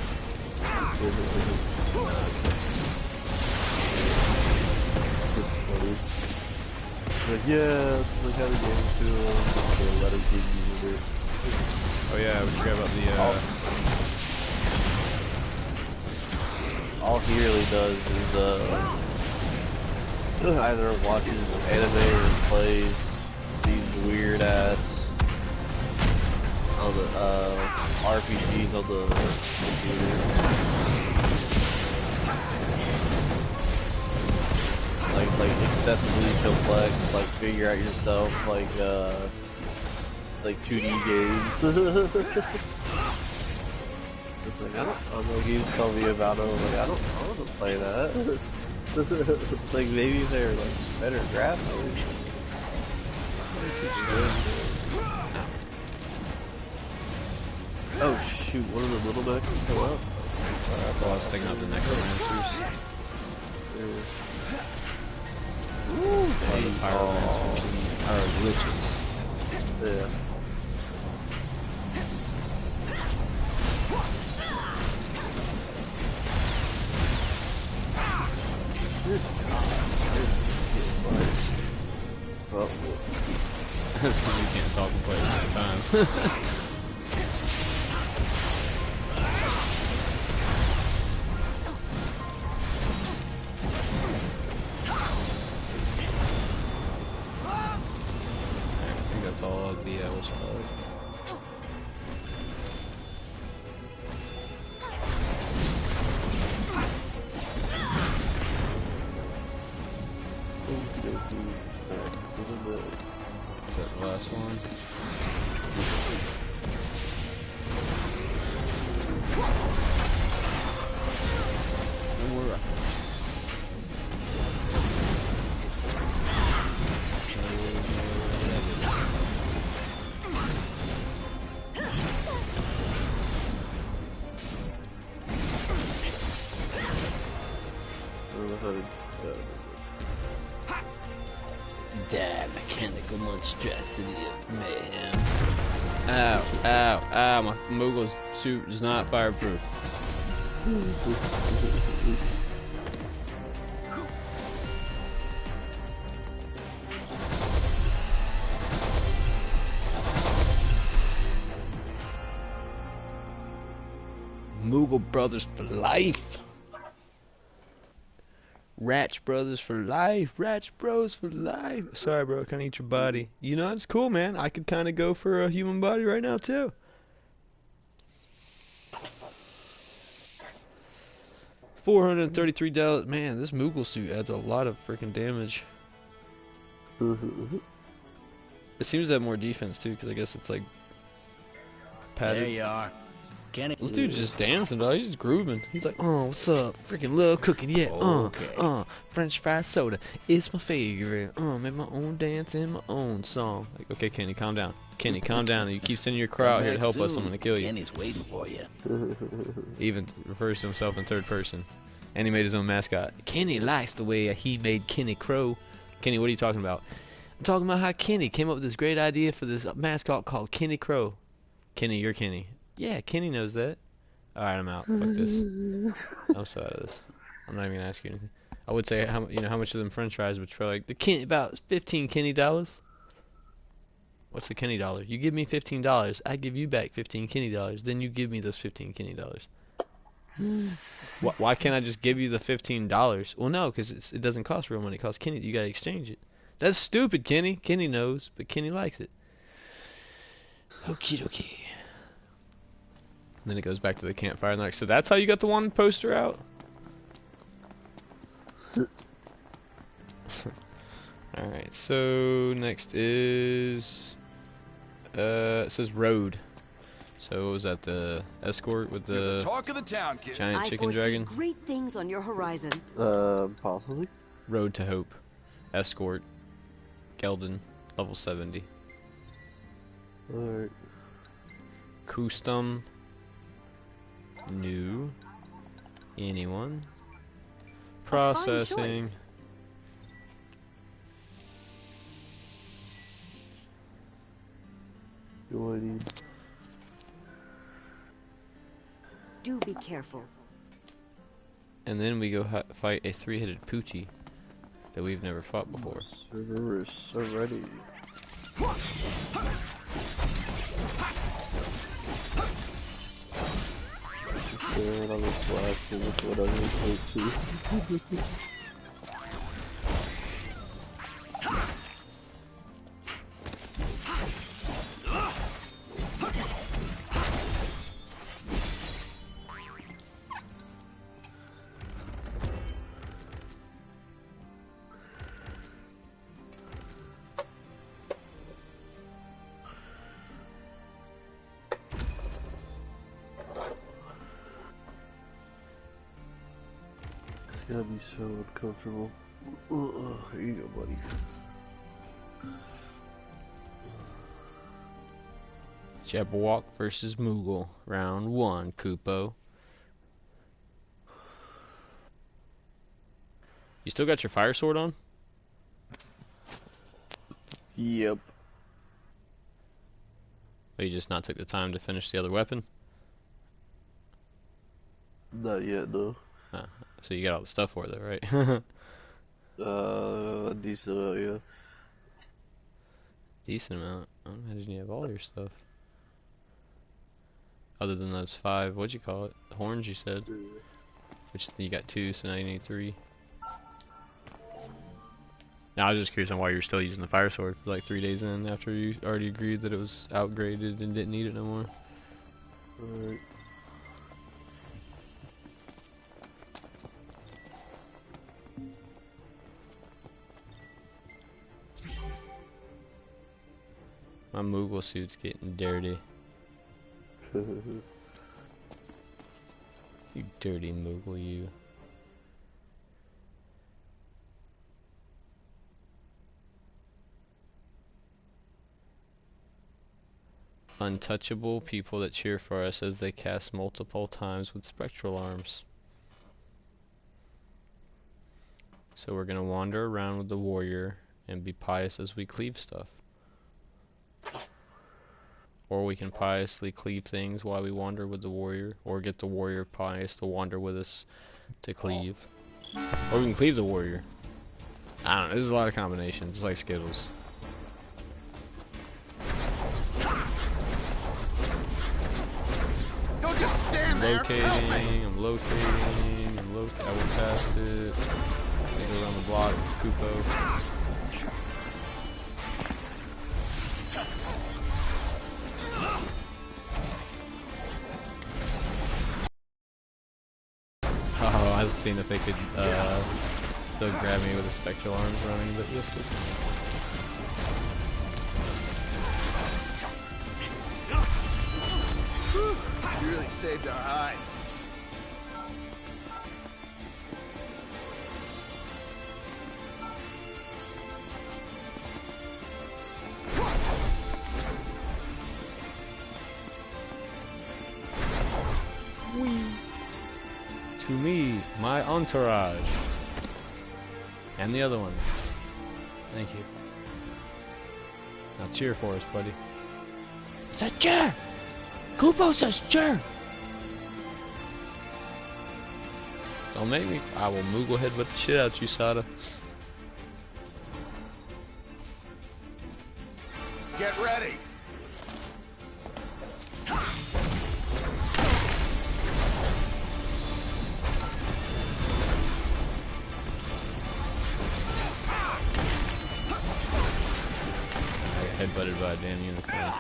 Like, yeah, like how the game to him, so let him keep using it. Oh yeah, we forgot about the all he really does is either watches anime or plays these weird ass on the RPGs on the computer. Like excessively complex, like figure out yourself, like 2D games. It's like, I don't know, games tell me about it, I'm like, I don't want to play that. Like, maybe they're like better graphics. little bit can come out. I thought I was taking out the necromancers. Ooh, the pyromancers are glitches. Yeah. Oh. That's because you can't talk and play at the same time. I think that's all of the what's it called? Is that the last one? Damn, mechanical monstrosity of mayhem. Ow, ow, ow, my Moogle's suit is not fireproof. Moogle Brothers for life. Ratch Brothers for life. Ratch Bros for life. Sorry, bro. I can't eat your body. You know, it's cool, man. I could kind of go for a human body right now, too. $433. Man, this Moogle suit adds a lot of freaking damage. It seems to have more defense, too, because I guess it's like padded. There you are. Kenny. This dude's just dancing, dog. He's just grooving. He's like, oh, what's up? Freaking love cooking, yeah. Okay. French fry soda. It's my favorite. Make my own dance and my own song. Like, okay, Kenny, calm down. Kenny, calm down. You keep sending your crew out here to help us. I'm gonna kill you. Kenny's waiting for you. He even refers to himself in third person. And he made his own mascot. Kenny likes the way he made Kenny Crow. Kenny, what are you talking about? I'm talking about how Kenny came up with this great idea for this mascot called Kenny Crow. Kenny, you're Kenny. Yeah, Kenny knows that. Alright, I'm out. Fuck this. I'm so out of this. I'm not even gonna ask you anything. I would say how much of them French fries, which are like the Kenny, about 15 Kenny dollars. What's the Kenny dollar? You give me $15, I give you back 15 Kenny dollars. Then you give me those 15 Kenny dollars. Why can't I just give you the $15? Well, no, because it doesn't cost real money. It costs Kenny. You gotta exchange it. That's stupid, Kenny. Kenny knows, but Kenny likes it. Okie dokie. And then it goes back to the campfire and like, so that's how you got the one poster out? Alright, so next is it says road. So was that the escort with You're the talk of the town, kid. giant chicken I foresee dragon? great things on your horizon. Possibly. Road to Hope. Escort. Geldon. Level 70. Alright. Custom. New. Anyone. Processing. choice. What do I need? Do be careful. And then we go fight a three-headed Poochie that we've never fought before. Server is so ready. And I'm just blasting with whatever I to. It's gonna be so uncomfortable. Here you go, buddy. Jabberwock versus Moogle. Round 1, Kupo. You still got your fire sword on? Yep. Or you just not took the time to finish the other weapon? Not yet, no. So you got all the stuff for it, though, right? A decent amount, yeah. Decent amount. I imagine you have all your stuff. Other than those 5, what'd you call it? Horns, you said? Which you got 2, so now you need 3. Now, I was just curious on why you were still using the fire sword for like 3 days in after you already agreed that it was outgraded and didn't need it no more. Alright. My Moogle suit's getting dirty. You dirty Moogle, you. Untouchable, people that cheer for us as they cast multiple times with spectral arms. So we're gonna wander around with the warrior and be pious as we cleave stuff. Or we can piously cleave things while we wander with the warrior, or get the warrior pious to wander with us to cleave. Or we can cleave the warrior. I don't know, there's a lot of combinations, it's like Skittles. Don't just stand there. I'm locating. I went past it. I go around the block, Kupo. Oh, I was seeing if they could still grab me with the spectral arms running a bit listed. You really saved our hides. To me, my entourage. And the other one. Thank you. Now cheer for us, buddy. It said cheer! Kupo says cheer! Don't make me. I will Moogle head with the shit out you, Sada. Get ready. I got headbutted by a damn unicorn.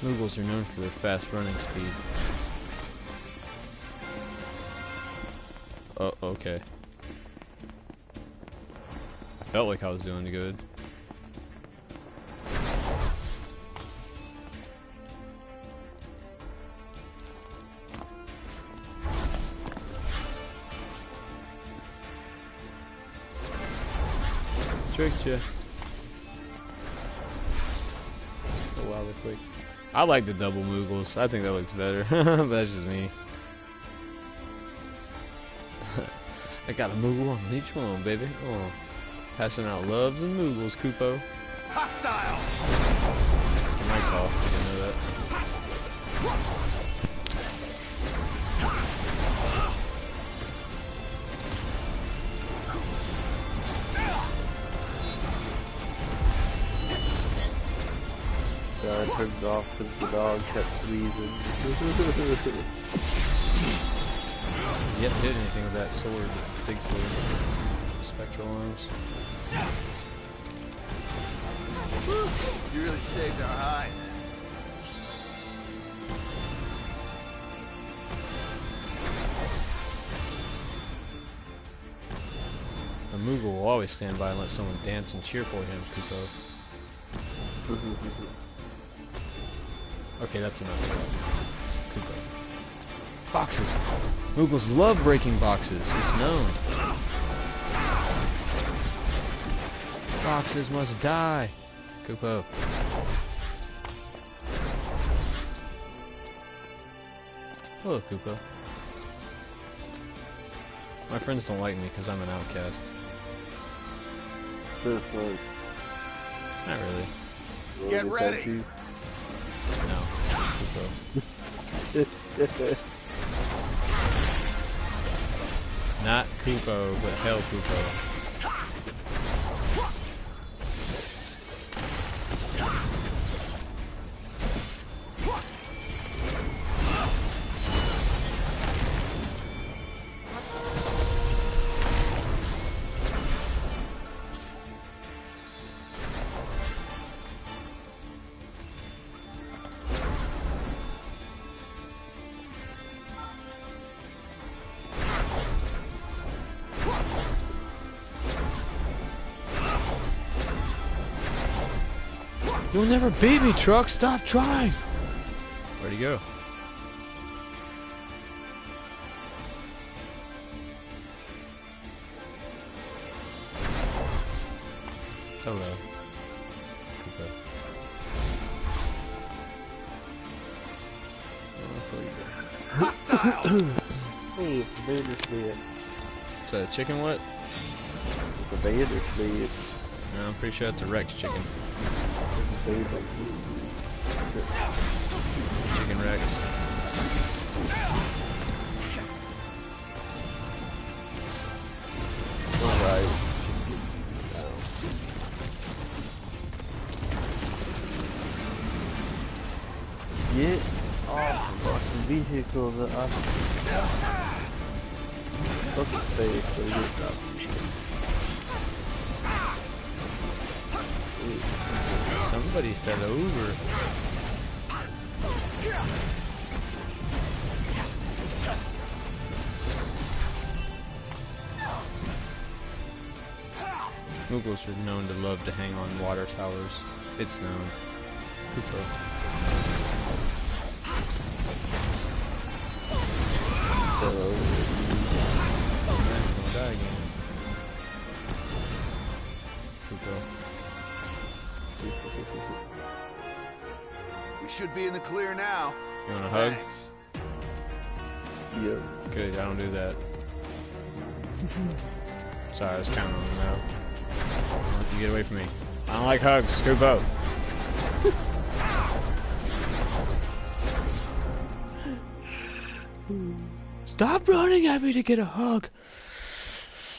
Moogles are known for their fast running speed. Oh, okay. I felt like I was doing good. Tricked ya. Oh wow, they're quick. I like the double Moogles. I think that looks better. But that's just me. I got a Moogle on each one, baby. Oh, passing out loves and Moogles, Kupo. Hostile. The mic's off. I didn't know that. I turned it off because the dog kept sneezing. You haven't hit anything with that sword, big sword, the spectral arms. You really saved our hides. The Moogle will always stand by and let someone dance and cheer for him, Kupo. Okay, that's enough of that. Kupo. Boxes! Moogles love breaking boxes, it's known. Boxes must die! Kupo. Hello, Kupo. My friends don't like me because I'm an outcast. This sucks. Not really. Get ready. No. Kupo. Not Kupo, but hell Kupo. You'll never beat me, Truck! Stop trying! Where'd he go? Hello. Kupo. Hostiles! Hey, it's a Vandersmith. It's a chicken what? It's a Vandersmith. No, I'm pretty sure that's a Rex chicken. Chicken Rex. Alright. Get off the fucking vehicle that I fucking face so you get stopped. Somebody fell over. Moogles are known to love to hang on water towers. It's known. Kupo. Gonna die again. Kupo. We should be in the clear now. You want a hug? Thanks. Yeah. Good, I don't do that. Sorry, I was counting on him now. You get away from me. I don't like hugs, Kupo. Stop running at me to get a hug.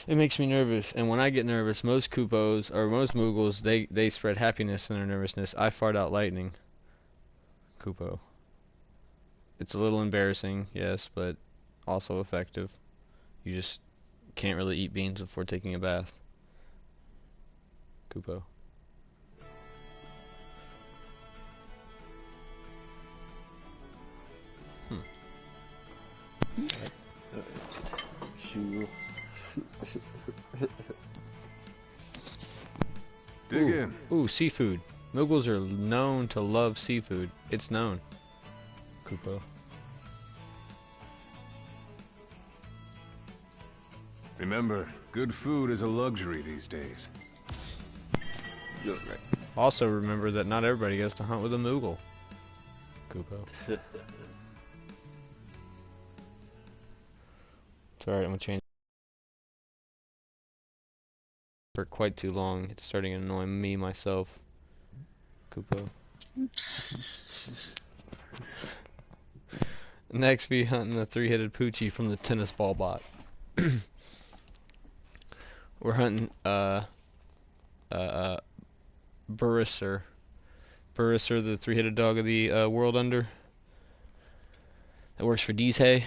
It makes me nervous, and when I get nervous, most Kupos, or most Moogles, they spread happiness in their nervousness. I fart out lightning. Kupo. It's a little embarrassing, yes, but also effective. You just can't really eat beans before taking a bath. Kupo. Shoot. Dig in. Ooh, seafood. Moogles are known to love seafood. It's known. Kupo. Remember, good food is a luxury these days. Also remember that not everybody gets to hunt with a Moogle. Kupo. It's alright, I'm gonna change for quite too long. It's starting to annoy me myself. Kupo. Next, we hunting the three-headed Poochie from the tennis ball bot. We're hunting Burrisser. Burrisser, the three-headed dog of the world under. That works for Deeshay.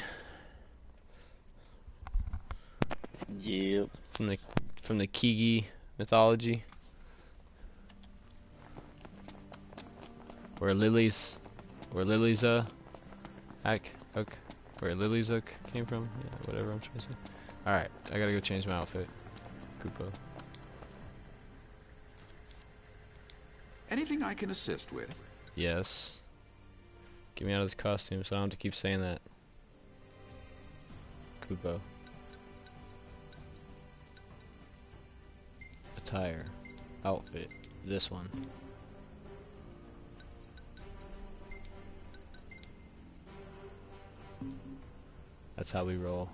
Yep. From the Kigi mythology. Where Lily's where Lily's came from. Yeah, whatever I'm trying to say. Alright, I gotta go change my outfit. Koopa. Anything I can assist with? Yes. Get me out of this costume so I don't have to keep saying that. Koopa. Attire. Outfit. This one. That's how we roll.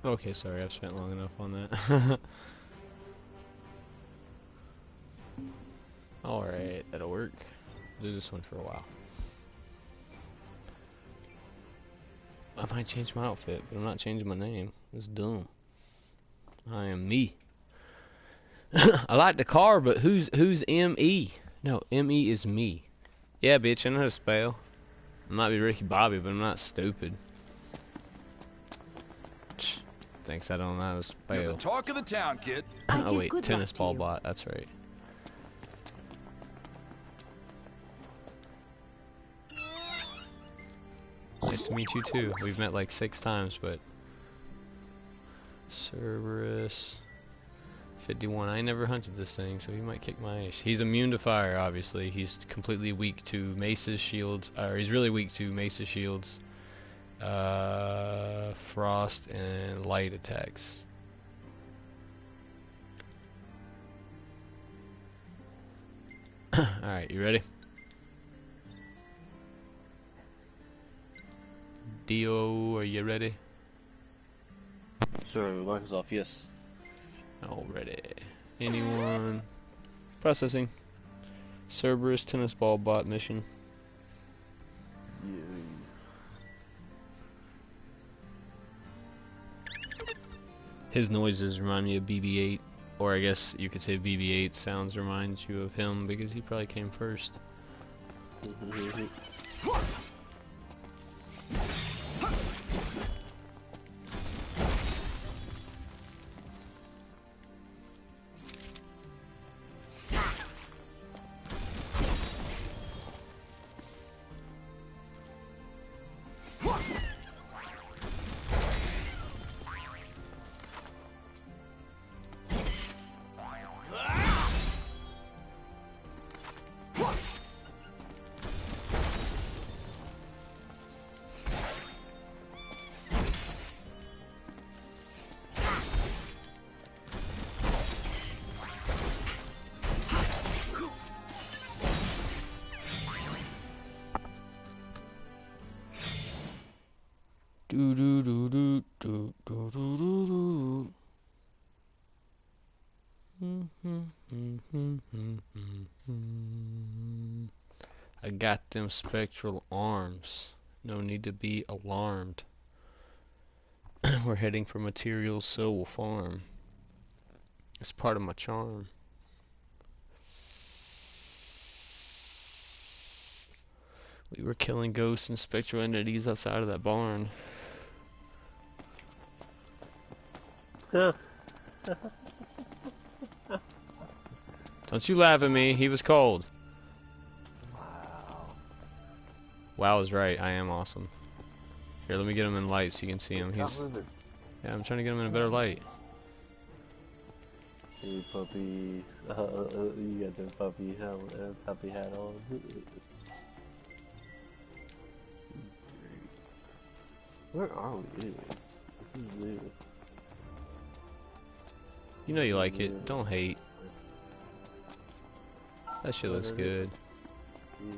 Okay, sorry, I've spent long enough on that. Alright, that'll work. Do this one for a while. I might change my outfit, but I'm not changing my name. It's dumb. I am me. I like the car, but who's M-E? No, M-E is me. Yeah, bitch, I know how to spell. I might be Ricky Bobby, but I'm not stupid. Thinks I don't know how to spell. You're the talk of the town, kid. Oh wait, tennis ball bot, that's right. Nice to meet you too. We've met like 6 times, but Cerberus 51. I never hunted this thing, so he might kick my ass. He's immune to fire, obviously. He's completely weak to maces, shields, or he's really weak to maces, shields, frost, and light attacks. Alright, you ready? Dio, are you ready? Sure, mic is off, yes. Already. Anyone? Processing. Cerberus tennis ball bot mission. Yeah. His noises remind me of BB-8, or I guess you could say BB-8 sounds reminds you of him because he probably came first. Do do do do do do do do do. I got them spectral arms. No need to be alarmed. We're heading for materials, so we'll farm. It's part of my charm. We were killing ghosts and spectral entities outside of that barn. Don't you laugh at me. He was cold. Wow. Wow is right. I am awesome. Here, let me get him in light so you can see him. He's. Yeah, I'm trying to get him in a better light. Hey puppy, you got the puppy hat on. Where are we anyways? This is new. You know you like it. Don't hate. That shit looks good. Yeah.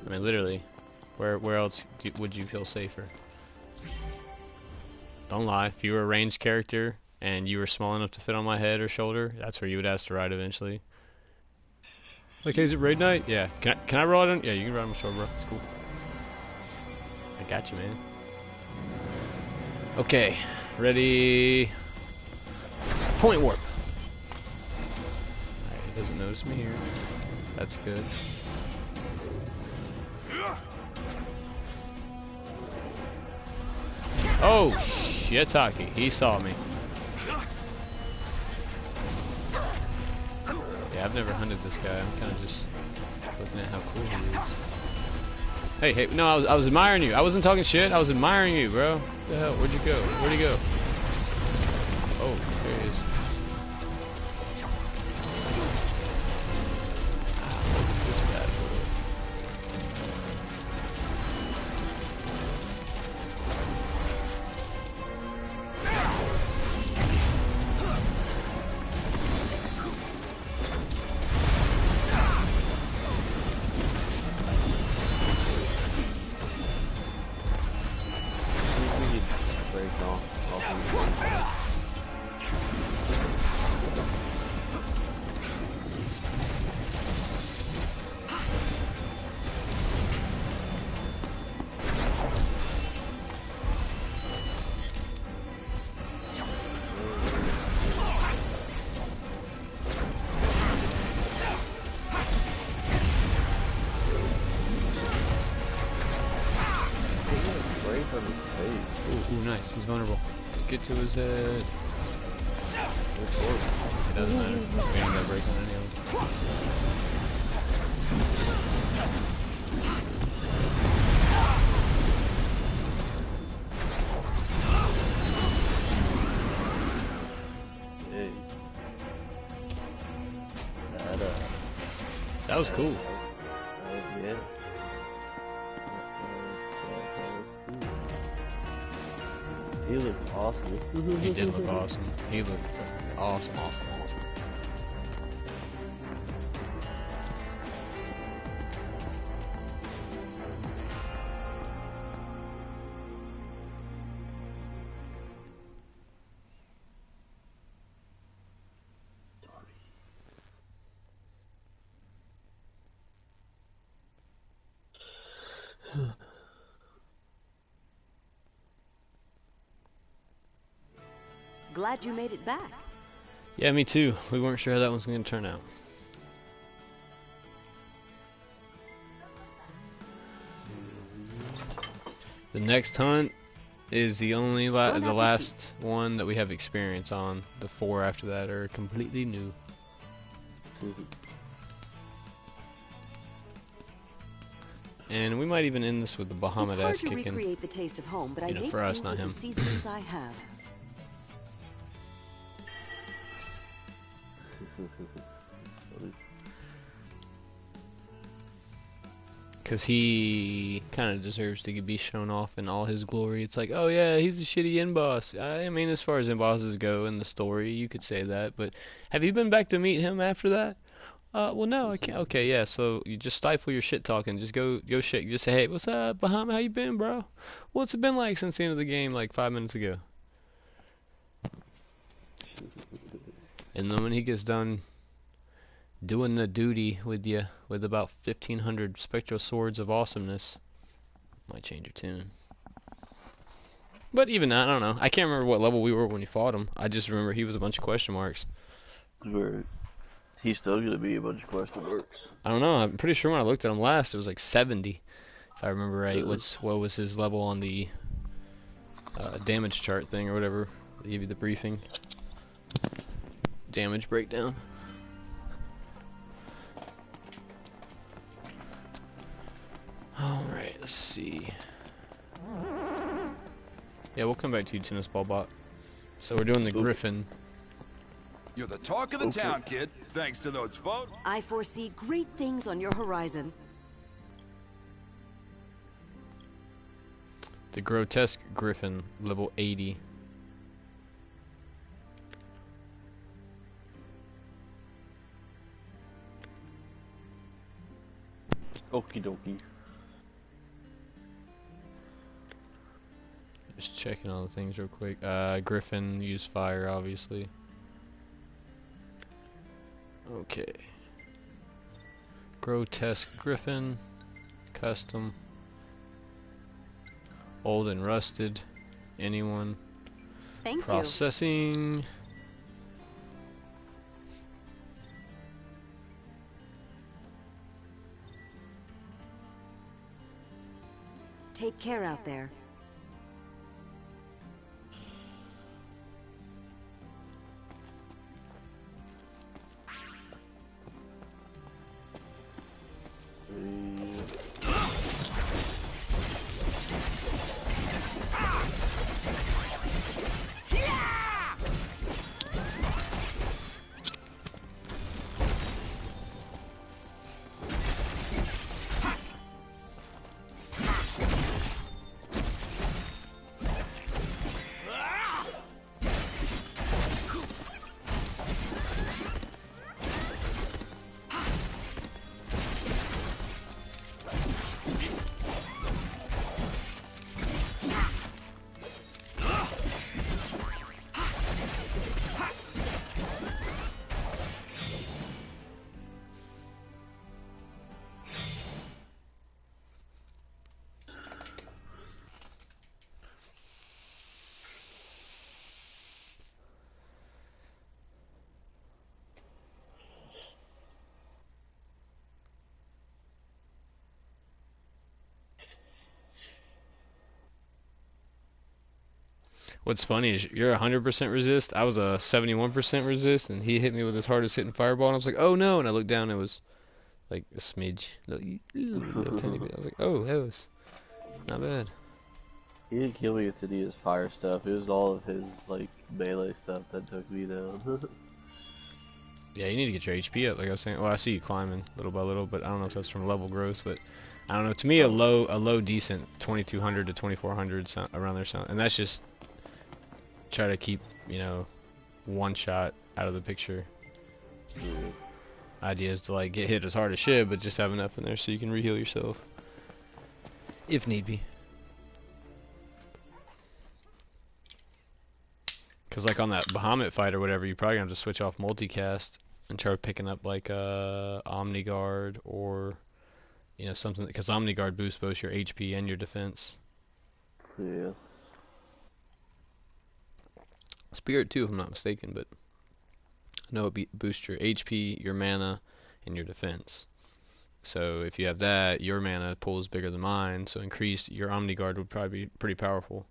I mean, literally, where else would you feel safer? Don't lie. If you were a ranged character and you were small enough to fit on my head or shoulder, that's where you would ask to ride eventually. Like, hey, is it raid night? Yeah. Can I ride on? Yeah, you can ride on my shoulder, bro. It's cool. I got you, man. Okay, ready. Point warp. Alright, he doesn't notice me here. That's good. Oh, shitaki. He saw me. Yeah, I've never hunted this guy. I'm kind of just looking at how cool he is. Hey, hey, no, I was admiring you. I wasn't talking shit. I was admiring you, bro. What the hell? Where'd you go? Where'd he go? Oh, there he is. Ah, look at this bad boy. Ooh, nice. He's vulnerable. Get to his head. It doesn't matter. We ain't gonna break on any of them. Hey. That was cool. Yeah. He looked awesome. He did look awesome. He looked awesome, awesome, awesome. Glad you made it back. Yeah, me too. We weren't sure how that one's going to turn out. The next hunt is the only the last one that we have experience on. The 4 after that are completely new. And we might even end this with the Bahamut ass kicking. It's hard to recreate the taste of home, but I make for us, do not with him. the seasonings I have. Because he kind of deserves to be shown off in all his glory. It's like, oh yeah, he's a shitty end boss. I mean, as far as end bosses go in the story, you could say that. But have you been back to meet him after that? Well, no, I can't. Okay, yeah. So you just stifle your shit talking. Just go shit. You just say, hey, what's up, Bahamut? How you been, bro? What's it been like since the end of the game, like 5 minutes ago? And then when he gets done doing the duty with you, with about 1,500 spectral swords of awesomeness, might change your tune. But even that, I don't know. I can't remember what level we were when you fought him. I just remember he was a bunch of question marks. Right. He's still gonna be a bunch of question marks. I don't know. I'm pretty sure when I looked at him last, it was like 70. If I remember right, what was his level on the damage chart thing or whatever? They give you the briefing. Damage breakdown. Alright, let's see. Yeah, we'll come back to you, Tennis Ball Bot. So we're doing the Griffin. You're the talk of the town, kid. Thanks to those photos. I foresee great things on your horizon. The Grotesque Griffin, level 80. Okie dokie. Just checking all the things real quick. Griffin, use fire, obviously. Okay. Grotesque Griffin, custom. Old and rusted. Anyone? Thank you. Processing. Take care out there. What's funny is you're 100% resist. I was a 71% resist, and he hit me with his hardest hitting fireball, and I was like, oh no! And I looked down, and it was like a smidge, little tiny bit. I was like, oh, that was not bad. He didn't kill me with any of his fire stuff. It was all of his like melee stuff that took me down. Yeah, you need to get your HP up, like I was saying. Well, I see you climbing little by little, but I don't know if that's from level growth. But I don't know. To me, a low decent 2200 to 2400 sound, around there sound, and that's just try to keep, you know, one shot out of the picture. Idea is to like get hit as hard as shit, but just have enough in there so you can reheal yourself if need be. Cause like on that Bahamut fight or whatever, you probably gonna have to switch off multicast and try picking up like Omni Guard or, you know, something, because Omni Guard boosts both your HP and your defense. Yeah. Spirit too, if I'm not mistaken, but I know it boosts your HP, your mana, and your defense. So if you have that, your mana pool is bigger than mine, so increased, your Omni Guard would probably be pretty powerful.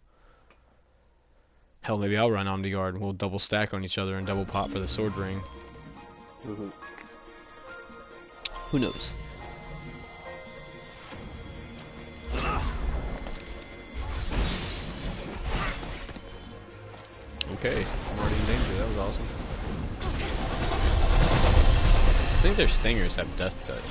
Hell, maybe I'll run Omni Guard and we'll double stack on each other and double pop for the sword ring. Who knows? Okay, I'm already in danger. That was awesome. I think their stingers have death touch.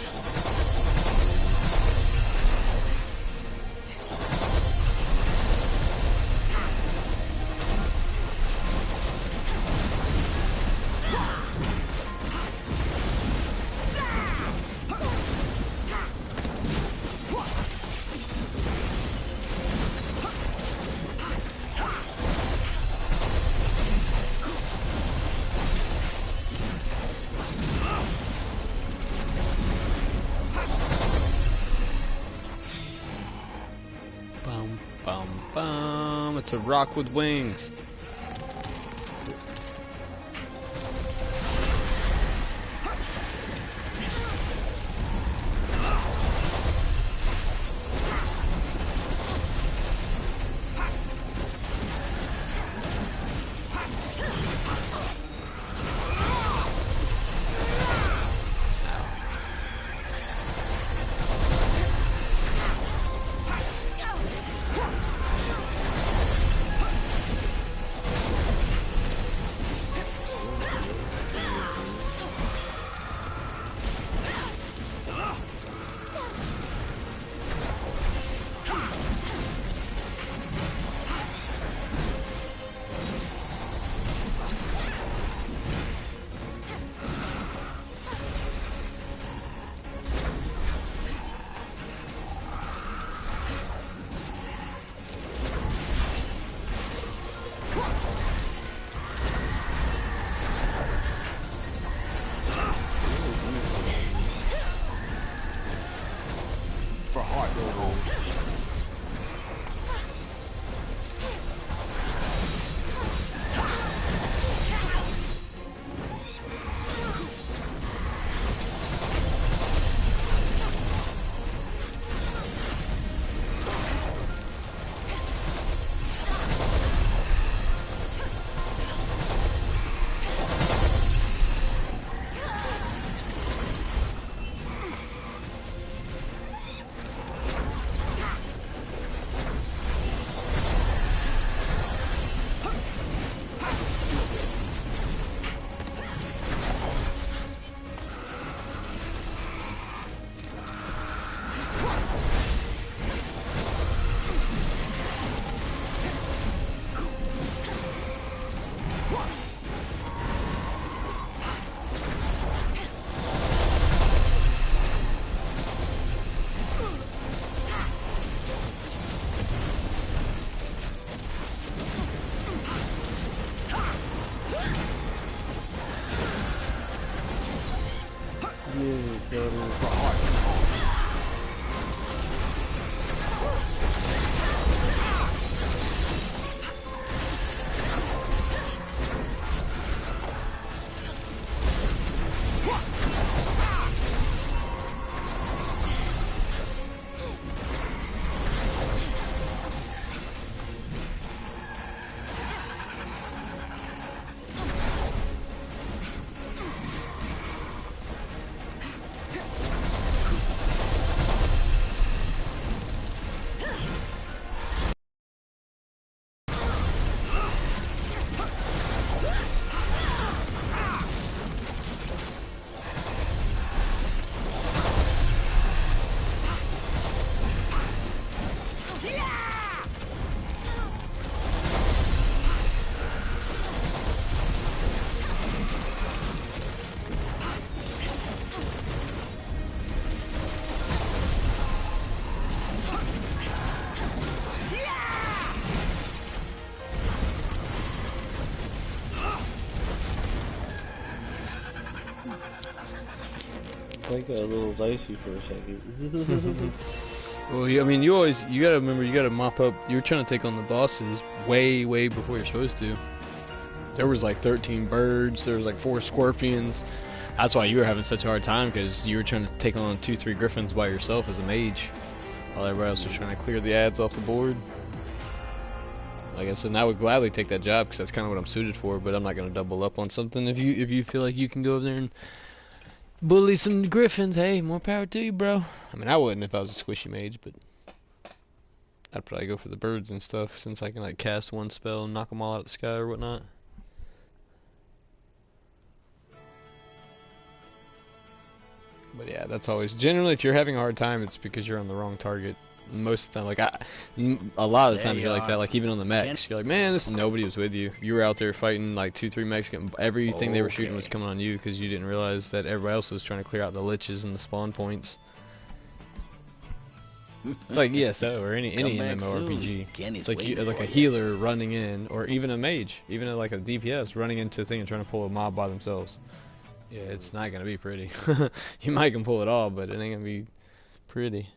It's a rock with wings. I got a little dicey for a second. Well, I mean, you gotta remember, you gotta mop up. You're trying to take on the bosses way before you're supposed to. There was like 13 birds. There was like 4 scorpions. That's why you were having such a hard time, because you were trying to take on 2-3 griffins by yourself as a mage, while everybody else was trying to clear the ads off the board. Like I said, I would gladly take that job because that's kind of what I'm suited for. But I'm not gonna double up on something. If you feel like you can go over there and bully some griffins, hey, more power to you, bro. I mean, I wouldn't if I was a squishy mage, but I'd probably go for the birds and stuff, since I can like cast one spell and knock them all out of the sky or whatnot. But yeah, that's always, generally if you're having a hard time, it's because you're on the wrong target. Most of the time, like a lot of the time you're like that, like even on the mechs, you're like, man, nobody was with you. You were out there fighting like 2-3 mechs, getting everything they were shooting was coming on you because you didn't realize that everybody else was trying to clear out the liches and the spawn points. It's like ESO or any MMORPG. It's like you, like a healer running in, or even a mage, even like a DPS running into a thing and trying to pull a mob by themselves. Yeah, it's not gonna be pretty. You might can pull it all, but it ain't gonna be pretty.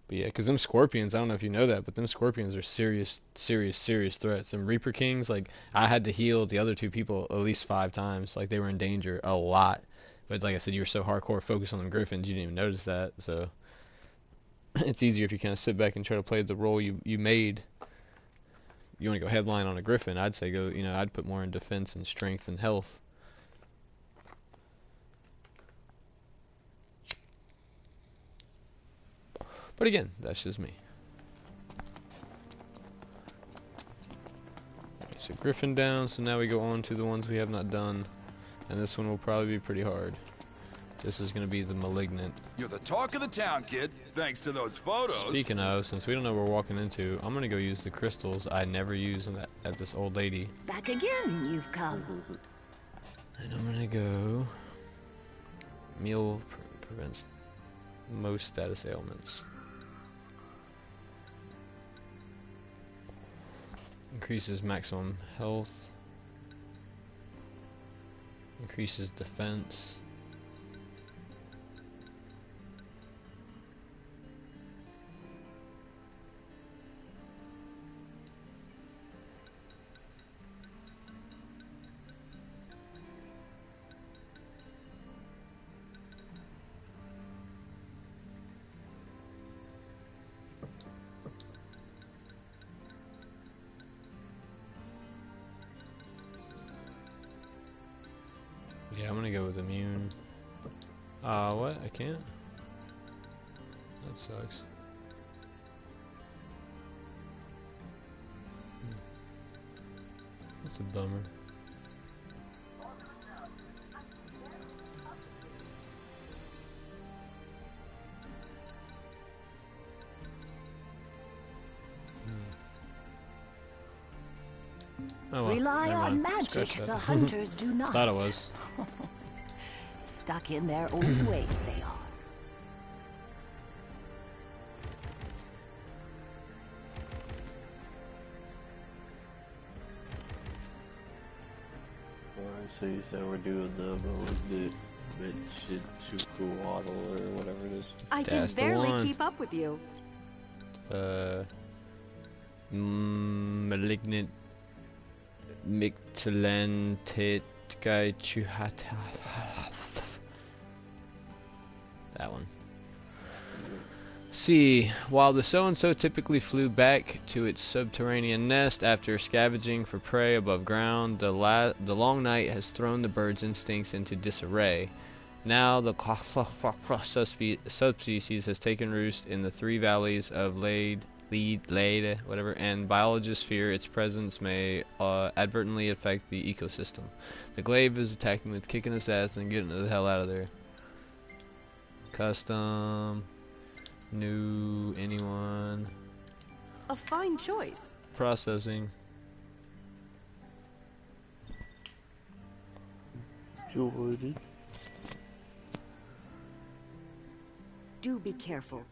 But yeah, because them scorpions, I don't know if you know that, but them scorpions are serious threats. Them Reaper Kings, like, I had to heal the other 2 people at least 5 times. Like, they were in danger a lot. But like I said, you were so hardcore focused on them griffins, you didn't even notice that. So it's easier if you kind of sit back and try to play the role you made. You want to go headline on a griffin, I'd say go, I'd put more in defense and strength and health. But again, that's just me. Alright, so Griffin down, so now we go on to the ones we have not done. And this one will probably be pretty hard. This is going to be the Malignant. You're the talk of the town, kid, thanks to those photos. Speaking of, since we don't know what we're walking into, I'm going to go use the crystals I never use at this old lady. Back again, you've come. And I'm going to go... Meal prevents most status ailments. Increases maximum health. Increases defense. Yeah, I'm gonna go with immune. What? I can't? That sucks. That's a bummer. Oh, well, Rely never on mind. magic, Scratch that. the hunters do not. Thought it was. Stuck in their old ways they are. Alright, so you said we're doing the Mitsuku Waddle or whatever it is. I can That's the barely one. keep up with you. Malignant Mictlantet Guy Chuhata. That one. See, while the so-and-so typically flew back to its subterranean nest after scavenging for prey above ground, the long night has thrown the bird's instincts into disarray. Now the subspecies has taken roost in the 3 valleys of Lade, whatever, and biologists fear its presence may advertently affect the ecosystem. The glaive is attacking with kicking its ass and getting the hell out of there. Custom. New. Anyone. A fine choice. Processing. Jordy. Do be careful.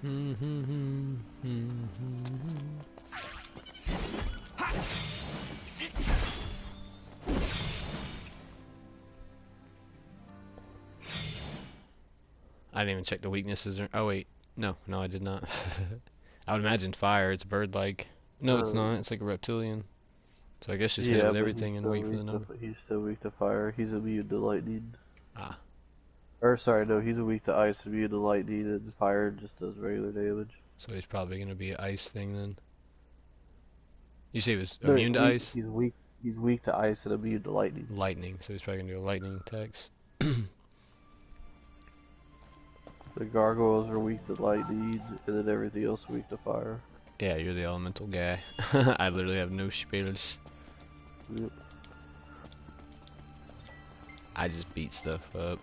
I didn't even check the weaknesses. Oh wait, no, I did not. I would imagine fire. It's bird-like. No, it's not. It's like a reptilian. So I guess just hit it Yeah, with but everything and wait for the number. he's still weak to fire. He's immune to lightning. Ah. Or sorry, no, he's weak to ice, immune to lightning, and fire just does regular damage. So he's probably gonna be an ice thing then. You say he was No, immune to ice? He's weak. He's weak to ice and immune to lightning. Lightning. So he's probably gonna do a lightning attacks. The gargoyles are weak to lightning, and then everything else is weak to fire. Yeah, you're the elemental guy. I literally have no spells. Yep. I just beat stuff up.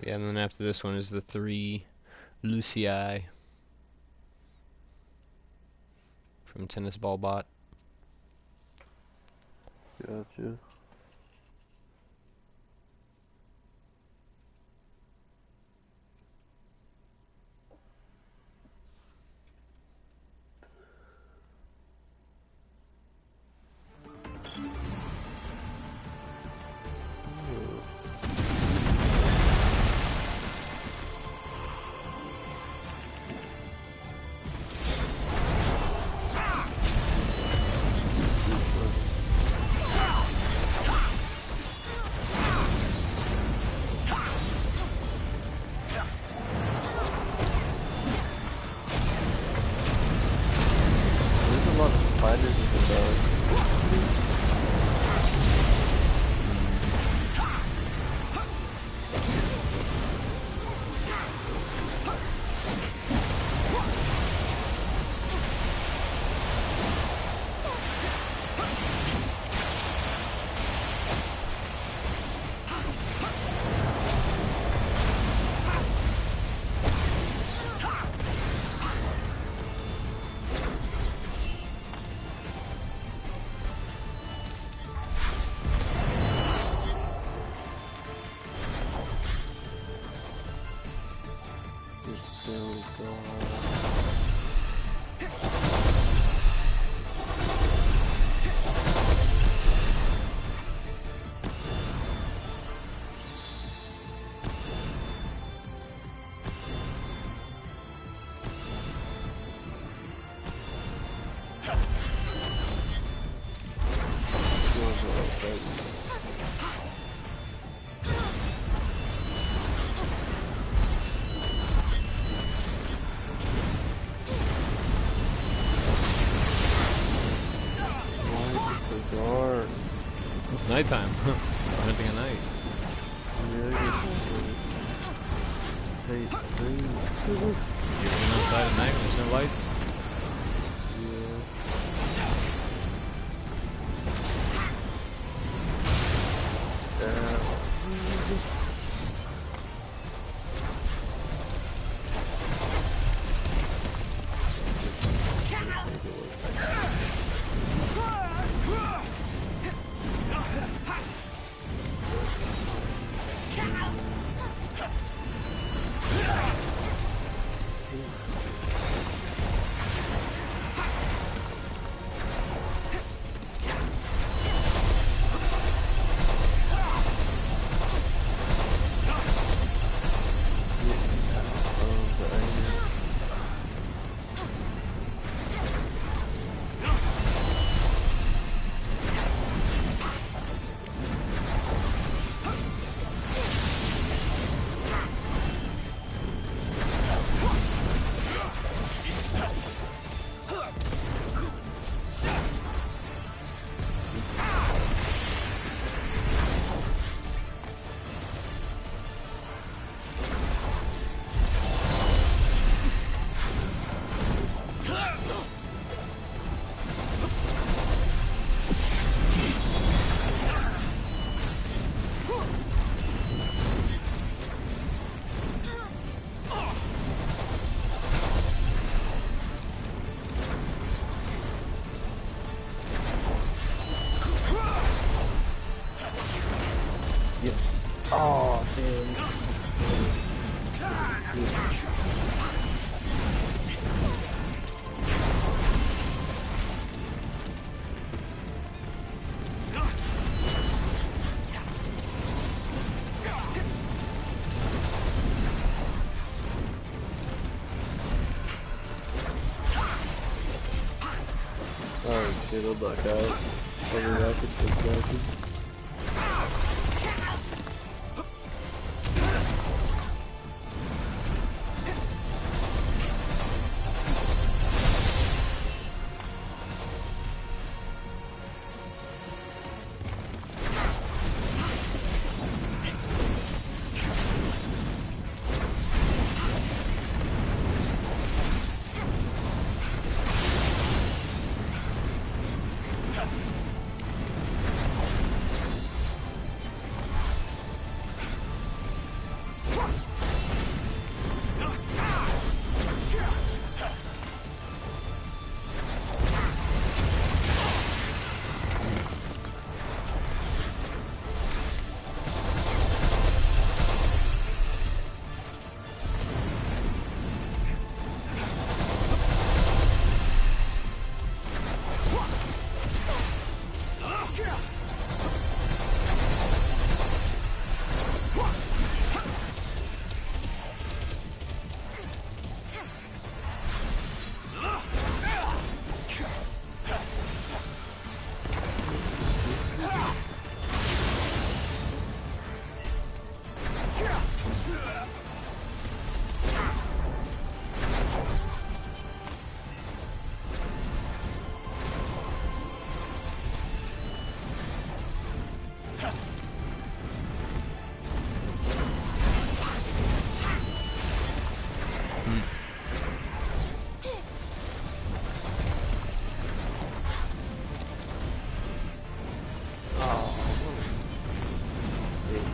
Yeah, and then after this one is the 3 Lucii from Tennis Ball Bot. Gotcha. It's nighttime. Hunting at night. You're going outside at night when there's no lights? Oh, damn. Oh shit, I'm back out. Over rapid, rapid.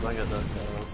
I got knocked out.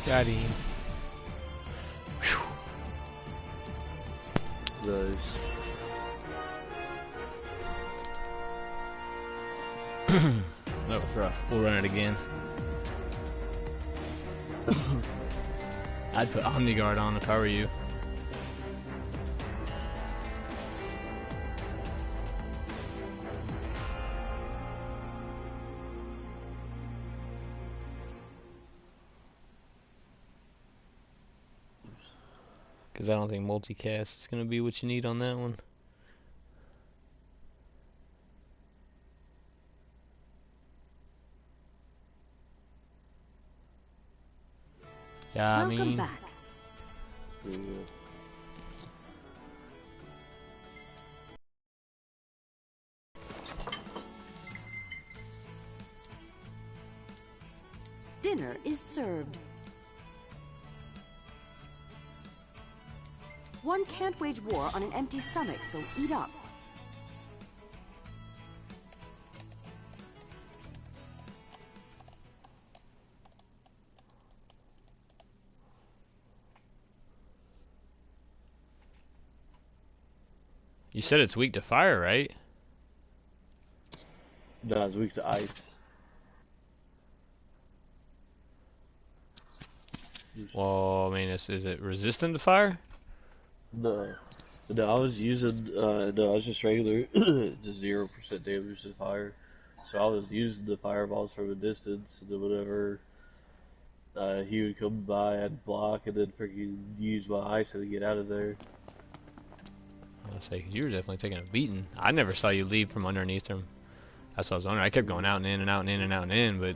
Got him. Nice. That was rough. We'll run it again. I'd put Omni Guard on if I were you. Because I don't think multicast is going to be what you need on that one. Yeah, I Welcome mean, back. Yeah. dinner is served. One can't wage war on an empty stomach, so eat up. You said it's weak to fire, right? No, it's weak to ice. Well, I mean, is it resistant to fire? No. No, I was using, no, I was just regular, just 0% damage to fire. So I was using the fireballs from a distance, and then whenever he would come by, I'd block, and then freaking use my ice to get out of there. I was like, you were definitely taking a beating. I never saw you leave from underneath him. That's what I was wondering. I kept going out and in and out and in and out and in, but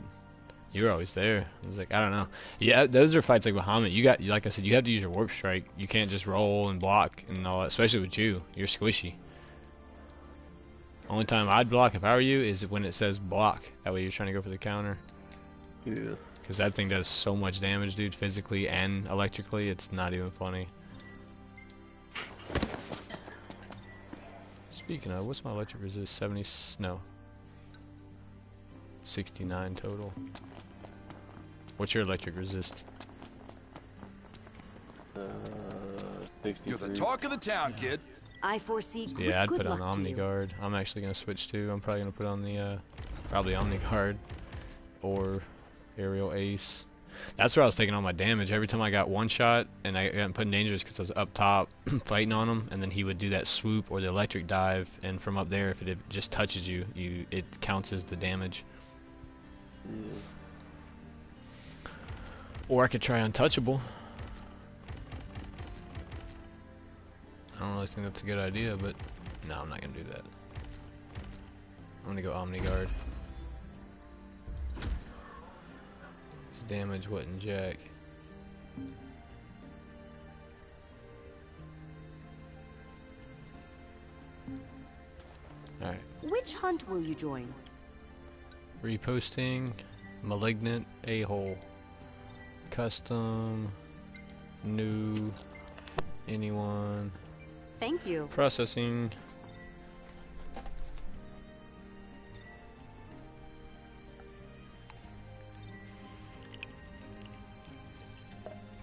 you were always there. I was like, I don't know. Yeah, those are fights like Bahamut. You got, like I said, you have to use your warp strike. You can't just roll and block and all that, especially with you. You're squishy. Only time I'd block if I were you is when it says block. That way you're trying to go for the counter. Yeah. Because that thing does so much damage, dude, physically and electrically. It's not even funny. Speaking of, what's my electric resist? 70, no. 69 total. What's your electric resist? 63. You're the talk of the town, kid. I foresee Yeah, I'd good put on luck to Omni you. Guard. I'm actually gonna switch to. I'm probably gonna put on the probably Omni Guard or Aerial Ace. That's where I was taking all my damage. Every time I got one shot and I got put in dangerous because I was up top fighting on him, and then he would do that swoop or the electric dive, and from up there, if it just touches you, it counts as the damage. Yeah. Or I could try Untouchable. I don't really think that's a good idea, but no, I'm not gonna do that. I'm gonna go Omni Guard. Damage wasn't jack. Alright. Which hunt will you join? Reposting. Malignant A-hole. Custom. New. Anyone. Thank you. Processing.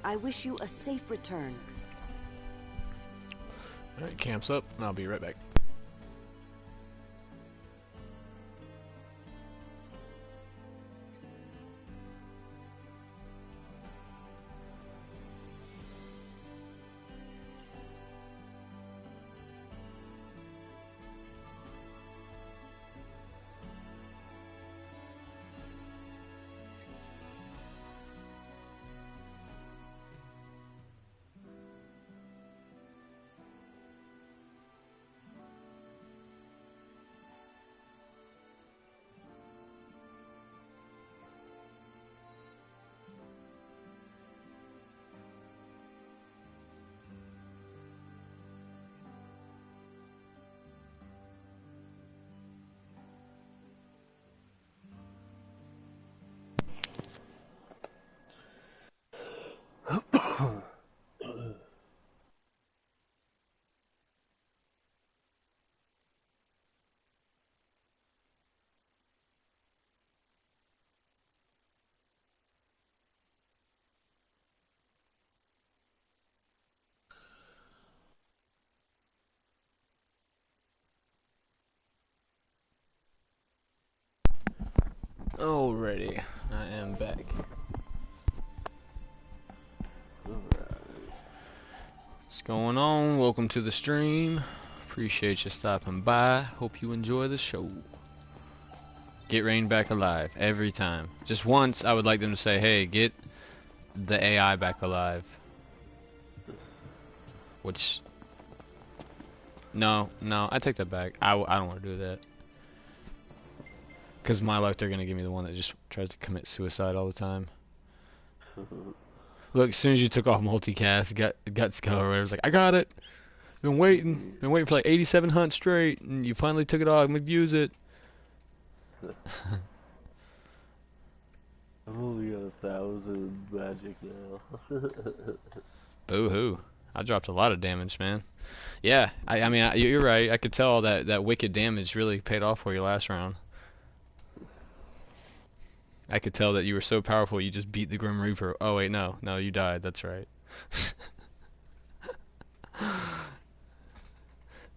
I wish you a safe return. Alright, camp's up, and I'll be right back. Alrighty, I am back. What's going on? Welcome to the stream. Appreciate you stopping by. Hope you enjoy the show. Get Rain back alive every time. Just once, I would like them to say, "Hey, get the AI back alive." Which, no, I take that back. I don't want to do that. Because my luck, they're going to give me the one that just tries to commit suicide all the time. Look, as soon as you took off multicast, Guts go or whatever, it's like, I got it. Been waiting for like 87 hunts straight, and you finally took it off. I'm going to use it. I'm only at 1,000 magic now. Boo-hoo. I dropped a lot of damage, man. Yeah, I mean, you're right. I could tell that wicked damage really paid off for you last round. I could tell that you were so powerful you just beat the Grim Reaper. Oh wait, no, you died. That's right.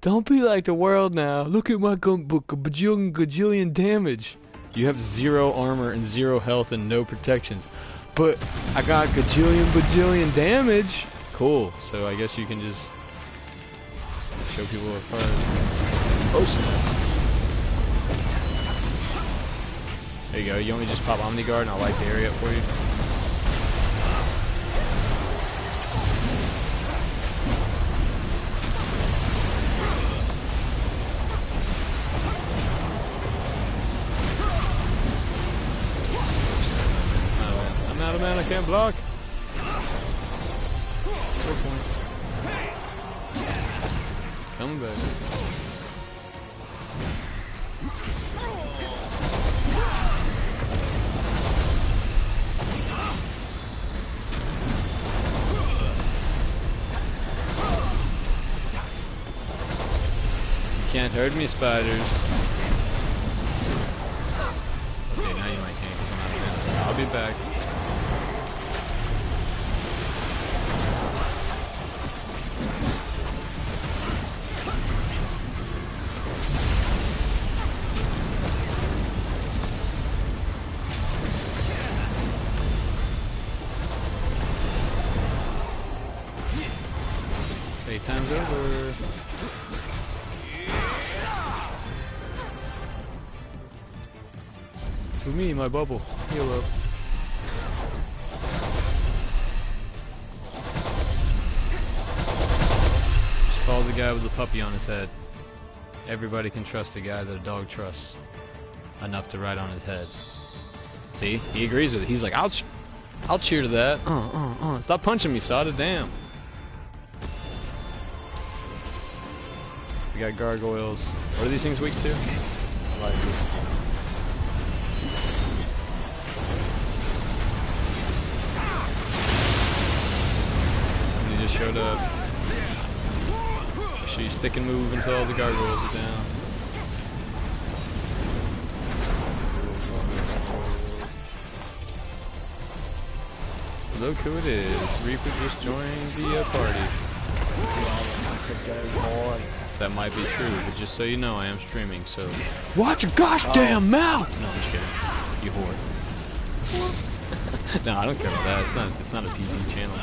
Don't be like the world now. Look at my gun book, a gajillion damage. You have 0 armor and 0 health and no protections, but I got bajillion damage. Cool. So I guess you can just show people apart. Oh snap. There you go. You want me to just pop Omni Guard and I'll light the area up for you? I'm out of mana, I can't block. 4 points. Coming back. Can't hurt me, spiders. Okay, now you might can't come out of mana. I'll be back. Playtime's over. To me, my bubble. Heal up. Just follow the guy with the puppy on his head. Everybody can trust a guy that a dog trusts enough to ride on his head. See? He agrees with it. He's like, I'll cheer to that. Stop punching me, Sada. Damn. We got gargoyles. What are these things weak to? Like just showed up. Make sure you stick and move until all the gargoyles are down. Look who it is. Reaper just joined the party. That might be true, but just so you know, I am streaming, so watch your gosh damn mouth! No, I'm just kidding. You whore. No, I don't care about that. It's not a PG channel.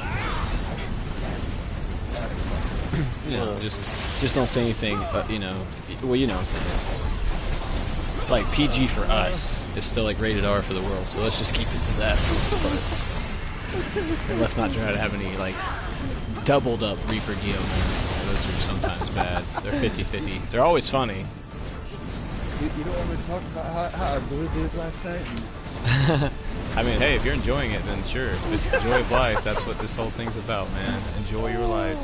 You know, just don't say anything, you know, well, you know what I'm saying. Like, PG for us is still like rated R for the world, so let's just keep it to that. And let's not try to have any, like, doubled up Reaper Geo moments. Those are sometimes bad. They're 50-50. They're always funny. You don't want me to talk about how I blew dude last night? I mean, hey, if you're enjoying it, then sure. If it's the joy of life, that's what this whole thing's about, man. Enjoy your life.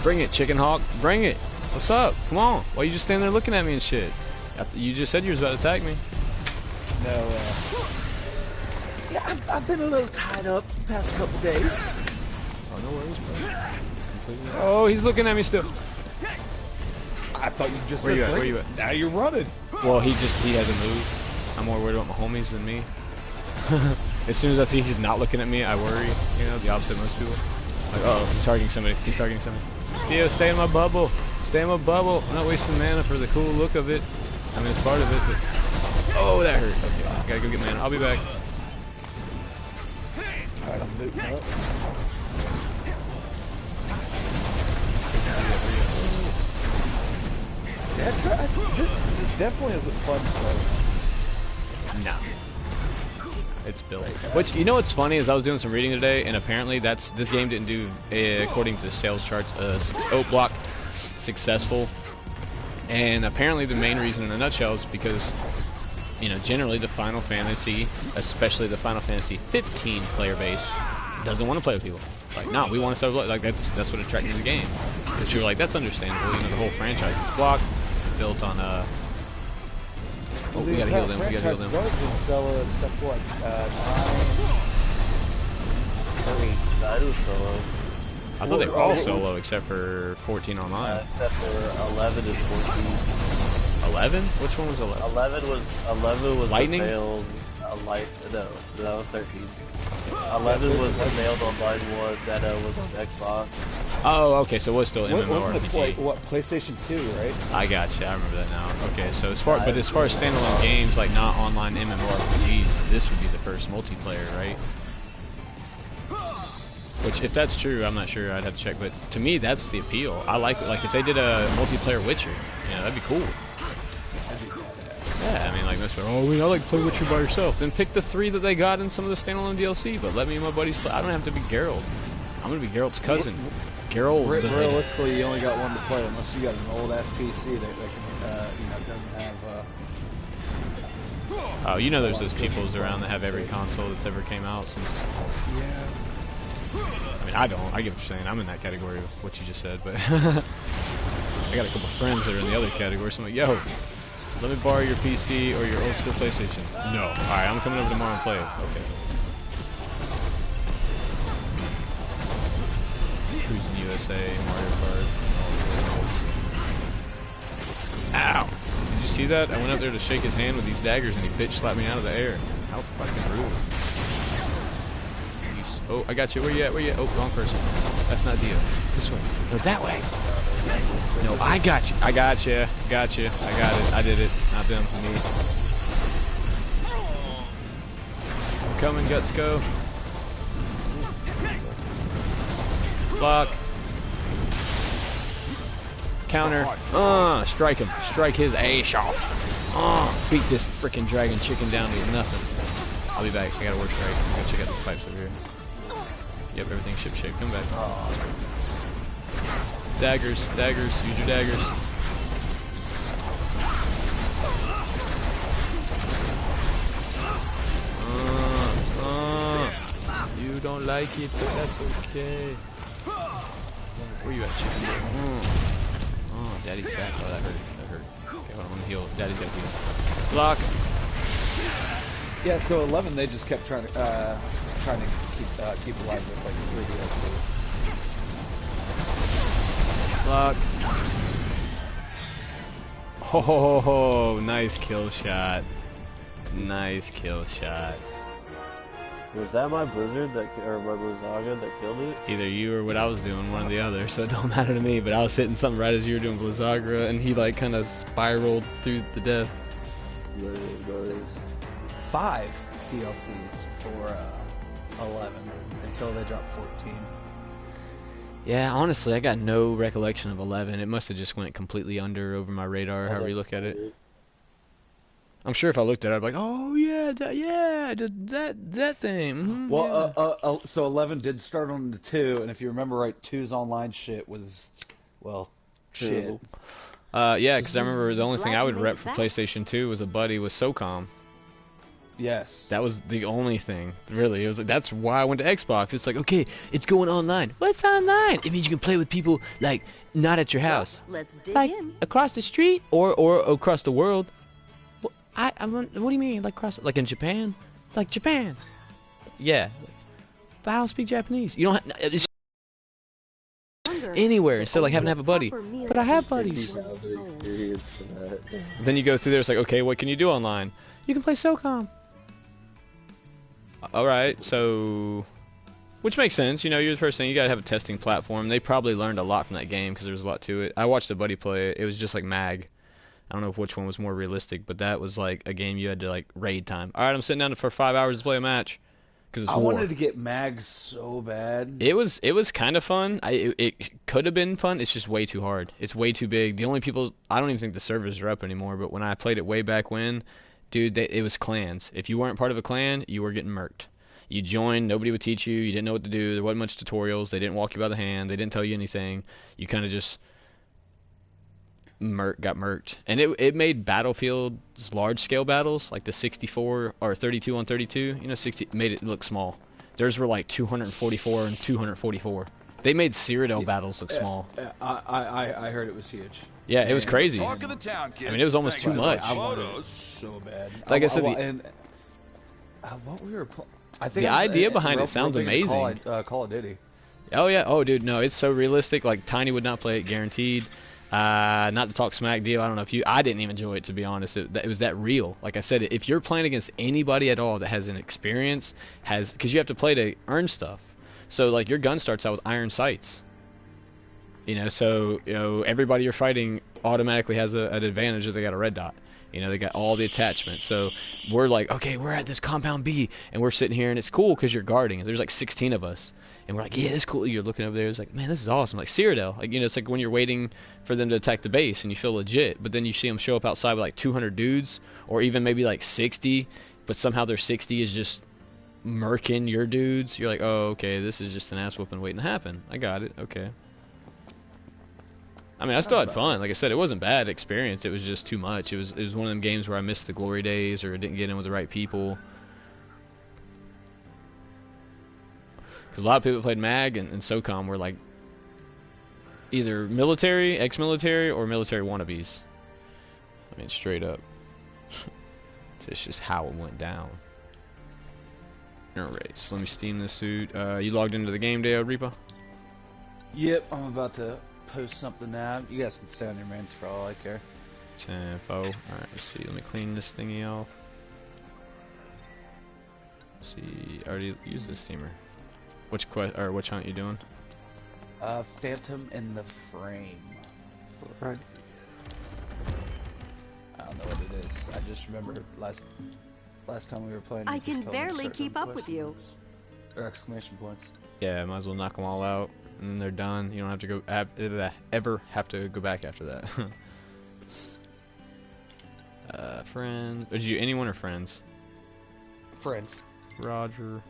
Bring it, Chicken Hawk. Bring it. What's up? Come on. Why you just standing there looking at me and shit? You just said you was about to attack me. No, yeah, I've been a little tied up the past couple days. Oh, no worries, bro. Oh, he's looking at me still. I thought you just Where said you at? Where you at? Now you're running. Well, he hasn't moved. I'm more worried about my homies than me. As soon as I see he's not looking at me, I worry. You know, the opposite of most people. Like, uh oh, he's targeting somebody. He's targeting somebody. Theo, stay in my bubble. Stay in my bubble. I'm not wasting mana for the cool look of it. I mean, it's part of it, but... Oh, that hurt. Okay, I gotta go get mana. I'll be back. Alright, I'm booting up. Yeah, this definitely isn't fun, so... No. It's built. Which, you know what's funny is I was doing some reading today, and apparently this game didn't do, according to the sales charts, block successful. And apparently the main reason in a nutshell is because, you know, generally the Final Fantasy, especially the Final Fantasy 15 player base, doesn't want to play with people. Like, no, we want to sell, like, that's what attracted me to the game. Because people are like, that's understandable, you know, the whole franchise is blocked, built on, Oh, we gotta heal them. We gotta heal franchise has them. always been solo except for like 9 or 8. That was solo. I thought they were all solo except for 14 online. Except for 11 and 14. 11? Which one was 11? 11 was Lightning? the failed light. No, that was 13. 11 was the failed online one that was on Xbox. Oh, okay, so it was still Wasn't MMORPG. it PlayStation 2, right? I gotcha, I remember that now. Okay, so as far as standalone games, like not online MMORPGs, this would be the first multiplayer, right? Which, if that's true, I'm not sure. I'd have to check. But to me, that's the appeal. I like if they did a multiplayer Witcher, that'd be cool. Yeah, I mean, like most people, I like to play Witcher by yourself. Then pick the 3 that they got in some of the standalone DLC. But let me and my buddies play. I don't have to be Geralt. I'm gonna be Geralt's cousin. Geralt. Realistically, you only got one to play unless you got an old ass PC that doesn't have. Oh, you know, there's those peoples around that have every console that's ever came out since. Yeah. I mean, I don't. I get what you're saying. I'm in that category of what you just said, but I got a couple friends that are in the other category. So I'm like, yo, let me borrow your PC or your old school PlayStation. No. All right, I'm coming over tomorrow and play it. Okay. Cruising USA, Mario Kart. Ow! Did you see that? I went up there to shake his hand with these daggers and he bitch slapped me out of the air. How fucking rude. Oh, I got you. Where you at? Where you at? Oh, wrong person. That's not Dio. This way. No, that way. No, I got you. I got you. Got you. I got it. I did it. Not them for me. I'm coming, Guts, go. Block. Counter. Strike him. Strike his ass off. Beat this freaking dragon chicken down to nothing. I'll be back. I gotta work straight. I gotta check out these pipes over here. Yep, everything's ship shape. Come back. Daggers, daggers, use your daggers. You don't like it, but that's okay. Where you at, chicken? Oh, Daddy's back. Oh, that hurt. That hurt. Okay, hold on, I'm gonna heal. Daddy's gotta heal. Block. Yeah, so 11 they just kept trying to keep alive with like 3 DLCs. Block. Oh, nice kill shot. Nice kill shot. Was that my Blizzard or my Blizzaga that killed it? Either you or what I was doing, one or the other, so it don't matter to me. But I was hitting something right as you were doing Blizzagra, and he like kind of spiraled through the death. 5 DLCs for 11 until they dropped 14. Yeah, honestly, I got no recollection of 11. It must have just went completely over my radar, however you look at it. I'm sure if I looked at it, I'd be like, oh yeah, that thing. Mm-hmm, Well, yeah. So 11 did start on the 2, and if you remember right, 2's online shit was, well, shit. Yeah, because I remember the only thing I would rep for back. PlayStation 2 was a buddy with SOCOM. Yes. That was the only thing, really. It was like, that's why I went to Xbox. It's like, okay, it's going online. What's online? It means you can play with people, like, not at your house. Let's dig Like, in. across the street or across the world. What do you mean, like, like in Japan? Like, Japan. Yeah. But I don't speak Japanese. You don't have... It's anywhere instead of like having to have a buddy. But I have buddies. Then you go through there, it's like, okay, what can you do online? You can play SOCOM. Alright, so... Which makes sense, you know, you're the first thing, you gotta have a testing platform. They probably learned a lot from that game, because there's a lot to it. I watched a buddy play it, it was just like MAG. I don't know which one was more realistic, but that was like a game you had to like raid time. Alright, I'm sitting down for 5 hours to play a match. Because I wanted to get MAG so bad. It was kind of fun. It could have been fun. It's just way too hard. It's way too big. The only people, I don't even think the servers are up anymore. But when I played it way back when, dude, it was clans. If you weren't part of a clan, you were getting murked. You joined, nobody would teach you. You didn't know what to do. There wasn't much tutorials. They didn't walk you by the hand. They didn't tell you anything. You kind of just got murked. And it made Battlefield's large scale battles, like the 64 or 32 on 32, you know, 60, made it look small. Theirs were like 244 and 244. They made Cyrodiil battles look small. I heard it was huge. Yeah, it was crazy. Talk of the town, kid. I mean, it was almost Thanks too to much. those I wanted it photos. so bad. Like I said, what we were I think the idea behind it sounds amazing. Call of Duty. Oh yeah, oh dude, no, it's so realistic. Like Tiny would not play it, guaranteed. Not to talk smack deal. I don't know if I didn't even enjoy it, to be honest. It was that real. Like I said, if you're playing against anybody at all that has an experience, because you have to play to earn stuff. So like your gun starts out with iron sights. You know, so everybody you're fighting automatically has an advantage if they got a red dot. You know, they got all the attachments. So we're like, okay, we're at this compound B, and we're sitting here, and it's cool because you're guarding. There's like 16 of us, and we're like, yeah, it's cool. You're looking over there. It's like, man, this is awesome. Like Cyrodiil, like it's like when you're waiting for them to attack the base, and you feel legit, but then you see them show up outside with like 200 dudes, or even maybe like 60, but somehow their 60 is just murking your dudes. You're like, oh, okay, this is just an ass whooping waiting to happen. I got it. Okay. I mean, I still had fun. Like I said, it wasn't bad experience. It was just too much. It was one of them games where I missed the glory days or didn't get in with the right people. Because a lot of people that played MAG and SOCOM were like either military, ex-military, or military wannabes. I mean, straight up. It's just how it went down. Alright, so let me steam this suit. You logged into the game, Dale Reaper? Yep, I'm about to post something now. You guys can stay on your mains for all I care. 10 info. Alright, let's see. Let me clean this thingy off. Let's see, I already used this steamer. Which hunt you doing? Phantom in the Frame. Right. I don't know what it is. I just remember last time we were playing. I you just can told me barely certain keep up with you. Or exclamation points. Yeah, might as well knock them all out, and then they're done. You don't have to go ever have to go back after that. Friends? Did you anyone or friends? Friends. Roger.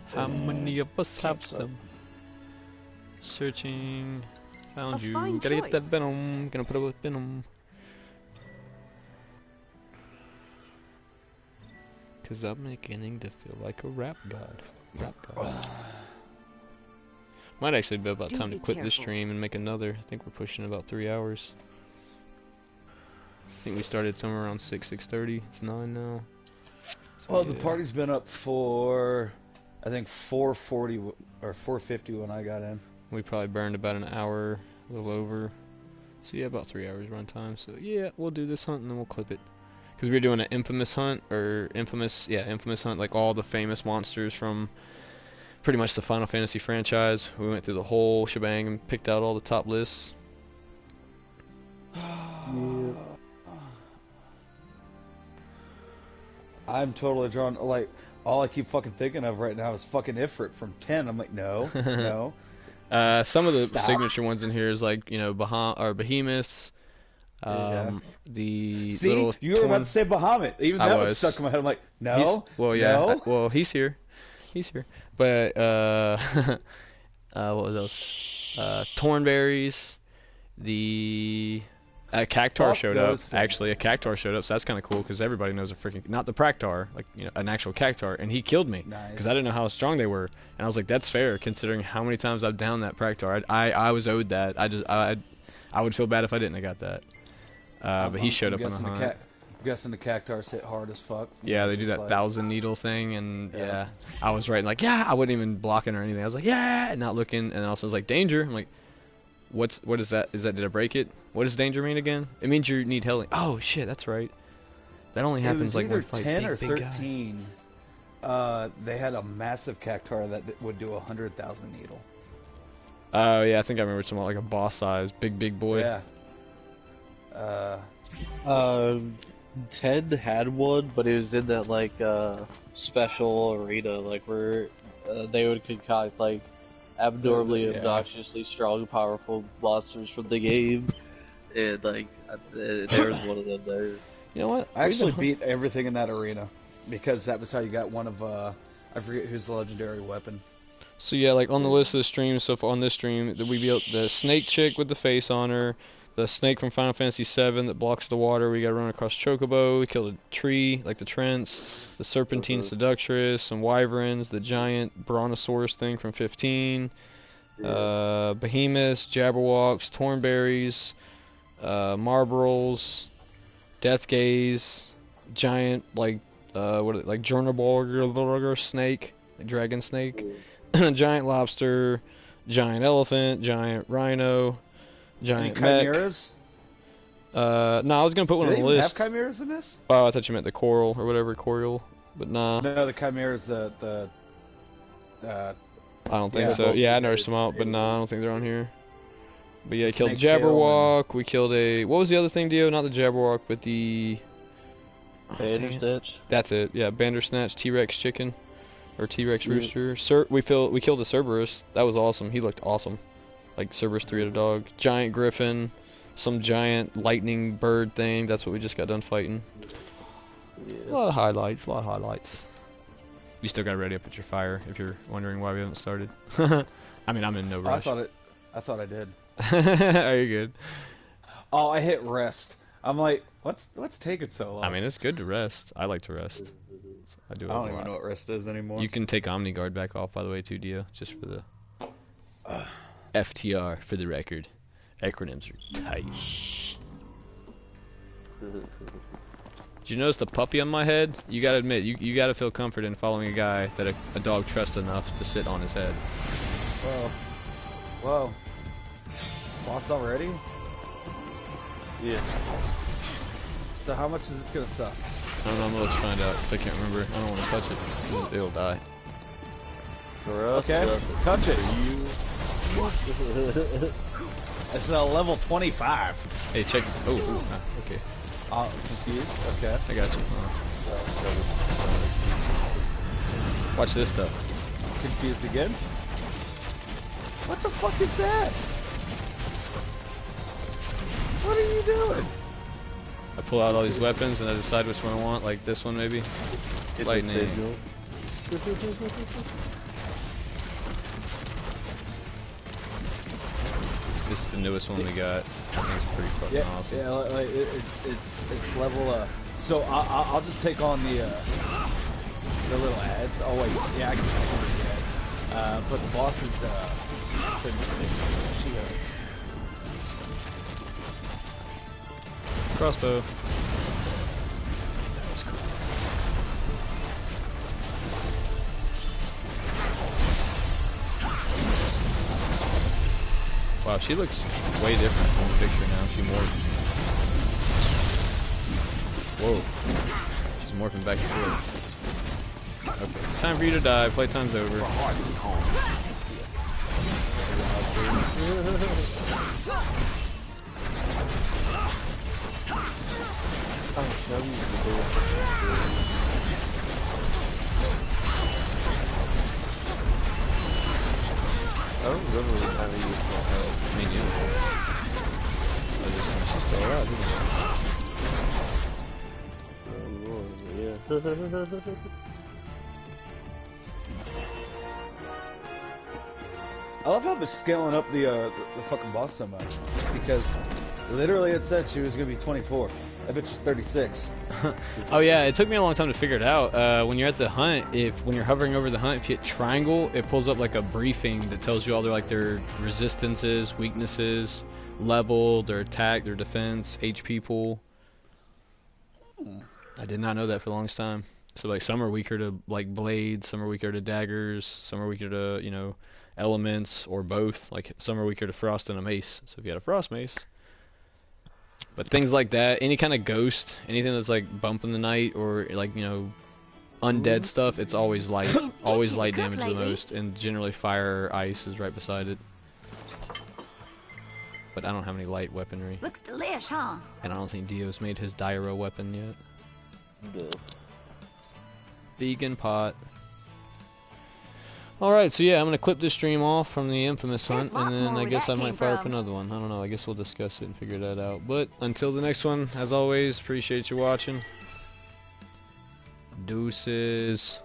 How many of us have them? Searching. Found you. Fine Gotta get that choice. venom. Gonna put it with venom. Cause I'm beginning to feel like a rap god. Rap god. Might actually be about Do time to be quit this careful. stream and make another. I think we're pushing about 3 hours. I think we started somewhere around 6:30. It's 9 now. So Well, yeah. the party's been up for, I think 4:40 or 4:50 when I got in. We probably burned about an hour, a little over. So yeah, about 3 hours runtime. So yeah, we'll do this hunt and then we'll clip it. Because we're doing an infamous hunt, infamous hunt, like all the famous monsters from pretty much the Final Fantasy franchise. We went through the whole shebang and picked out all the top lists. I'm totally drawn. Like, all I keep fucking thinking of right now is fucking Ifrit from 10. I'm like, no, no. Some of the Stop. signature ones in here is like, behemoths. Yeah. The See, little you were about to say Bahamut. Even I that was was. stuck in my head. I'm like, no. Well, yeah. No. He's here. He's here. But what was else? Tornberries. The Cactar Fuck showed up. those things. Actually, a Cactar showed up, so that's kind of cool because everybody knows a freaking not the Praktar, like an actual Cactar, and he killed me Nice. because I didn't know how strong they were, and I was like, that's fair considering how many times I've downed that Praktar. I was owed that. I would feel bad if I didn't have got that. But he showed up on the hunt. I'm guessing the Cactars hit hard as fuck. Yeah, they do Just that like- 1,000 needle thing, and Yeah. yeah, I was writing like, yeah, I wasn't even blocking or anything. I was like, yeah, and not looking, and also I was like, danger. I'm like, what is that? Did I break it? What does danger mean again? It means you need healing. Oh shit, that's right. That only It happens was like either when you fight 10 big, or big guys. 13. They had a massive Cactar that would do 100,000 needle. Oh yeah, I think I remember something like a boss size, big boy. Yeah. Ted had one, but it was in that like special arena, like where they would concoct like abnormally Yeah. obnoxiously strong, powerful monsters from the game, and like there was one of them there. You know what? I actually beat everything in that arena because that was how you got one of I forget who's the legendary weapon. So yeah, like on the list of the streams, so on this stream, we built the snake chick with the face on her, the snake from Final Fantasy VII that blocks the water. We got to run across Chocobo. We killed a tree, like the Trents, the Serpentine Seductress, some wyverns, the giant Brontosaurus thing from 15, behemoths, Jabberwocks, Tornberries, Marlboros, Death Gaze, giant like like Jornaborger snake, like dragon snake, giant lobster, giant elephant, giant rhino, giant Any mech. chimeras? No, I was gonna put one Do on they the even list. have chimeras in this? Oh, I thought you meant the coral or whatever, coral, but nah. No, the chimeras, the I don't think Yeah. so. Yeah, I noticed them out, but nah, I don't think they're on here. But yeah, The killed snake tail Jabberwock. We killed a. What was the other thing, Dio? Not the Jabberwock, but the. Oh, dang it. Bandersnatch. That's it. Yeah, Bandersnatch, T-Rex chicken, or T-Rex rooster. We killed a Cerberus. That was awesome. He looked awesome, like Cerberus 3-headed dog. Giant griffin, some giant lightning bird thing. That's what we just got done fighting. Yeah. A lot of highlights. A lot of highlights. You still got to ready up at your fire if you're wondering why we haven't started. I mean, I'm in no rush. I thought I did. Are you good? Oh, I hit rest. I'm like, what's taking so long? I mean, it's good to rest. I like to rest. So I do it I a don't lot. even know what rest is anymore. You can take Omni Guard back off, by the way, too, Dio, just for the FTR, for the record. Acronyms are tight. Did you notice the puppy on my head? You gotta admit, you gotta feel comfort in following a guy that a dog trusts enough to sit on his head. Whoa. Boss already? Yeah. So how much is this gonna suck? I don't know, I'm gonna let you find out, because I can't remember. I don't want to touch it. It'll die. Okay, touch it. It's a level 25. Hey, check. Oh, okay. Confused? Okay. I got you. Watch this stuff. Confused again? What the fuck is that? What are you doing? I pull out all these weapons and I decide which one I want, like this one maybe. Lightning. This is the newest one we got. I think it's pretty fucking awesome. Yeah, like, it's level. So I'll just take on the little ads. Oh wait, yeah, I can read the ads. But the boss is 36 she heads. Crossbow. Wow, she looks way different from the picture now. She morphed. Whoa. She's morphing back and forth. Okay, time for you to die. Playtime's over. I don't remember how to use my health. Me neither. I just think she's still alive, isn't Yeah. I love how they're scaling up the fucking boss so much, because literally it said she was gonna be 24. I bet she's 36. Oh yeah, it took me a long time to figure it out. When you're at the hunt, when you're hovering over the hunt, if you hit triangle, it pulls up like a briefing that tells you all their resistances, weaknesses, level, their attack, their defense, HP pool. I did not know that for the longest time. So like some are weaker to like blades, some are weaker to daggers, some are weaker to elements or both. Like some are weaker to frost and a mace. So if you had a frost mace. But things like that, any kind of ghost, anything that's like bumping the night or like undead stuff, it's always light, always light damage the most, and generally fire or ice is right beside it. But I don't have any light weaponry, Looks delish, huh? and I don't think Dio's made his Dyro weapon yet. No. Vegan pot. Alright, so yeah, I'm gonna clip this stream off from the infamous There's hunt, lots and then more I where guess that I might came fire up from. another one. I don't know, I guess we'll discuss it and figure that out. But until the next one, as always, appreciate you watching. Deuces.